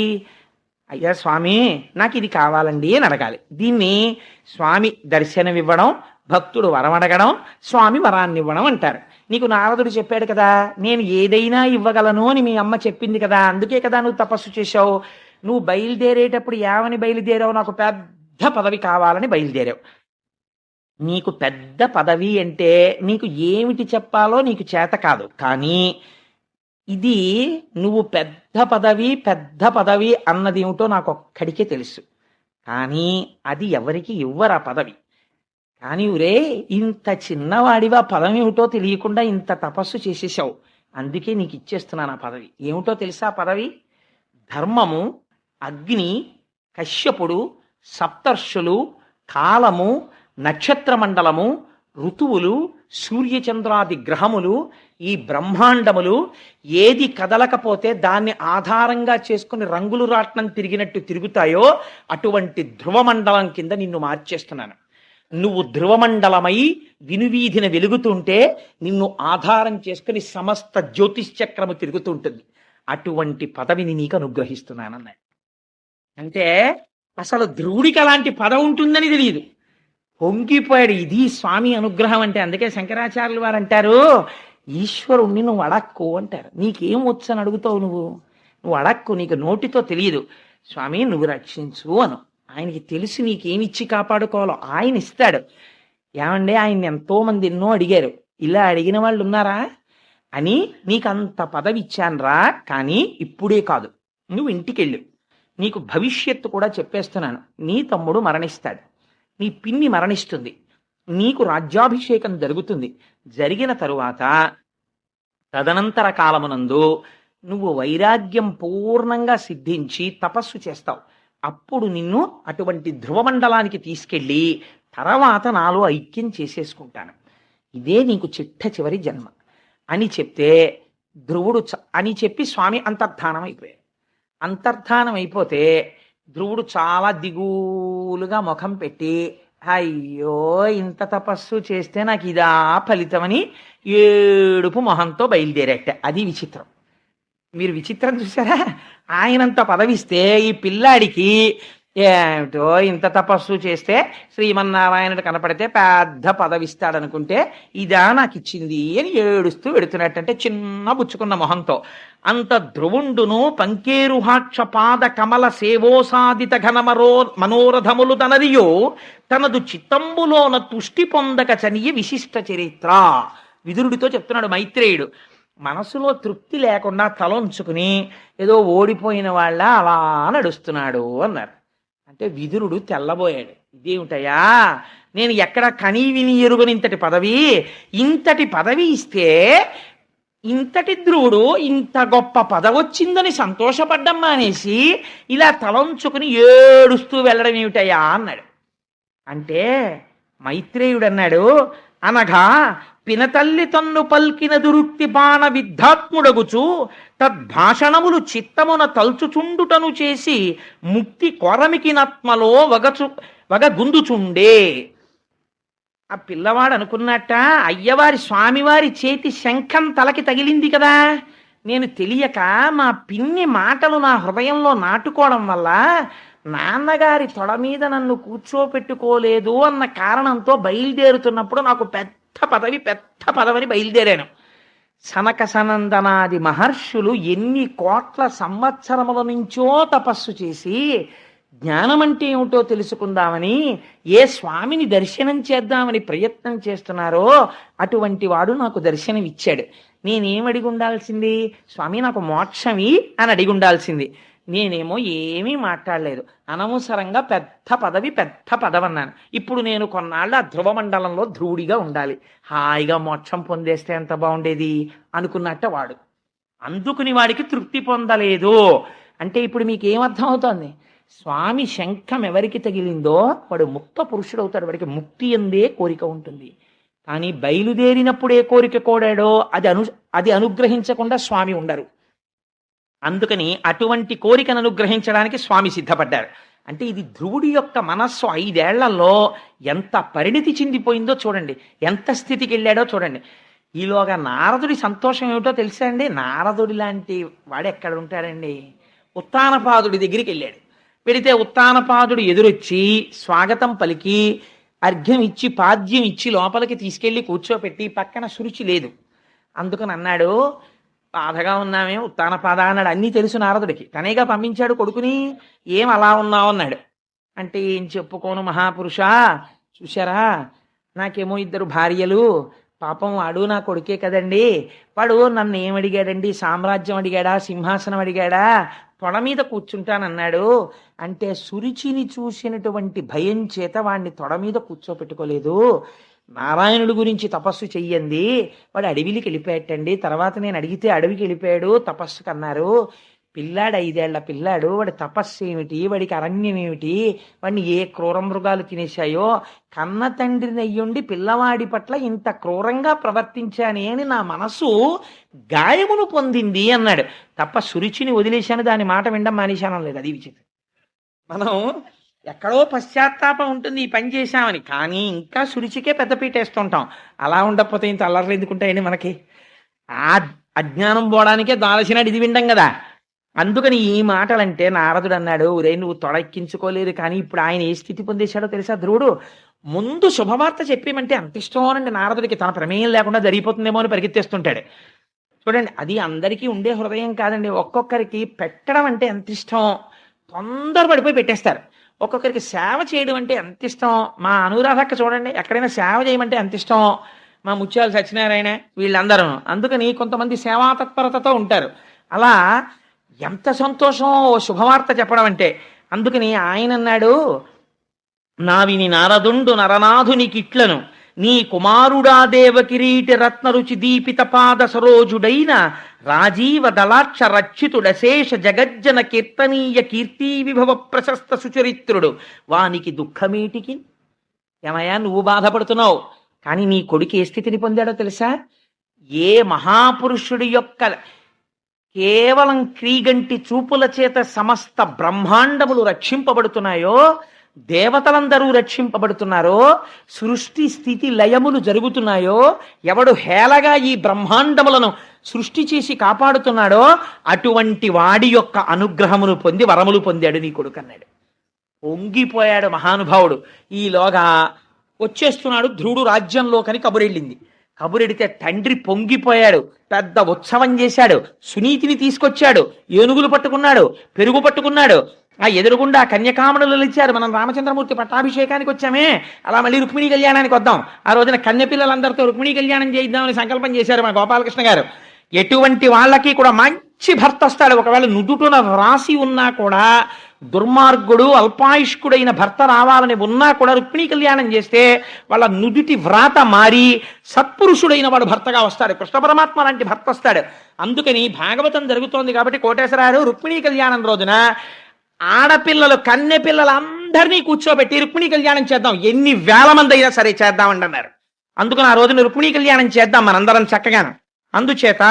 అయ్యా స్వామి నాకు ఇది కావాలండి అని అడగాలి. దీన్ని స్వామి దర్శనం ఇవ్వడం, భక్తుడు వరం అడగడం, స్వామి వరాన్ని ఇవ్వడం అంటారు. నీకు నారదుడు చెప్పాడు కదా, నేను ఏదైనా ఇవ్వగలను అని మీ అమ్మ చెప్పింది కదా, అందుకే కదా నువ్వు తపస్సు చేశావు. నువ్వు బయలుదేరేటప్పుడు ఏమని బయలుదేరావు? నాకు పెద్ద పదవి కావాలని బయలుదేరావు. నీకు పెద్ద పదవి అంటే నీకు ఏమిటి చెప్పాలో నీకు చేత కాదు. కానీ ఇది నువ్వు పెద్ద పదవి అన్నది ఏమిటో నాకు ఒక్కడికే తెలుసు. కానీ అది ఎవరికి ఇవ్వరు ఆ పదవి. కానీ ఊరే ఇంత చిన్నవాడివా పదవి ఏమిటో తెలియకుండా ఇంత తపస్సు చేసేసావు, అందుకే నీకు ఇచ్చేస్తున్నాను ఆ పదవి. ఏమిటో తెలుసా ఆ పదవి? ధర్మము, అగ్ని, కశ్యపుడు, సప్తర్షులు, కాలము, నక్షత్ర మండలము, ఋతువులు, సూర్యచంద్రాది గ్రహములు, ఈ బ్రహ్మాండములు ఏది కదలకపోతే దాన్ని ఆధారంగా చేసుకుని రంగులు రాట్నం తిరిగినట్టు తిరుగుతాయో అటువంటి ధ్రువమండలం కింద నిన్ను మార్చేస్తున్నాను. నువ్వు ధ్రువమండలమై వినువీధిన వెలుగుతుంటే నిన్ను ఆధారం చేసుకుని సమస్త జ్యోతిశ్చక్రము తిరుగుతుంటుంది. అటువంటి పదవిని నీకు అనుగ్రహిస్తున్నానన్నాడు. అంటే అసలు ధ్రువుడికి అలాంటి పదవి ఉంటుందని తెలియదు, పొంగిపోయాడు. ఇది స్వామి అనుగ్రహం అంటే. అందుకే శంకరాచార్యులు వారు అంటారు, ఈశ్వరుణ్ణి నువ్వు అడక్కు అంటారు. నీకేం వచ్చు అని అడుగుతావు? నువ్వు అడక్కు, నీకు నోటితో తెలియదు. స్వామి నువ్వు రక్షించు అను. ఆయనకి తెలిసి నీకేమిచ్చి కాపాడుకోవాలో ఆయన ఇస్తాడు. ఏమంటే ఆయన్ని ఎంతో మంది ఎన్నో అడిగారు, ఇలా అడిగిన వాళ్ళు ఉన్నారా అని. నీకు అంత పదవి ఇచ్చానురా, కానీ ఇప్పుడే కాదు, నువ్వు ఇంటికెళ్ళు. నీకు భవిష్యత్తు కూడా చెప్పేస్తున్నాను. నీ తమ్ముడు మరణిస్తాడు, నీ పిన్ని మరణిస్తుంది, నీకు రాజ్యాభిషేకం జరుగుతుంది. జరిగిన తరువాత తదనంతర కాలమునందు నువ్వు వైరాగ్యం పూర్ణంగా సిద్ధించి తపస్సు చేస్తావు. అప్పుడు నిన్ను అటువంటి ధ్రువమండలానికి తీసుకెళ్ళి తర్వాత నాలో ఐక్యం చేసేసుకుంటాను. ఇదే నీకు చిట్ట చివరి జన్మ అని చెప్తే ధ్రువుడు అని చెప్పి స్వామి అంతర్ధానం అయిపోయాడు. అంతర్ధానం అయిపోతే ధ్రువుడు చాలా దిగులుగా ముఖం పెట్టి, అయ్యో ఇంత తపస్సు చేస్తే నాకు ఇదా ఫలితమని ఏడుపు మొహంతో బయలుదేరట. అది విచిత్రం. మీరు విచిత్రం చూసారా? ఆయనంత పదవిస్తే ఈ పిల్లాడికి ఏమిటో ఇంత తపస్సు చేస్తే శ్రీమన్నారాయణుడు కనపడితే పెద్ద పదవిస్తాడనుకుంటే ఇదా నాకు ఇచ్చింది అని ఏడుస్తూ వెడుతున్నట్టంటే చిన్న బుచ్చుకున్న మొహంతో. అంత ధ్రువుండును పంకేరుహాక్ష పాద కమల సేవోసాదిత మనోరథములు తనదియో తనదు చిత్తంబులోన తుష్టి పొందక చనియ విశిష్ట చరిత్ర. విదురుడితో చెప్తున్నాడు మైత్రేయుడు. మనసులో తృప్తి లేకుండా తలంచుకుని ఏదో ఓడిపోయిన వాళ్ళ అలా నడుస్తున్నాడు అన్నారు. అంటే విదురుడు తెల్లబోయాడు. ఇదేమిటయా, నేను ఎక్కడ కనీ విని ఎరుగని ఇంతటి పదవి ఇస్తే ఇంతటి ధ్రువుడు ఇంత గొప్ప పదవి వచ్చిందని సంతోషపడ్డం మానేసి ఇలా తలంచుకుని ఏడుస్తూ వెళ్ళడం ఏమిటయా అన్నాడు. అంటే మైత్రేయుడు అన్నాడు, అనగా పినతల్లి తన్ను పల్కిన దురుక్తి బాణ విద్ధాత్ముడగుచు తద్భాషణములు చిత్తమున తల్చుచుండుటను చేసి ముక్తి కొరమికినత్మలో వగగుందుచుండే. ఆ పిల్లవాడు అనుకున్నట్ట, అయ్యవారి స్వామివారి చేతి శంఖం తలకి తగిలింది కదా, నేను తెలియక మా పిన్ని మాటలు నా హృదయంలో నాటుకోవడం వల్ల నాన్నగారి తొడ మీద నన్ను కూర్చోపెట్టుకోలేదు అన్న కారణంతో బయలుదేరుతున్నప్పుడు నాకు పెద్ద పదవని బయలుదేరాను. సనక సనందనాది మహర్షులు ఎన్ని కోట్ల సంవత్సరముల నుంచో తపస్సు చేసి జ్ఞానం అంటే ఏమిటో తెలుసుకుందామని ఏ స్వామిని దర్శనం చేద్దామని ప్రయత్నం చేస్తున్నారో అటువంటి వాడు నాకు దర్శనం ఇచ్చాడు. నేనేం అడిగి ఉండాల్సింది? స్వామి నాకు మోక్షమి అని అడిగి ఉండాల్సింది. నేనేమో ఏమీ మాట్లాడలేదు. అనవసరంగా పెద్ద పదవి అన్నాను. ఇప్పుడు నేను కొన్నాళ్ళు ఆ ధ్రువమండలంలో ధ్రువుడిగా ఉండాలి, హాయిగా మోక్షం పొందేస్తే ఎంత బాగుండేది అనుకున్నట్ట వాడు. అందుకుని వాడికి తృప్తి పొందలేదు అంటే ఇప్పుడు మీకు ఏమర్థం అవుతోంది? స్వామి శంఖం ఎవరికి తగిలిందో వాడు ముక్త పురుషుడు అవుతాడు. వాడికి ముక్తి ఎందే కోరిక ఉంటుంది. కానీ బయలుదేరినప్పుడు ఏ కోరిక కోడాడో అది అనుగ్రహించకుండా స్వామి ఉండరు. అందుకని అటువంటి కోరికను అనుగ్రహించడానికి స్వామి సిద్ధపడ్డారు. అంటే ఇది ధ్రువుడి యొక్క మనస్సు 5 ఏళ్లలో ఎంత పరిణితి చెందిపోయిందో చూడండి, ఎంత స్థితికి వెళ్ళాడో చూడండి. ఈలోగా నారదుడి సంతోషం ఏమిటో తెలుసా అండి? నారదుడి లాంటి వాడు ఎక్కడ ఉంటాడండి? ఉత్తానపాదుడి దగ్గరికి వెళ్ళాడు. పెడితే ఉత్తానపాదుడు ఎదురొచ్చి స్వాగతం పలికి అర్ఘ్యం ఇచ్చి పాద్యం ఇచ్చి లోపలికి తీసుకెళ్లి కూర్చోపెట్టి పక్కన శురుచి లేదు. అందుకని అన్నాడు, బాధగా ఉన్నామే ఉత్తానపాద అన్నాడు. అన్నీ తెలుసు నారదుడికి, తనేగా పంపించాడు కొడుకుని. ఏం అలా ఉన్నావు అన్నాడు. అంటే ఏం చెప్పుకోను మహాపురుష, చూశారా నాకేమో 2 భార్యలు, పాపం వాడు నా కొడుకే కదండి. వాడు నన్ను ఏం అడిగాడండి? సామ్రాజ్యం అడిగాడా? సింహాసనం అడిగాడా? తొడ మీద కూర్చుంటానన్నాడు. అంటే సురుచిని చూసినటువంటి భయం చేత వాడిని తొడ మీద కూర్చోపెట్టుకోలేదు. నారాయణుడి గురించి తపస్సు చెయ్యండి, వాడు అడవికి వెళ్ళిపోయాటండి. తర్వాత నేను అడిగితే అడవికి వెళ్ళిపోయాడు తపస్సుకు అన్నారు. పిల్లాడు 5 ఏళ్ల పిల్లాడు, వాడి తపస్సు ఏమిటి, వాడికి అరణ్యం ఏమిటి, వాడిని ఏ క్రూర మృగాలు తినేశాయో, కన్న తండ్రిని అయ్యుండి పిల్లవాడి పట్ల ఇంత క్రూరంగా ప్రవర్తించానే అని నా మనసు గాయమును పొందింది అన్నాడు. తప్ప సురుచిని వదిలేశాను, దాని మాట వినడం మానేశాను లేదు. అది విచిత్రం. మనం ఎక్కడో పశ్చాత్తాపం ఉంటుంది ఈ పని చేశామని, కానీ ఇంకా సురుచికే పెద్దపీట వేస్తుంటాం. అలా ఉండకపోతే ఇంత అల్లర్లు ఎందుకుంటాయండి మనకి? ఆ అజ్ఞానం పోవడానికే దాల్చినాడు ఇది వినడం కదా. అందుకని ఈ మాటలంటే నారదుడు అన్నాడు, ఒరే నువ్వు తొడెక్కించుకోలేదు, కానీ ఇప్పుడు ఆయన ఏ స్థితి పొందేశాడో తెలుసా ధ్రువుడు? ముందు శుభవార్త చెప్పేమంటే అంత ఇష్టం అనండి నారదుడికి. తన ప్రమేయం లేకుండా జరిగిపోతుందేమో అని పరిగెత్తేస్తుంటాడు. చూడండి, అది అందరికీ ఉండే హృదయం కాదండి. ఒక్కొక్కరికి పెట్టడం అంటే ఎంత ఇష్టం, తొందరపడిపోయి పెట్టేస్తారు. ఒక్కొక్కరికి సేవ చేయడం అంటే ఎంత ఇష్టం. మా అనురాధక్క చూడండి, ఎక్కడైనా సేవ చేయమంటే ఎంత ఇష్టం. మా ముత్యాలు సత్యనారాయణ వీళ్ళందరూ. అందుకని కొంతమంది సేవా తత్పరతతో ఉంటారు. అలా ఎంత సంతోషం ఓ శుభవార్త చెప్పడం అంటే. అందుకని ఆయన అన్నాడు, నా విని నారదుండు నరనాథునికిట్లను, నీ కుమారుడా దేవ కిరీటి రత్నరుచి దీపిత పాద సరోజుడైన రాజీవ దళాక్ష రక్షితుడశేష జగజ్జన కీర్తనీయ కీర్తి విభవ ప్రశస్త సుచరిత్రుడు, వానికి దుఃఖమేటికి. ఏమయ్యా నువ్వు బాధపడుతున్నావు, కానీ నీ కొడుకు ఏ స్థితిని పొందాడో తెలుసా? ఏ మహాపురుషుడి యొక్క కేవలం క్రీగంటి చూపుల చేత సమస్త బ్రహ్మాండములు రక్షింపబడుతున్నాయో, దేవతలందరూ రక్షింపబడుతున్నారో, సృష్టి స్థితి లయములు జరుగుతున్నాయో, ఎవడు హేళగా ఈ బ్రహ్మాండములను సృష్టి చేసి కాపాడుతున్నాడో అటువంటి వాడి యొక్క అనుగ్రహమును పొంది వరములు పొందాడు నీ కొడుకు అన్నాడు. పొంగిపోయాడు మహానుభావుడు. ఈలోగా వచ్చేస్తున్నాడు ధ్రువుడు రాజ్యంలోకని కబురెళ్ళింది. కబురెడితే తండ్రి పొంగిపోయాడు, పెద్ద ఉత్సవం చేశాడు. సునీతిని తీసుకొచ్చాడు, ఏనుగులు పట్టుకున్నాడు, పెరుగు పట్టుకున్నాడు. ఆ ఎదురుగుండా కన్యకామణులు ఇచ్చారు. మనం రామచంద్రమూర్తి పట్టాభిషేకానికి వచ్చామే, అలా మళ్ళీ రుక్మిణీ కళ్యాణానికి వద్దాం. ఆ రోజున కన్యపిల్లలందరితో రుక్మిణీ కళ్యాణం చేయిద్దామని సంకల్పం చేశారు మన గోపాలకృష్ణ గారు. ఎటువంటి వాళ్ళకి కూడా మంచి భర్త వస్తాడు. ఒకవేళ నుదుటున రాసి ఉన్నా కూడా, దుర్మార్గుడు అల్పాయుష్కుడైన భర్త రావాలని ఉన్నా కూడా రుక్మిణీ కళ్యాణం చేస్తే వాళ్ళ నుదుటి వ్రాత మారి సత్పురుషుడైన వాడు భర్తగా వస్తాడు. కృష్ణ పరమాత్మ లాంటి భర్త వస్తాడు. అందుకని భాగవతం జరుగుతోంది కాబట్టి కోటేశ్వరారు రుక్మిణీ కళ్యాణం రోజున ఆడపిల్లలు కన్నె పిల్లలందరినీ కూర్చోబెట్టి రుక్మిణీ కళ్యాణం చేద్దాం, ఎన్ని వేల మంది అయినా సరే చేద్దామండి అన్నారు. అందుకని ఆ రోజున రుక్మిణీ కళ్యాణం చేద్దాం మనందరం చక్కగాను. అందుచేత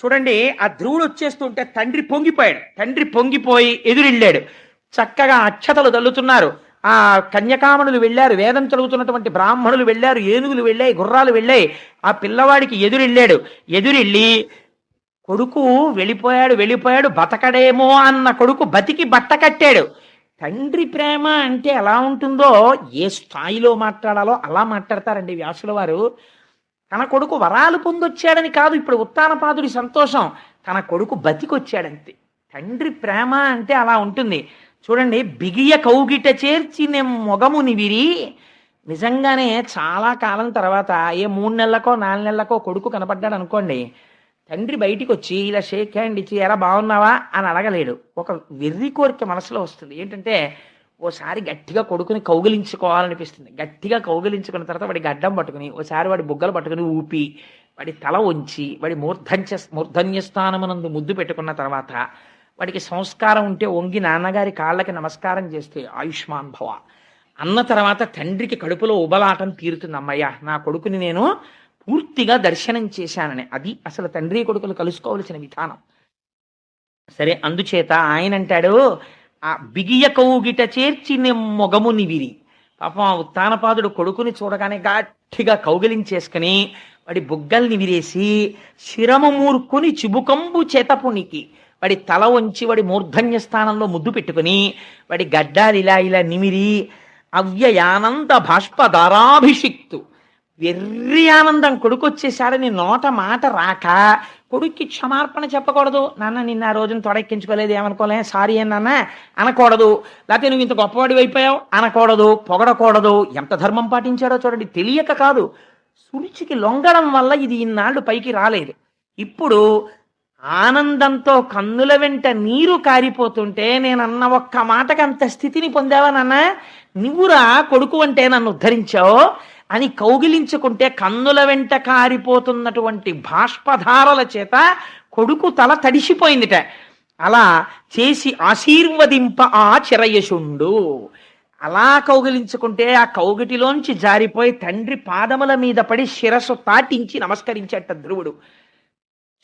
చూడండి, ఆ ధ్రువుడు వచ్చేస్తుంటే తండ్రి పొంగిపోయాడు. తండ్రి పొంగిపోయి ఎదురెళ్ళాడు. చక్కగా అక్షతలు తల్లుతున్నారు. ఆ కన్యకామణులు వెళ్ళారు, వేదం చదువుతున్నటువంటి బ్రాహ్మణులు వెళ్ళారు, ఏనుగులు వెళ్ళాయి, గుర్రాలు వెళ్ళాయి. ఆ పిల్లవాడికి ఎదురెళ్ళాడు. ఎదురెళ్ళి కొడుకు వెళ్ళిపోయాడు బతకడేమో అన్న కొడుకు బతికి బట్ట కట్టాడు. తండ్రి ప్రేమ అంటే ఎలా ఉంటుందో, ఏ స్థాయిలో మాట్లాడాలో అలా మాట్లాడతారండి వ్యాసుల వారు. తన కొడుకు వరాలు పొందొచ్చాడని కాదు ఇప్పుడు ఉత్తానపాదుడి సంతోషం, తన కొడుకు బతికొచ్చాడంతే. తండ్రి ప్రేమ అంటే అలా ఉంటుంది. చూడండి, బిగియ కౌగిట చేర్చి మొగముని విరి. నిజంగానే చాలా కాలం తర్వాత ఏ 3 నెలలకో 4 నెలలకో కొడుకు కనపడ్డాడు అనుకోండి, తండ్రి బయటికి వచ్చి ఇలా షేక్ హ్యాండ్ ఇచ్చి ఎరా బాగున్నావా అని అడగలేడు. ఒక వెర్రి కోరిక మనసులో వస్తుంది. ఏంటంటే ఓసారి గట్టిగా కొడుకుని కౌగిలించుకోవాలనిపిస్తుంది. గట్టిగా కౌగిలించుకున్న తర్వాత వాడి గడ్డం పట్టుకుని, ఓసారి వాడి బుగ్గలు పట్టుకుని ఊపి, వాడి తల వంచి, వాడి మూర్ధన్య స్థానమునందు ముద్దు పెట్టుకున్న తర్వాత వాడికి సంస్కారం ఉంటే వంగి నాన్నగారి కాళ్ళకి నమస్కారం చేస్తే ఆయుష్మాన్ భవ అన్న తర్వాత తండ్రికి కడుపులో ఉబలాటం తీరుతుంది. అమ్మయ్య, నా కొడుకుని నేను పూర్తిగా దర్శనం చేశానని. అది అసలు తండ్రి కొడుకులు కలుసుకోవలసిన విధానం. సరే, అందుచేత ఆయన అంటాడు, ఆ బిగియ కౌగిట చేర్చి మొగముని విరి. పాపం ఆ ఉత్తానపాదుడు కొడుకుని చూడగానే గట్టిగా కౌగిలించేసుకుని వాడి బుగ్గల్ని విరేసి శిరము మూర్ఖుని చిబుకంబు చేతపునికి వాడి తల వంచి వాడి మూర్ధన్య స్థానంలో ముద్దు పెట్టుకుని వాడి గడ్డాలు ఇలా ఇలా నిమిరి అవ్యయానంద బాష్పధారాభిషిక్తు. వెర్రి ఆనందం, కొడుకు వచ్చేసాడని నోట మాట రాక కొడుక్కి క్షమార్పణ చెప్పకూడదు. నాన్న నిన్న ఆ రోజున తొడెక్కించుకోలేదు, ఏమనుకోలే, సారీ అని నాన్న అనకూడదు. లేకపోతే నువ్వు ఇంత గొప్పవాడి అయిపోయావు అనకూడదు, పొగడకూడదు. ఎంత ధర్మం పాటించాడో చూడండి. తెలియక కాదు, సురుచికి లొంగడం వల్ల ఇది ఇన్నాళ్ళు పైకి రాలేదు. ఇప్పుడు ఆనందంతో కన్నుల వెంట నీరు కారిపోతుంటే నేనన్న ఒక్క మాటకి అంత స్థితిని పొందావా నాన్న, నువ్వురా కొడుకు అంటే నన్ను ఉద్ధరించావు అని కౌగిలించుకుంటే కన్నుల వెంట కారిపోతున్నటువంటి బాష్పధారల చేత కొడుకు తల తడిసిపోయిందిట. అలా చేసి ఆశీర్వదింప ఆ చిరయశుండు. అలా కౌగిలించుకుంటే ఆ కౌగిటిలోంచి జారిపోయి తండ్రి పాదముల మీద పడి శిరస్సు తాటించి నమస్కరించేట ధ్రువుడు.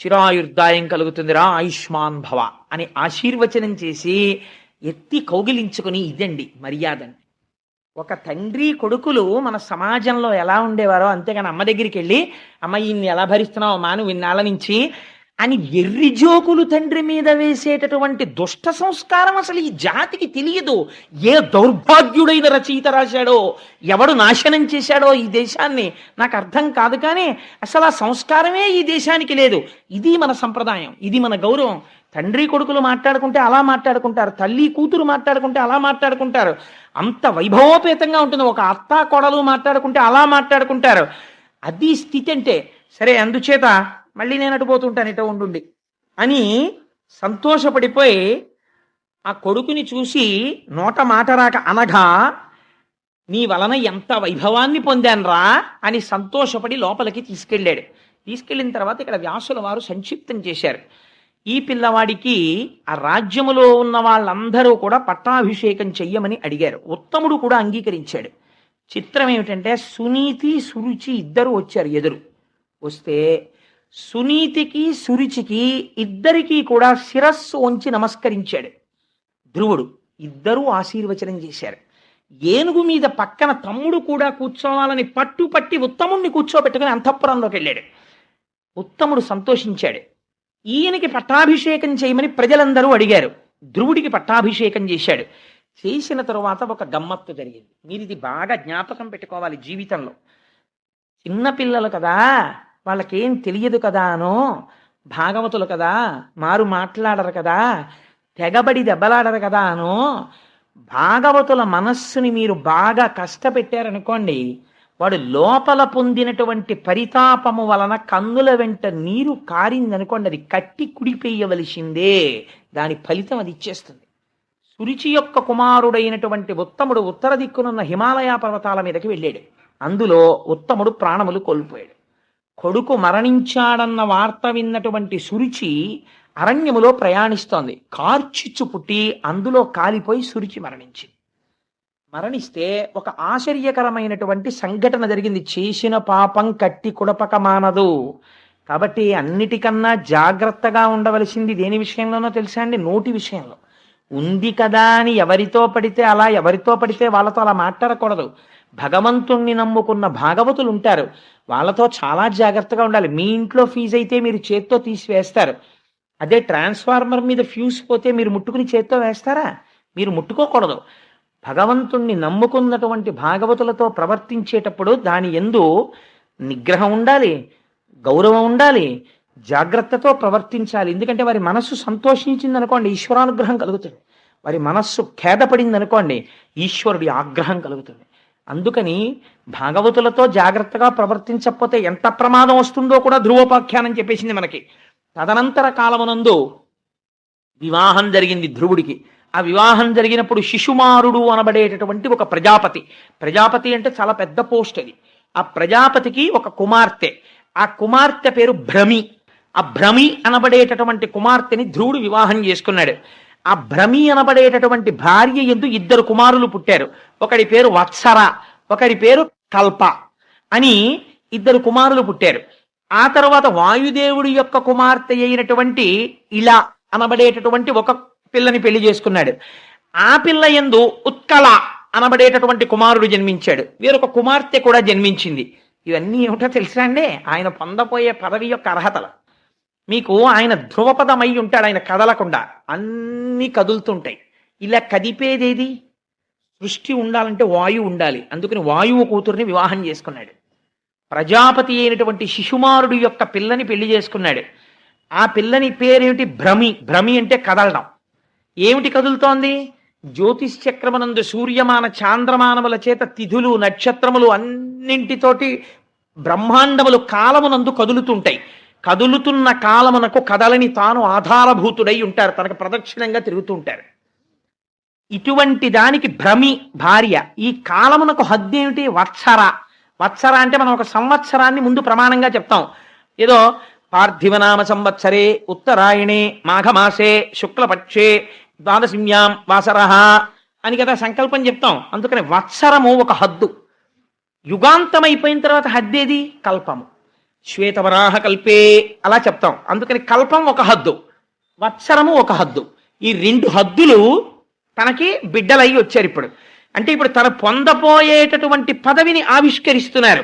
చిరాయుర్దాయం కలుగుతుందిరా, ఆయుష్మాన్ భవ అని ఆశీర్వచనం చేసి ఎత్తి కౌగిలించుకుని, ఇదండి మర్యాదండి. ఒక తండ్రి కొడుకులు మన సమాజంలో ఎలా ఉండేవారో, అంతేగాని అమ్మ దగ్గరికి వెళ్ళి అమ్మ ఈయన్ని ఎలా భరిస్తున్నావు అమ్మా నువ్వు ఇన్నాళ్ళ నుంచి అని వెర్రి జోకులు తండ్రి మీద వేసేటటువంటి దుష్ట సంస్కారం అసలు ఈ జాతికి తెలియదు. ఏ దౌర్భాగ్యుడైన రచయిత రాశాడో, ఎవడు నాశనం చేశాడో ఈ దేశాన్ని నాకు అర్థం కాదు. కానీ అసలు ఆ సంస్కారమే ఈ దేశానికి లేదు. ఇది మన సంప్రదాయం, ఇది మన గౌరవం. తండ్రి కొడుకులు మాట్లాడుకుంటే అలా మాట్లాడుకుంటారు, తల్లి కూతురు మాట్లాడుకుంటే అలా మాట్లాడుకుంటారు. అంత వైభవోపేతంగా ఉంటుంది. ఒక అత్త కోడలు మాట్లాడుకుంటే అలా మాట్లాడుకుంటారు. అది స్థితి అంటే. సరే, అందుచేత మళ్ళీ నేను అటుపోతుంటాను ఇటో ఉండుండి అని సంతోషపడిపోయి ఆ కొడుకుని చూసి నోట మాట రాక అనగా, నీ వలన ఎంత వైభవాన్ని పొందాన్రా అని సంతోషపడి లోపలికి తీసుకెళ్ళాడు. తీసుకెళ్ళిన తర్వాత ఇక్కడ వ్యాసుల వారు సంక్షిప్తం చేశారు. ఈ పిల్లవాడికి ఆ రాజ్యములో ఉన్న వాళ్ళందరూ కూడా పట్టాభిషేకం చెయ్యమని అడిగారు. ఉత్తముడు కూడా అంగీకరించాడు. చిత్రం ఏమిటంటే, సునీతి సురుచి ఇద్దరు వచ్చారు ఎదురు. వస్తే సునీతికి సురుచికి ఇద్దరికీ కూడా శిరస్సు వంచి నమస్కరించాడు ధ్రువుడు. ఇద్దరూ ఆశీర్వచనం చేశారు. ఏనుగు మీద పక్కన తమ్ముడు కూడా కూర్చోవాలని పట్టుపట్టి ఉత్తముణ్ణి కూర్చోబెట్టుకుని అంతఃపురంలోకి వెళ్ళాడు. ఉత్తముడు సంతోషించాడు. ఈయనకి పట్టాభిషేకం చేయమని ప్రజలందరూ అడిగారు. ధ్రువుడికి పట్టాభిషేకం చేశాడు. చేసిన తరువాత ఒక గమ్మత్తు జరిగింది. మీరు ఇది బాగా జ్ఞాపకం పెట్టుకోవాలి జీవితంలో. చిన్నపిల్లలు కదా, వాళ్ళకేం తెలియదు కదా అనో, భాగవతులు కదా, మారు మాట్లాడరు కదా, తెగబడి దెబ్బలాడరు కదా అనో, భాగవతుల మనస్సుని మీరు బాగా కష్టపెట్టారనుకోండి, వాడు లోపల పొందినటువంటి పరితాపము వలన కన్నుల వెంట నీరు కారిందనుకోండి, అది కట్టి కుడిపేయవలసిందే. దాని ఫలితం అది ఇచ్చేస్తుంది. సురుచి యొక్క కుమారుడైనటువంటి ఉత్తముడు ఉత్తర దిక్కునున్న హిమాలయ పర్వతాల మీదకి వెళ్ళాడు. అందులో ఉత్తముడు ప్రాణములు కోల్పోయాడు. కొడుకు మరణించాడన్న వార్త విన్నటువంటి సురుచి అరణ్యములో ప్రయాణిస్తోంది. కార్చిచ్చు పుట్టి అందులో కాలిపోయి సురుచి మరణించింది. మరణిస్తే ఒక ఆశ్చర్యకరమైనటువంటి సంఘటన జరిగింది. చేసిన పాపం కట్టి కుడపక మానదు. కాబట్టి అన్నిటికన్నా జాగ్రత్తగా ఉండవలసింది దేని విషయంలోనో తెలుసా అండి? నోటి విషయంలో. ఉంది కదా అని ఎవరితో పడితే వాళ్ళతో అలా మాట్లాడకూడదు. భగవంతుణ్ణి నమ్ముకున్న భాగవతులు ఉంటారు, వాళ్ళతో చాలా జాగ్రత్తగా ఉండాలి. మీ ఇంట్లో ఫీజు అయితే మీరు చేత్తో తీసివేస్తారు. అదే ట్రాన్స్ఫార్మర్ మీద ఫ్యూజ్ పోతే మీరు ముట్టుకుని చేత్తో వేస్తారా? మీరు ముట్టుకోకూడదు. భగవంతుణ్ణి నమ్ముకున్నటువంటి భాగవతులతో ప్రవర్తించేటప్పుడు దాని యందు నిగ్రహం ఉండాలి, గౌరవం ఉండాలి, జాగ్రత్తతో ప్రవర్తించాలి. ఎందుకంటే వారి మనస్సు సంతోషించింది అనుకోండి, ఈశ్వరానుగ్రహం కలుగుతుంది. వారి మనస్సు ఖేదపడింది అనుకోండి, ఈశ్వరుడి ఆగ్రహం కలుగుతుంది. అందుకని భాగవతులతో జాగ్రత్తగా ప్రవర్తించకపోతే ఎంత ప్రమాదం వస్తుందో కూడా ధ్రువోపాఖ్యానం చెప్పేసింది మనకి. తదనంతర కాలమునందు వివాహం జరిగింది ధ్రువుడికి. ఆ వివాహం జరిగినప్పుడు శిశుమారుడు అనబడేటటువంటి ఒక ప్రజాపతి, ప్రజాపతి అంటే చాలా పెద్ద పోస్ట్ అది. ఆ ప్రజాపతికి ఒక కుమార్తె, ఆ కుమార్తె పేరు భ్రమి. ఆ భ్రమి అనబడేటటువంటి కుమార్తెని ధ్రువుడు వివాహం చేసుకున్నాడు. ఆ భ్రమి అనబడేటటువంటి భార్య యందు ఇద్దరు కుమారులు పుట్టారు. ఒకడి పేరు వత్సర, ఒకడి పేరు కల్ప అని ఇద్దరు కుమారులు పుట్టారు. ఆ తర్వాత వాయుదేవుడి యొక్క కుమార్తె అయినటువంటి ఇలా అనబడేటటువంటి ఒక పిల్లని పెళ్లి చేసుకున్నాడు. ఆ పిల్ల యందు ఉత్కల అనబడేటటువంటి కుమారుడు జన్మించాడు. వేరొక కుమార్తె కూడా జన్మించింది. ఇవన్నీ ఏమిటో తెలుసా అండి? ఆయన పొందబోయే పదవి యొక్క అర్హతలు. మీకు ఆయన ధ్రువపదమై ఉంటాడు, ఆయన కదలకుండా అన్నీ కదులుతుంటాయి. ఇలా కదిపేదేది? సృష్టి ఉండాలంటే వాయువు ఉండాలి. అందుకని వాయువు కూతుర్ని వివాహం చేసుకున్నాడు. ప్రజాపతి అయినటువంటి శిశుమారుడు యొక్క పిల్లని పెళ్లి చేసుకున్నాడు. ఆ పిల్లని పేరేమిటి? భ్రమి. భ్రమి అంటే కదలడం. ఏమిటి కదులుతోంది? జ్యోతిష్ చక్రమనందు సూర్యమాన చాంద్రమానముల చేత తిథులు నక్షత్రములు అన్నింటితోటి బ్రహ్మాండములు కాలమునందు కదులుతుంటాయి. కదులుతున్న కాలమునకు కదలని తాను ఆధారభూతుడై ఉంటారు, తనకు ప్రదక్షిణంగా తిరుగుతూ ఉంటారు. ఇటువంటి దానికి భ్రమి భార్య. ఈ కాలమునకు హద్దేమిటి? వత్సర. వత్సర అంటే మనం ఒక సంవత్సరాన్ని ముందు ప్రమాణంగా చెప్తాం. ఏదో పార్థివనామ సంవత్సరే ఉత్తరాయణే మాఘమాసే శుక్లపక్షే ద్వాదశిమ్యాం వాసరః అని కదా సంకల్పం చెప్తాం. అందుకని వత్సరము ఒక హద్దు. యుగాంతం అయిపోయిన తర్వాత హద్దేది? కల్పము. శ్వేతవరాహ కల్పే అలా చెప్తాం. అందుకని కల్పం ఒక హద్దు, వత్సరము ఒక హద్దు. ఈ రెండు హద్దులు తనకి బిడ్డలయ్యి వచ్చారు ఇప్పుడు. అంటే ఇప్పుడు తను పొందపోయేటటువంటి పదవిని ఆవిష్కరిస్తున్నారు.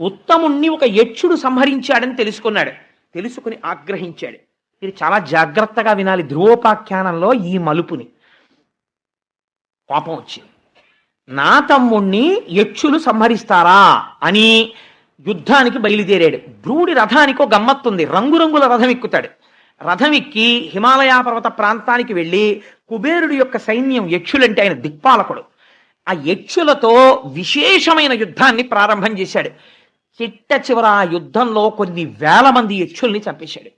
ఉత్తముణ్ణి ఒక యక్షుడు సంహరించాడని తెలుసుకున్నాడు. తెలుసుకుని ఆగ్రహించాడు. మీరు చాలా జాగ్రత్తగా వినాలి ధ్రువోపాఖ్యానంలో ఈ మలుపుని. కోపం వచ్చింది. నా తమ్ముణ్ణి యక్షులు సంహరిస్తారా అని యుద్ధానికి బయలుదేరాడు. ధ్రువుడి రథానికి ఒక గమ్మత్తుంది. రంగురంగుల రథం ఎక్కుతాడు. రథం ఎక్కి హిమాలయ పర్వత ప్రాంతానికి వెళ్ళి కుబేరుడి యొక్క సైన్యం, యక్షులంటే ఆయన దిక్పాలకుడు, ఆ యక్షులతో విశేషమైన యుద్ధాన్ని ప్రారంభం చేశాడు. చిట్ట చివర ఆ యుద్ధంలో కొన్ని వేల మంది యక్షుల్ని చంపేశాడు.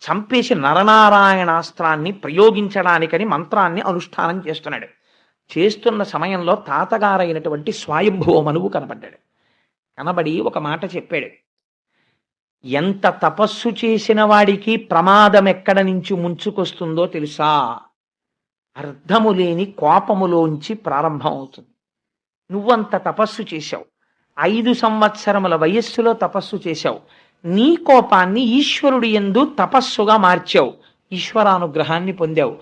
చంపేసి నరనారాయణాస్త్రాన్ని ప్రయోగించడానికని మంత్రాన్ని అనుష్ఠానం చేస్తున్నాడు. చేస్తున్న సమయంలో తాతగారైనటువంటి స్వయంభువ మనువు కనబడ్డాడు. కనబడి ఒక మాట చెప్పాడు. ఎంత తపస్సు చేసిన వాడికి ప్రమాదం ఎక్కడ నుంచి ముంచుకొస్తుందో తెలుసా? అర్థము లేని కోపములోంచి ప్రారంభం అవుతుంది. నువ్వంత తపస్సు చేశావు, 5 సంవత్సరముల వయస్సులో తపస్సు చేశావు. నీ కోపాన్ని ఈశ్వరుడి యందు తపస్సుగా మార్చావు, ఈశ్వరానుగ్రహాన్ని పొందావు.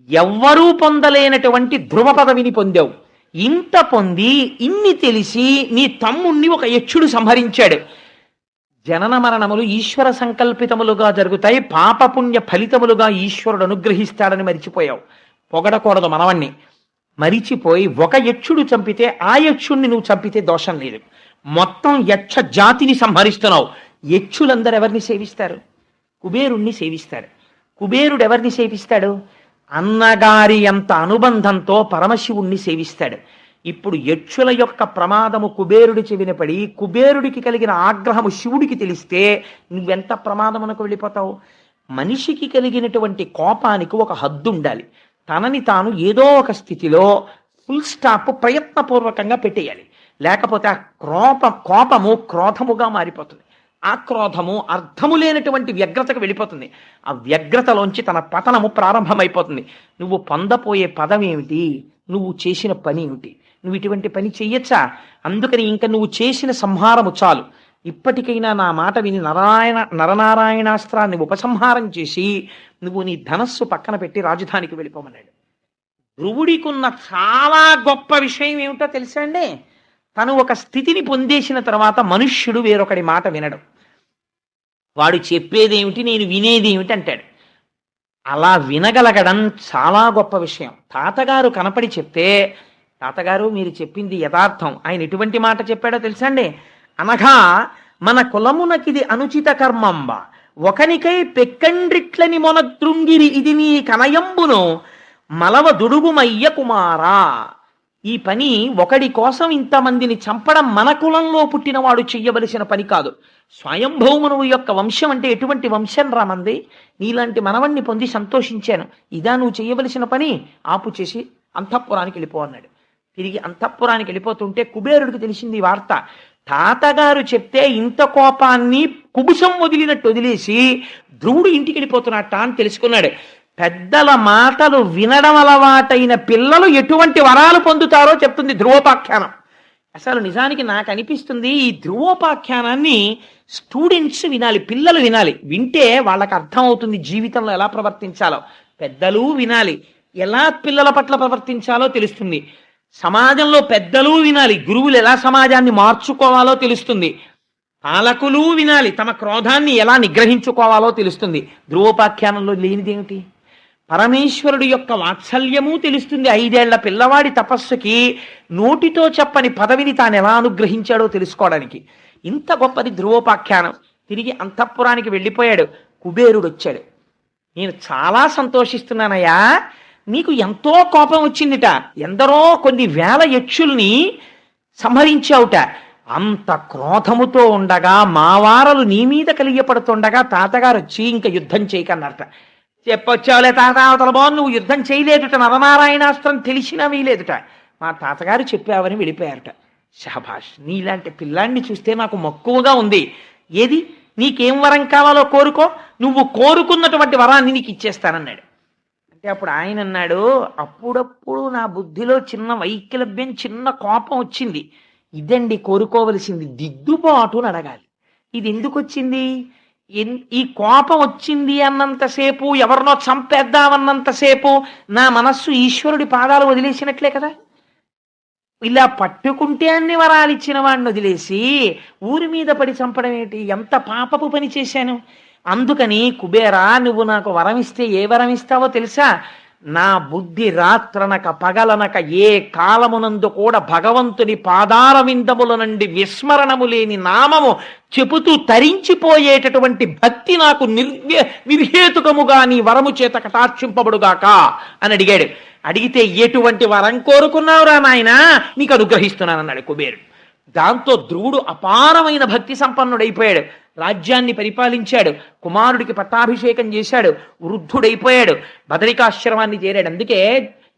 ఎవ్వరూ పొందలేనటువంటి ధ్రువ పదవిని పొందావు. ఇంత పొంది ఇన్ని తెలిసి నీ తమ్ముణ్ణి ఒక యక్షుడు సంహరించాడు. జనన మరణములు ఈశ్వర సంకల్పితములుగా జరుగుతాయి, పాపపుణ్య ఫలితములుగా ఈశ్వరుడు అనుగ్రహిస్తాడని మరిచిపోయావు. పొగడకూడదు మనవణ్ణి. మరిచిపోయి ఒక యక్షుడు చంపితే ఆ యక్షుణ్ణి నువ్వు చంపితే దోషం లేదు. మొత్తం యక్ష జాతిని సంహరిస్తున్నావు. యక్షులందరూ ఎవరిని సేవిస్తారు? కుబేరుణ్ణి సేవిస్తారు. కుబేరుడు ఎవరిని సేవిస్తాడు? అన్నగారి అంత అనుబంధంతో పరమశివుణ్ణి సేవిస్తాడు. ఇప్పుడు యక్షుల యొక్క ప్రమాదము కుబేరుడి చెవిన పడి కుబేరుడికి కలిగిన ఆగ్రహము శివుడికి తెలిస్తే నువ్వెంత ప్రమాదమునకు వెళ్ళిపోతావు? మనిషికి కలిగినటువంటి కోపానికి ఒక హద్దు ఉండాలి. తనని తాను ఏదో ఒక స్థితిలో ఫుల్ స్టాప్ ప్రయత్నపూర్వకంగా పెట్టేయాలి. లేకపోతే ఆ కోపము క్రోధముగా మారిపోతుంది. ఆ క్రోధము అర్థము లేనటువంటి వ్యగ్రతకు వెళ్ళిపోతుంది. ఆ వ్యగ్రతలోంచి తన పతనము ప్రారంభమైపోతుంది. నువ్వు పొందపోయే పదం ఏమిటి? నువ్వు చేసిన పని ఏమిటి? నువ్వు ఇటువంటి పని చెయ్యొచ్చా? అందుకని ఇంకా నువ్వు చేసిన సంహారము చాలు. ఇప్పటికైనా నా మాట విని నరనారాయణాస్త్రాన్ని ఉపసంహారం చేసి నువ్వు నీ ధనస్సు పక్కన పెట్టి రాజధానికి వెళ్ళిపోమన్నాడు. ధ్రువుడికున్న చాలా గొప్ప విషయం ఏమిటో తెలుసా అండి? తను ఒక స్థితిని పొందేసిన తర్వాత మనుష్యుడు వేరొకడి మాట వినడు. వాడు చెప్పేదేమిటి, నేను వినేదేమిటి అంటాడు. అలా వినగలగడం చాలా గొప్ప విషయం. తాతగారు కనపడి చెప్తే, తాతగారు మీరు చెప్పింది యథార్థం, ఆయన ఎటువంటి మాట చెప్పాడో తెలుసా అండి? అనగా మన కులమునకిది అనుచిత కర్మంబ ఒకనికై పెక్కండ్రిట్లని మొనద్రుంగిరి ఇది నీ కనయంబును మలవ దుడుగుమయ్య కుమారా. ఈ పని ఒకడి కోసం ఇంతమందిని చంపడం మన కులంలో పుట్టినవాడు చెయ్యవలసిన పని కాదు. స్వయంభౌమనువు యొక్క వంశం అంటే ఎటువంటి వంశం రామంది? నీలాంటి మనవణ్ణి పొంది సంతోషించాను, ఇదా నువ్వు చెయ్యవలసిన పని? ఆపు చేసి అంతఃపురానికి వెళ్ళిపో అన్నాడు. తిరిగి అంతఃపురానికి వెళ్ళిపోతుంటే కుబేరుడికి తెలిసింది ఈ వార్త. తాతగారు చెప్తే ఇంత కోపాన్ని కుబుసం వదిలినట్టు వదిలేసి ధ్రువుడు ఇంటికి వెళ్ళిపోతున్నట్ట అని తెలుసుకున్నాడు. పెద్దల మాటలు వినడం అలవాటైన పిల్లలు ఎటువంటి వరాలు పొందుతారో చెప్తుంది ధ్రువోపాఖ్యానం. అసలు నిజానికి నాకు అనిపిస్తుంది ఈ ధ్రువోపాఖ్యానాన్ని స్టూడెంట్స్ వినాలి, పిల్లలు వినాలి. వింటే వాళ్ళకి అర్థం అవుతుంది జీవితంలో ఎలా ప్రవర్తించాలో. పెద్దలు వినాలి, ఎలా పిల్లల పట్ల ప్రవర్తించాలో తెలుస్తుంది. సమాజంలో పెద్దలు వినాలి, గురువులు ఎలా సమాజాన్ని మార్చుకోవాలో తెలుస్తుంది. పాలకులు వినాలి, తమ క్రోధాన్ని ఎలా నిగ్రహించుకోవాలో తెలుస్తుంది. ధ్రువోపాఖ్యానంలో లేనిదేమిటి? పరమేశ్వరుడు యొక్క వాత్సల్యము తెలుస్తుంది. 5 ఏళ్ల పిల్లవాడి తపస్సుకి నోటితో చెప్పని పదవిని తాను ఎలా అనుగ్రహించాడో తెలుసుకోవడానికి. ఇంత గొప్పది ధ్రువోపాఖ్యానం. తిరిగి అంతఃపురానికి వెళ్ళిపోయాడు. కుబేరుడు వచ్చాడు. నేను చాలా సంతోషిస్తున్నానయ్యా, నీకు ఎంతో కోపం వచ్చిందిట, ఎందరో కొన్ని వేల యక్షుల్ని సంహరించావుట. అంత క్రోధముతో ఉండగా మావారలు నీ మీద కలియపడుతుండగా తాతగారు వచ్చి ఇంకా యుద్ధం చేయకన్నారట. చెప్పొచ్చావులే తాత, అవతల బాగుంది, నువ్వు యుద్ధం చేయలేదుట, నరనారాయణాస్త్రం తెలిసినా వీలేదుట, మా తాతగారు చెప్పావని వెళ్ళిపోయారట. షహబాష్, నీలాంటి పిల్లాన్ని చూస్తే నాకు మక్కువగా ఉంది. ఏది నీకేం వరం కావాలో కోరుకో, నువ్వు కోరుకున్నటువంటి వరాన్ని నీకు ఇచ్చేస్తానన్నాడు. అంటే అప్పుడు ఆయన అన్నాడు, అప్పుడప్పుడు నా బుద్ధిలో చిన్న వైకల్యం, చిన్న కోపం వచ్చింది. ఇదండి కోరుకోవలసింది, దిద్దుబాటుని అడగాలి. ఇది ఎందుకు వచ్చింది? ఈ కోపం వచ్చింది అన్నంతసేపు, ఎవరినో చంపేద్దామన్నంతసేపు నా మనస్సు ఈశ్వరుడి పాదాలు వదిలేసినట్లే కదా. ఇలా పట్టుకుంటే అన్ని వరాలు ఇచ్చిన వాడిని వదిలేసి ఊరి మీద పడి చంపడం ఏంటి? ఎంత పాపపు పని చేశాను. అందుకని కుబేరా, నువ్వు నాకు వరం ఇస్తే ఏ వరం ఇస్తావో తెలుసా? నా బుద్ధి రాత్రనక పగలనక ఏ కాలమునందు కూడా భగవంతుని పాదార విందముల నుండి విస్మరణము లేని నామము చెబుతూ తరించిపోయేటటువంటి భక్తి నాకు నిర్హేతుకముగా నీ వరము చేత కటాక్షింపబడుగాక అని అడిగాడు. అడిగితే ఎటువంటి వరం కోరుకున్నావురా నాయనా, నీకు అనుగ్రహిస్తున్నానన్నాడు కుబేరుడు. దాంతో ధ్రువుడు అపారమైన భక్తి సంపన్నుడైపోయాడు. రాజ్యాన్ని పరిపాలించాడు, కుమారుడికి పట్టాభిషేకం చేశాడు, వృద్ధుడైపోయాడు, బదరికాశ్రమాన్ని చేరాడు. అందుకే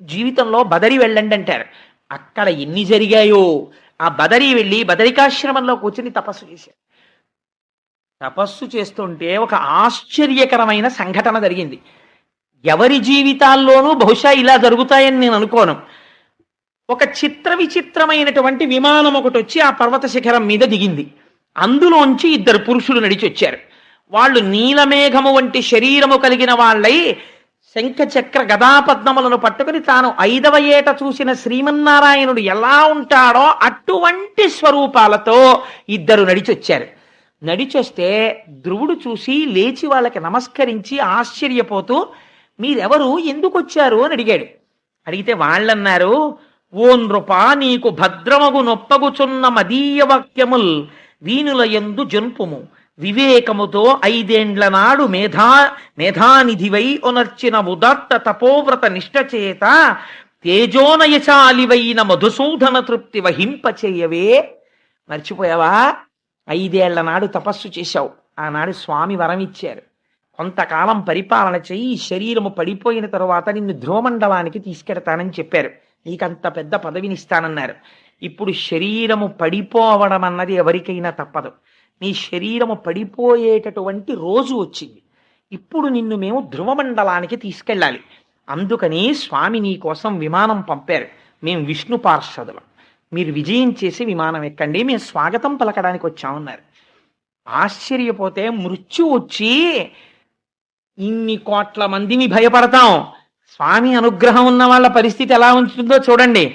జీవితంలో బదరి వెళ్ళండి అంటారు. అక్కడ ఎన్ని జరిగాయో. ఆ బదరి వెళ్ళి బదరికాశ్రమంలో కూర్చుని తపస్సు చేశాడు. తపస్సు చేస్తుంటే ఒక ఆశ్చర్యకరమైన సంఘటన జరిగింది. ఎవరి జీవితాల్లోనూ బహుశా ఇలా జరుగుతాయని నేను అనుకోను. ఒక విచిత్రమైనటువంటి విమానం ఒకటి వచ్చి ఆ పర్వత శిఖరం మీద దిగింది. అందులోంచి 2 పురుషులు నడిచి వచ్చారు. వాళ్ళు నీలమేఘము వంటి శరీరము కలిగిన వాళ్ళై శంఖచక్ర గదాపద్మములను పట్టుకుని తాను 5వ ఏట చూసిన శ్రీమన్నారాయణుడు ఎలా ఉంటాడో అటువంటి స్వరూపాలతో 2 నడిచొచ్చారు. నడిచొస్తే ధ్రువుడు చూసి లేచి వాళ్ళకి నమస్కరించి ఆశ్చర్యపోతూ, మీరెవరు, ఎందుకు వచ్చారు అని అడిగాడు. అడిగితే వాళ్ళన్నారు, ఓ నృపా, నీకు భద్రమగు నొప్పగుచున్న మదీయ వాక్యముల్ వీనుల యందు జన్పుము. వివేకముతో 5 ఏండ్ల నాడు మేధానిధివై ఒనర్చిన ఉదాత్త తపోవ్రత నిష్ఠచేత తేజోనయశాలివైన మధుసూదన తృప్తి వహింపచేయవే. మర్చిపోయావా? 5 ఏళ్ల నాడు తపస్సు చేశావు. ఆనాడు స్వామి వరం ఇచ్చారు, కొంతకాలం పరిపాలన చెయ్యి, శరీరము పడిపోయిన తరువాత నిన్ను ధ్రువమండలానికి తీసుకెడతానని చెప్పారు. నీకంత పెద్ద పదవినిస్తానన్నారు. ఇప్పుడు శరీరము పడిపోవడం అన్నది ఎవరికైనా తప్పదు. నీ శరీరము పడిపోయేటటువంటి రోజు వచ్చింది. ఇప్పుడు నిన్ను మేము ధ్రువమండలానికి తీసుకెళ్ళాలి. అందుకని స్వామి నీ కోసం విమానం పంపారు. మేము విష్ణు పార్షదులం, మీరు విజయం చేసి విమానం ఎక్కండి, మేము స్వాగతం పలకడానికి వచ్చామన్నారు. ఆశ్చర్యపోతే మృత్యు వచ్చి ఇన్ని కోట్ల మందిని భయపడతాం, స్వామి అనుగ్రహం ఉన్న వాళ్ళ పరిస్థితి ఎలా ఉంటుందో చూడండి.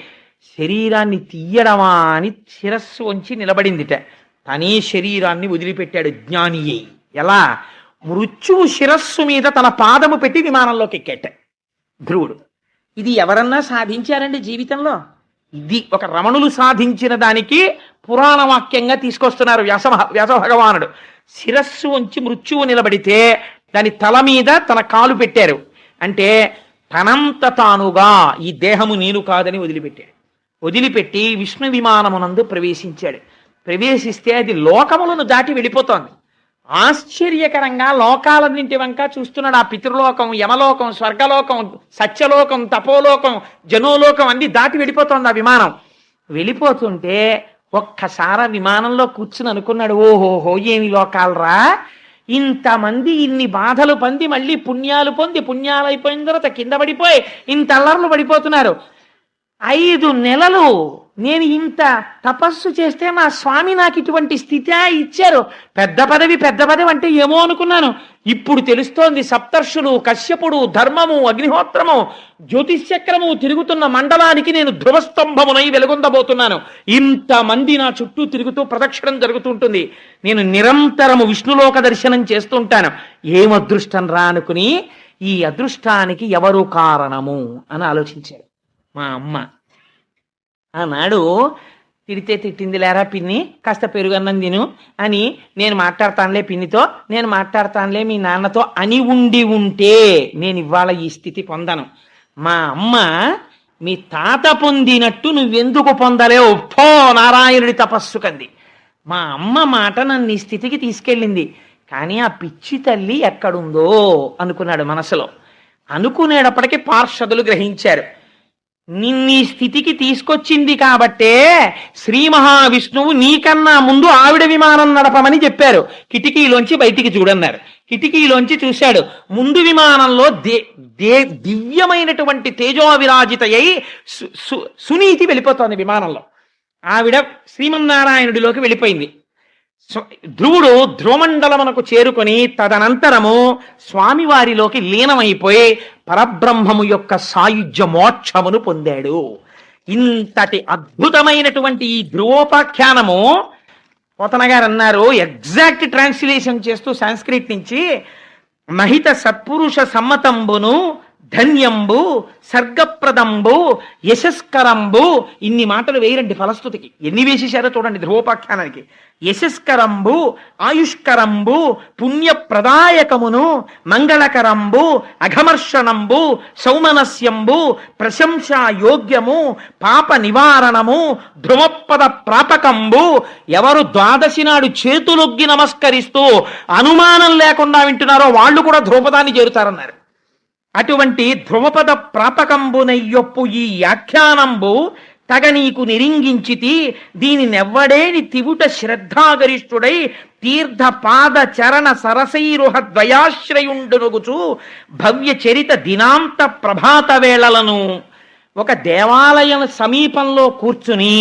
శరీరాన్ని తీయడమా అని శిరస్సు వంచి నిలబడిందిట. తనే శరీరాన్ని వదిలిపెట్టాడు జ్ఞాని అయి. ఎలా? మృత్యువు శిరస్సు మీద తన పాదము పెట్టి విమానంలోకి ఎక్కేట ధ్రువుడు. ఇది ఎవరన్నా సాధించారండి జీవితంలో? ఇది ఒక రమణులు సాధించిన దానికి పురాణ వాక్యంగా తీసుకొస్తున్నారు వ్యాస భగవానుడు. శిరస్సు వంచి మృత్యువు నిలబడితే దాని తల మీద తన కాలు పెట్టారు. అంటే తనంత తానుగా ఈ దేహము నేను కాదని వదిలిపెట్టాడు. వదిలిపెట్టి విష్ణు విమానమునందు ప్రవేశించాడు. ప్రవేశిస్తే అది లోకములను దాటి వెళ్ళిపోతోంది. ఆశ్చర్యకరంగా లోకాలన్నింటి వంక చూస్తున్నాడు. ఆ పితృలోకం, యమలోకం, స్వర్గలోకం, సత్యలోకం, తపోలోకం, జనోలోకం అన్ని దాటి వెళ్ళిపోతోంది ఆ విమానం. వెళ్ళిపోతుంటే ఒక్కసారి విమానంలో కూర్చుని అనుకున్నాడు, ఓహోహో ఏమి లోకాలరా, ఇంతమంది ఇన్ని బాధలు పొంది మళ్ళీ పుణ్యాలు పొంది పుణ్యాలు అయిపోయిన తర్వాత కింద పడిపోయి ఇంత అల్లర్లు పడిపోతున్నారు. 5 నెలలు నేను ఇంత తపస్సు చేస్తే మా స్వామి నాకు ఇటువంటి స్థితి ఇచ్చారు. పెద్ద పదవి అంటే ఏమో అనుకున్నాను. ఇప్పుడు తెలుస్తోంది సప్తర్షులు, కశ్యపుడు, ధర్మము, అగ్నిహోత్రము, జ్యోతిశ్చక్రము తిరుగుతున్న మండలానికి నేను ధ్రువస్తంభమునై వెలుగొందబోతున్నాను. ఇంతమంది నా చుట్టూ తిరుగుతూ ప్రదక్షిణం జరుగుతుంటుంది. నేను నిరంతరము విష్ణులోక దర్శనం చేస్తుంటాను. ఏం అదృష్టం రా అనుకుని ఈ అదృష్టానికి ఎవరు కారణము అని ఆలోచించాడు. మా అమ్మ. ఆనాడు తిడితే తిట్టింది లేరా పిన్ని, కాస్త పెరుగన్నం తిను అని నేను మాట్లాడతానులే పిన్నితో, నేను మాట్లాడతానులే మీ నాన్నతో అని ఉంటే నేను ఇవాళ ఈ స్థితి పొందను. మా అమ్మ మీ తాత పొందినట్టు నువ్వెందుకు పొందలేవు, పో నారాయణుడి తపస్సు కంది. మా అమ్మ మాట నన్ను ఈ స్థితికి తీసుకెళ్ళింది. కానీ ఆ పిచ్చి తల్లి ఎక్కడుందో అనుకున్నాడు మనసులో. అనుకునేటప్పటికీ పార్షదులు గ్రహించారు, నిన్నీ స్థితికి తీసుకొచ్చింది కాబట్టే శ్రీ మహావిష్ణువు నీకన్నా ముందు ఆవిడ విమానం నడపమని చెప్పారు. కిటికీలోంచి బయటికి చూడన్నారు. కిటికీలోంచి చూశాడు. ముందు విమానంలో దివ్యమైనటువంటి తేజోవిరాజిత అయి సునీతి వెళ్ళిపోతోంది విమానంలో. ఆవిడ శ్రీమన్నారాయణుడిలోకి వెళ్ళిపోయింది. ధ్రువుడు ధ్రువమండలమునకు చేరుకొని తదనంతరము స్వామివారిలోకి లీనమైపోయి పరబ్రహ్మము యొక్క సాయుధ్య మోక్షమును పొందాడు. ఇంతటి అద్భుతమైనటువంటి ఈ ధ్రువోపాఖ్యానము పోతన గారు అన్నారు, ఎగ్జాక్ట్ ట్రాన్స్లేషన్ చేస్తూ సంస్కృత్ నుంచి, మహిత సత్పురుష సమ్మతంబును ధన్యంబు సర్గప్రదంబు యశస్కరంబు. ఇన్ని మాటలు వేయరండి ఫలస్తుతికి, ఎన్ని వేసేశారో చూడండి ధ్రువోపాఖ్యానానికి. యశస్కరంబు, ఆయుష్కరంబు, పుణ్యప్రదాయకమును, మంగళకరంబు, అఘమర్షణంబు, సౌమనస్యంబు, ప్రశంసా యోగ్యము, పాప నివారణము, ధ్రువపద ప్రాపకంబు. ఎవరు ద్వాదశి నాడు చేతులొగ్గి నమస్కరిస్తూ అనుమానం లేకుండా వింటున్నారో వాళ్ళు కూడా ధ్రువపదాన్ని చేరుతారన్నారు. అటువంటి ధ్రువపద ప్రాపకంబునయ్యొప్పు ఈ వ్యాఖ్యానంబు తగ నీకు నిరింగించితి. దీని నెవ్వడేని తివుట శ్రద్ధాగరిష్ఠుడై తీర్థ పాద చరణ సరసైరుహ ద్వయాశ్రయుండునుగుచు భవ్య చరిత దినాంత ప్రభాత వేళలను. ఒక దేవాలయం సమీపంలో కూర్చుని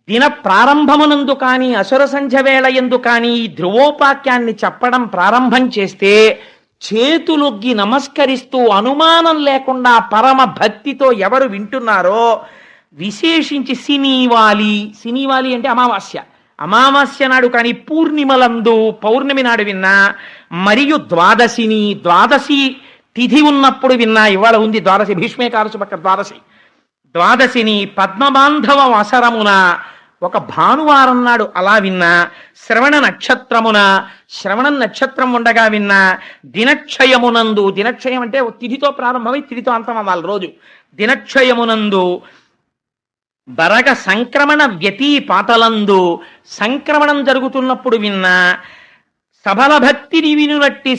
దిన ప్రారంభమునందు కానీ అసుర సంధ్య వేళ ఎందు కానీ ఈ ధ్రువోపాఖ్యాన్ని చెప్పడం ప్రారంభం చేస్తే చేతులొగ్గి నమస్కరిస్తూ అనుమానం లేకుండా పరమ భక్తితో ఎవరు వింటున్నారో, విశేషించి సినీవాలి అంటే అమావాస్య నాడు కానీ పూర్ణిమలందు పౌర్ణమి నాడు విన్నా, మరియు ద్వాదశి తిథి ఉన్నప్పుడు విన్నా. ఇవాళ ఉంది ద్వాదశి, భీష్మేకాదశి పక్క ద్వాదశిని పద్మబాంధవ వసరమున ఒక భానువారం నాడు అలా విన్నా, శ్రవణ నక్షత్రం ఉండగా విన్నా, దినక్షయమునందు, దినక్షయం అంటే తిథితో ప్రారంభమై తిథితో అంతం అవ్వాలి రోజు, దినక్షయమునందు బరగ సంక్రమణ వ్యతీపాతలందు సంక్రమణం జరుగుతున్నప్పుడు విన్నా, సబల భక్తిని వినునట్టి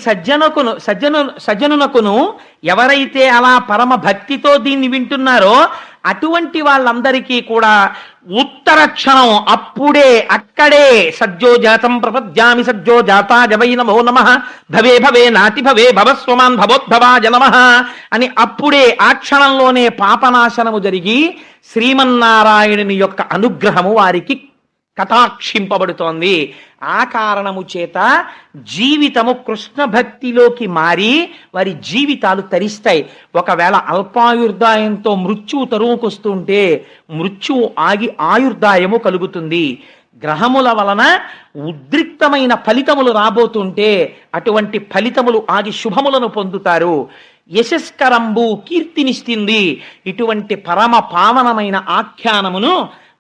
సజ్జనునకును ఎవరైతే అలా పరమ భక్తితో దీన్ని వింటున్నారో అటువంటి వాళ్ళందరికీ కూడా ఉత్తర క్షణం అక్కడే సజ్జోజాతం ప్రపద్యామి సజ్జోజాతాయ నమో నమః భవే నాతి భవే భవస్వమాన్ భవోద్భవాయ నమః అని అప్పుడే ఆ క్షణంలోనే పాపనాశనము జరిగి శ్రీమన్నారాయణుని యొక్క అనుగ్రహము వారికి కటాక్షింపబడుతోంది. ఆ కారణము చేత జీవితము కృష్ణ భక్తిలోకి మారి వారి జీవితాలు తరిస్తాయి. ఒకవేళ అల్పాయుర్దాయంతో మృత్యువు తరువుకొస్తుంటే మృత్యువు ఆగి ఆయుర్దాయము కలుగుతుంది. గ్రహముల వలన ఉద్రిక్తమైన ఫలితములు రాబోతుంటే అటువంటి ఫలితములు ఆగి శుభములను పొందుతారు. యశస్కరంబు కీర్తినిస్తుంది. ఇటువంటి పరమ పావనమైన ఆఖ్యానమును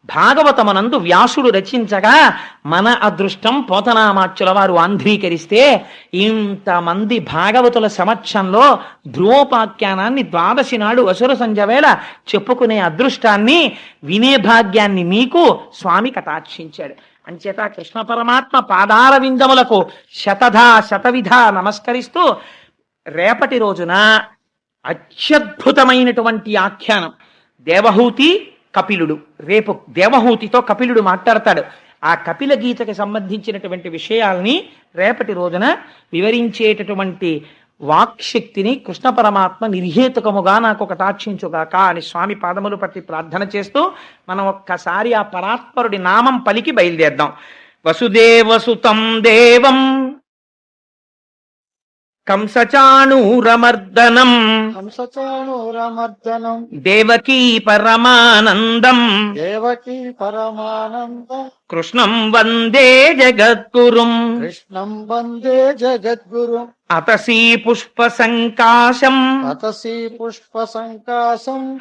భాగవతమనందు వ్యాసుడు రచించగా మన అదృష్టం పోతనామాచ్యుల వారు ఆంధ్రీకరిస్తే ఇంతమంది భాగవతుల సమక్షంలో ధ్రువోపాఖ్యానాన్ని ద్వాదశి నాడు అసుర సంధ్య వేళ చెప్పుకునే అదృష్టాన్ని వినే భాగ్యాన్ని మీకు స్వామి కటాక్షించాడు. అంచేత కృష్ణ పరమాత్మ పాదార విందములకు శతవిధ నమస్కరిస్తూ రేపటి రోజున అత్యద్భుతమైనటువంటి ఆఖ్యానం దేవహూతి కపిలుడు. రేపు దేవహూతితో కపిలుడు మాట్లాడతాడు. ఆ కపిల గీతకి సంబంధించినటువంటి విషయాల్ని రేపటి రోజున వివరించేటటువంటి వాక్శక్తిని కృష్ణ పరమాత్మ నిర్హేతుకముగా నాకు కటాక్షించుగాక అని స్వామి పాదములు పట్టి ప్రార్థన చేస్తూ మనం ఒక్కసారి ఆ పరాత్పరుడి నామం పలికి బయలుదేద్దాం. వసుదేవసుతం దేవం కంసచాణూరమర్దనం దేవకీ పరమానందం కృష్ణం వందే జగద్గురుం అతసీ పుష్ప సంకాశం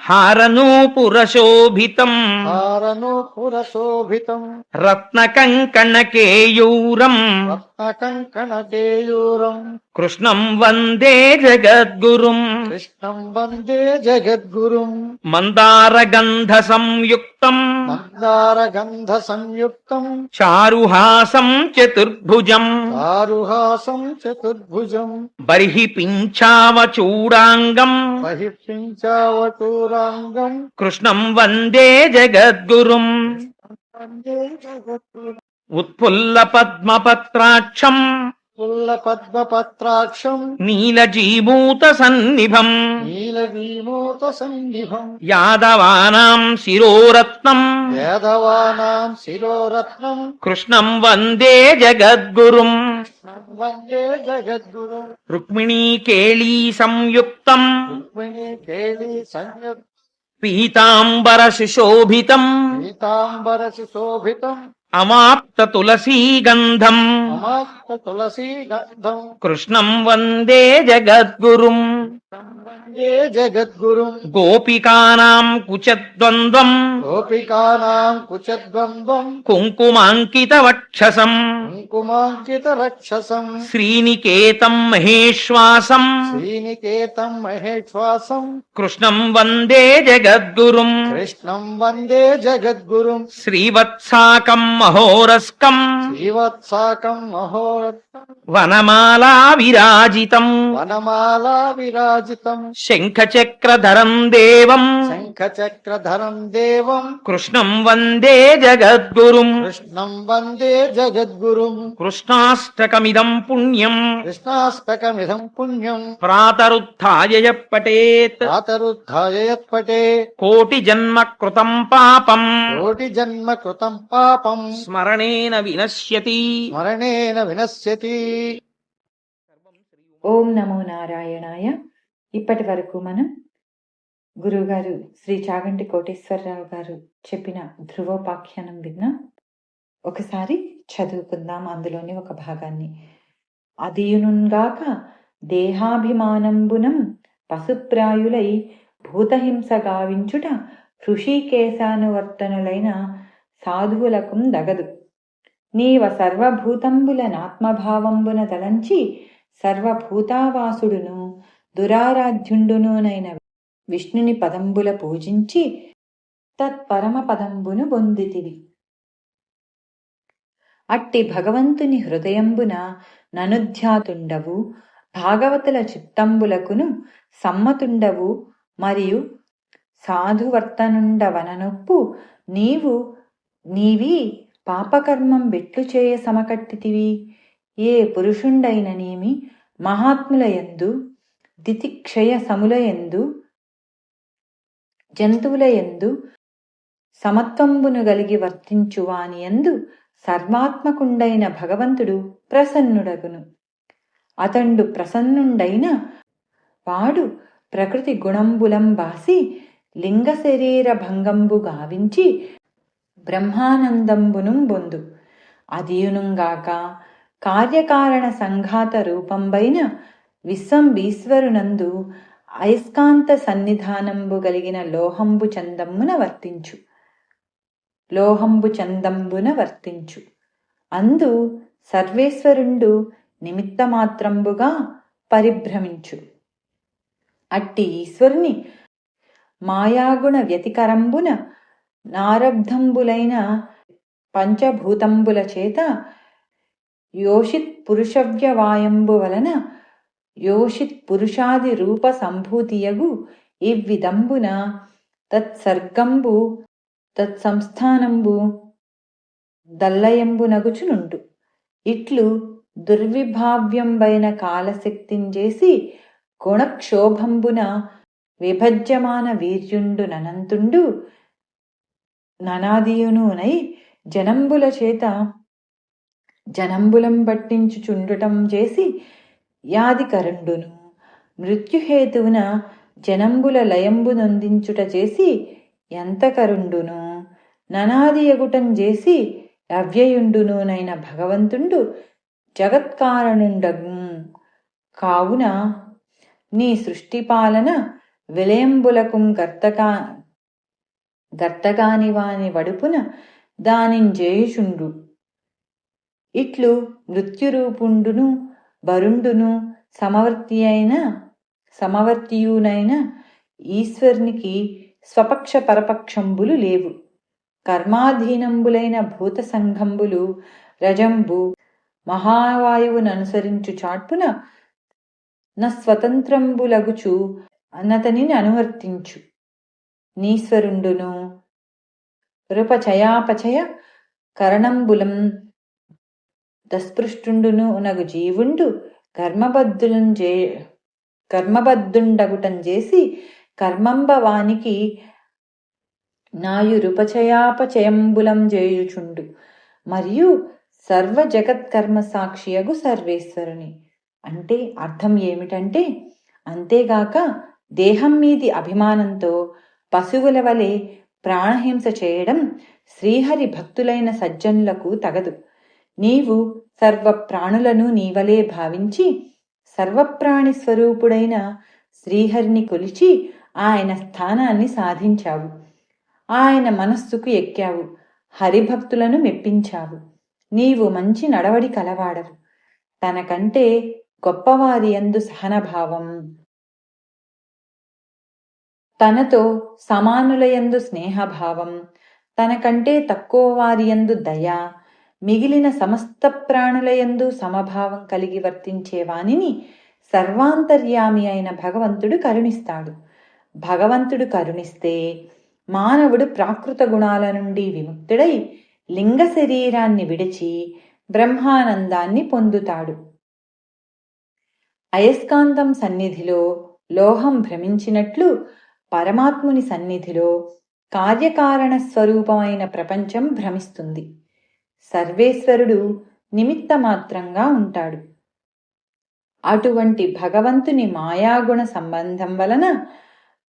హారనూపురశోభితం రత్నకంకణకేయూరం కృష్ణం వందే జగద్గురుం మందారగంధ సంయుక్తం చారుహాసం చతుర్భుజం బర్హి పింఛావచూడాంగం కృష్ణం వందే జగద్గురుం ఉత్ఫుల్ల పద్మపత్రాక్షం నీలజీమూత సన్నిభం యాదవానాం శిరోరత్నం కృష్ణం వందే జగద్గురుం రుక్మిణీ కేళీ సంయుక్తం పీతాంబర సుశోభితం అమాప్త తులసీ గంధం కృష్ణం వందే జగద్గురుం గోపికానాం కుచద్వంద్వం కుంకుమాంకిత వక్షసం శ్రీనికేతం మహేశ్వాసం కృష్ణం వందే జగద్గురుం శ్రీవత్సాకం మహోరస్కం వనమాలా విరాజితం శంఖచక్రధరం దేవం కృష్ణం వందే జగద్గురుం కృష్ణాష్టకమిదం పుణ్యం ప్రాతరుత్థాయ పఠేత్ కోటి జన్మ కృతం పాపం స్మరణేన వినశ్యతి ఓం నమో నారాయణాయ. ఇప్పటి వరకు మనం గురువుగారు శ్రీ చాగంటి కోటేశ్వరరావు గారు చెప్పిన ధ్రువోపాఖ్యానం విన్నాం. ఒకసారి చదువుకుందాం అందులోని ఒక భాగాన్ని. అదియునుగాక దేహాభిమానంబునం పశుప్రాయులై భూతహింస గావించుట హృషీకేశానువర్తనులైన సాధువులకు దగదు. నీవ సర్వభూతంబులనాత్మభావంబున తలంచి సర్వభూతావాసుడును దురారాధ్యుండునునైన విష్ణుని పదంబుల పూజించి తత్పరమ పదంబును పొందితివి. అట్టి భగవంతుని హృదయంబున ననుధ్యాతుండవు, భాగవతుల చిత్తంబులకును సమ్మతుండవు, మరియు సాధువర్తనుండవననొప్పు నీవి పాపకర్మం బెట్లు చేయ సమకట్టితివి. ఏ పురుషుండైననేమి మహాత్ములయందు దితిక్షయ సములయందు జంతువులయందు సమత్వంబును గలిగి వర్తించువానియందు సర్వాత్మకుండైన భగవంతుడు ప్రసన్నుడగును. అతండు ప్రసన్నుండైన వాడు ప్రకృతి గుణంబులం బాసి లింగ శరీర భంగంబు గావించి బ్రహ్మానందంబును బొందు. అదియునుగాక కార్యకారణ సంఘాత రూపంబైన విశ్వంబీశ్వరునందు అయస్కాంత సన్నిధానంబు గలిగిన లోహంబు చందమ్మున వర్తించు. లోహంబు చందంబున వర్తించు. అందు సర్వేశ్వరుండు నిమిత్తమాత్రంబుగా పరిభ్రమించు. అట్టి ఈశ్వరుని మాయాగుణ వ్యతికరంబున నారబ్ధంబులైన పంచభూతంబుల చేత యోషిత్ పురుషవ్యవాయంబు వలన యోషిత్ పురుషాది రూప సంభూతియగు ఇవ్విధంబున తత్సర్గంబు తత్సంస్థానంబు దల్లయంబునగుచునుండు. ఇట్లు దుర్విభావ్యంబైన కాలశక్తింజేసి గుణక్షోభంబున విభజ్యమాన వీర్యుండు ననంతుండు ననాదియునునై జనంబుల చేత జనంబులం పట్టించుచుండుటం చేసి యాదికరుండును. మృత్యుహేతువున జనంబుల లయంబు నొందించుట చేసి ఎంతకరుండును. ననాదియగుటం చేసి అవ్యయుండునునైన భగవంతుండు జగత్కారణుండగు. కావున నీ సృష్టిపాలన విలయంబులకుం గర్తగాని వాని వడుపున దానింజేయుచుండు. ఇట్లు మృత్యురూపుండును వరుండును సమవర్తియునైన ఈశ్వరునికి స్వపక్ష పరపక్షంబులు లేవు. కర్మాధీనంబులైన భూత సంఘంబులు రజంబు మహావాయువుననుసరించు చాట్పున నస్వతంత్రంబులగుచు అన్నతని అనువర్తించు. నీశ్వరుండును రూపచయాపచయ కరణంబులం దస్పృష్టుండును నగు జీవుండు కర్మబద్ధుండగుటం చేసి కర్మంబవానికి నాయురుపచయాపచయంబులం చేయుచుండు. మరియు సర్వ జగత్కర్మ సాక్షియగు సర్వేశ్వరుని. అంటే అర్థం ఏమిటంటే, అంతేగాక దేహం మీది అభిమానంతో పశువుల వలె ప్రాణహింస చేయడం శ్రీహరి భక్తులైన సజ్జనులకు తగదు. నీవు సర్వప్రాణులను నీవలే భావించి సర్వప్రాణి స్వరూపుడైన శ్రీహరిని కొలిచి ఆయన స్థానాన్ని సాధించావు. ఆయన మనస్సుకు ఎక్కావు. హరిభక్తులను మెప్పించావు. నీవు మంచి నడవడి కలవాడవు. తనకంటే గొప్పవారి యందు సహనభావం, తనతో సమానులయందు స్నేహభావం, తనకంటే తక్కువ వారి యందు దయ, మిగిలిన సమస్త ప్రాణులయందు సమభావం కలిగి వర్తించే వానిని సర్వాంతర్యామి అయిన భగవంతుడు కరుణిస్తాడు. భగవంతుడు కరుణిస్తే మానవుడు ప్రాకృత గుణాల నుండి విముక్తుడై లింగ శరీరాన్ని విడిచి బ్రహ్మానందాన్ని పొందుతాడు. అయస్కాంతం సన్నిధిలో లోహం భ్రమించినట్లు పరమాత్ముని సన్నిధిలో కార్యకారణ స్వరూపమైన ప్రపంచం భ్రమిస్తుంది. సర్వేశ్వరుడు నిమిత్తమాత్రంగా ఉంటాడు. అటువంటి భగవంతుని మాయాగుణ సంబంధం వలన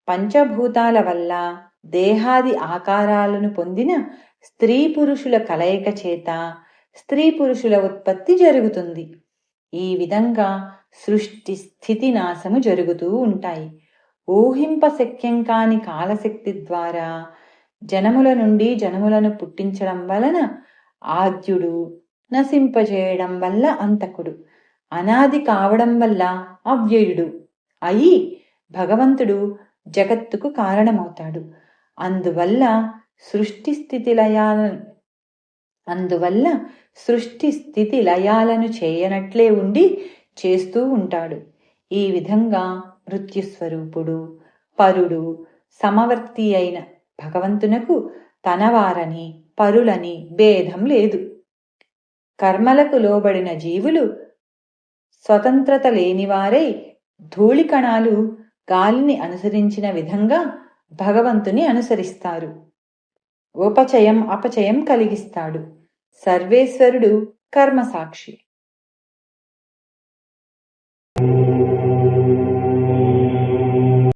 పంచభూతాల వల్ల దేహాది ఆకారాలను పొందిన స్త్రీ పురుషుల కలయిక చేత స్త్రీ పురుషుల ఉత్పత్తి జరుగుతుంది. ఈ విధంగా సృష్టి స్థితి నాశము జరుగుతూ ఉంటాయి. ఊహింపశక్యం కాని కాలశక్తి ద్వారా జనముల నుండి జనములను పుట్టించడం వలన ఆద్యుడు, నశింపజేయడం వల్ల అంతకుడు, అనాది కావడం వల్ల అవ్యయుడు అయి భగవంతుడు జగత్తుకు కారణమవుతాడు. అందువల్ల సృష్టి స్థితి లయాలను చేయనట్లే ఉండి చేస్తూ ఉంటాడు. ఈ విధంగా మృత్యుస్వరూపుడు, పరుడు, సమవర్తి అయిన భగవంతునకు తనవారని పరులని భేదం లేదు. కర్మలకు లోబడిన జీవులు స్వతంత్రత లేనివారై ధూళికణాలు గాలిని అనుసరించిన విధంగా భగవంతుని అనుసరిస్తారు. ఉపచయం అపచయం కలిగిస్తాడు. సర్వేశ్వరుడు కర్మసాక్షి.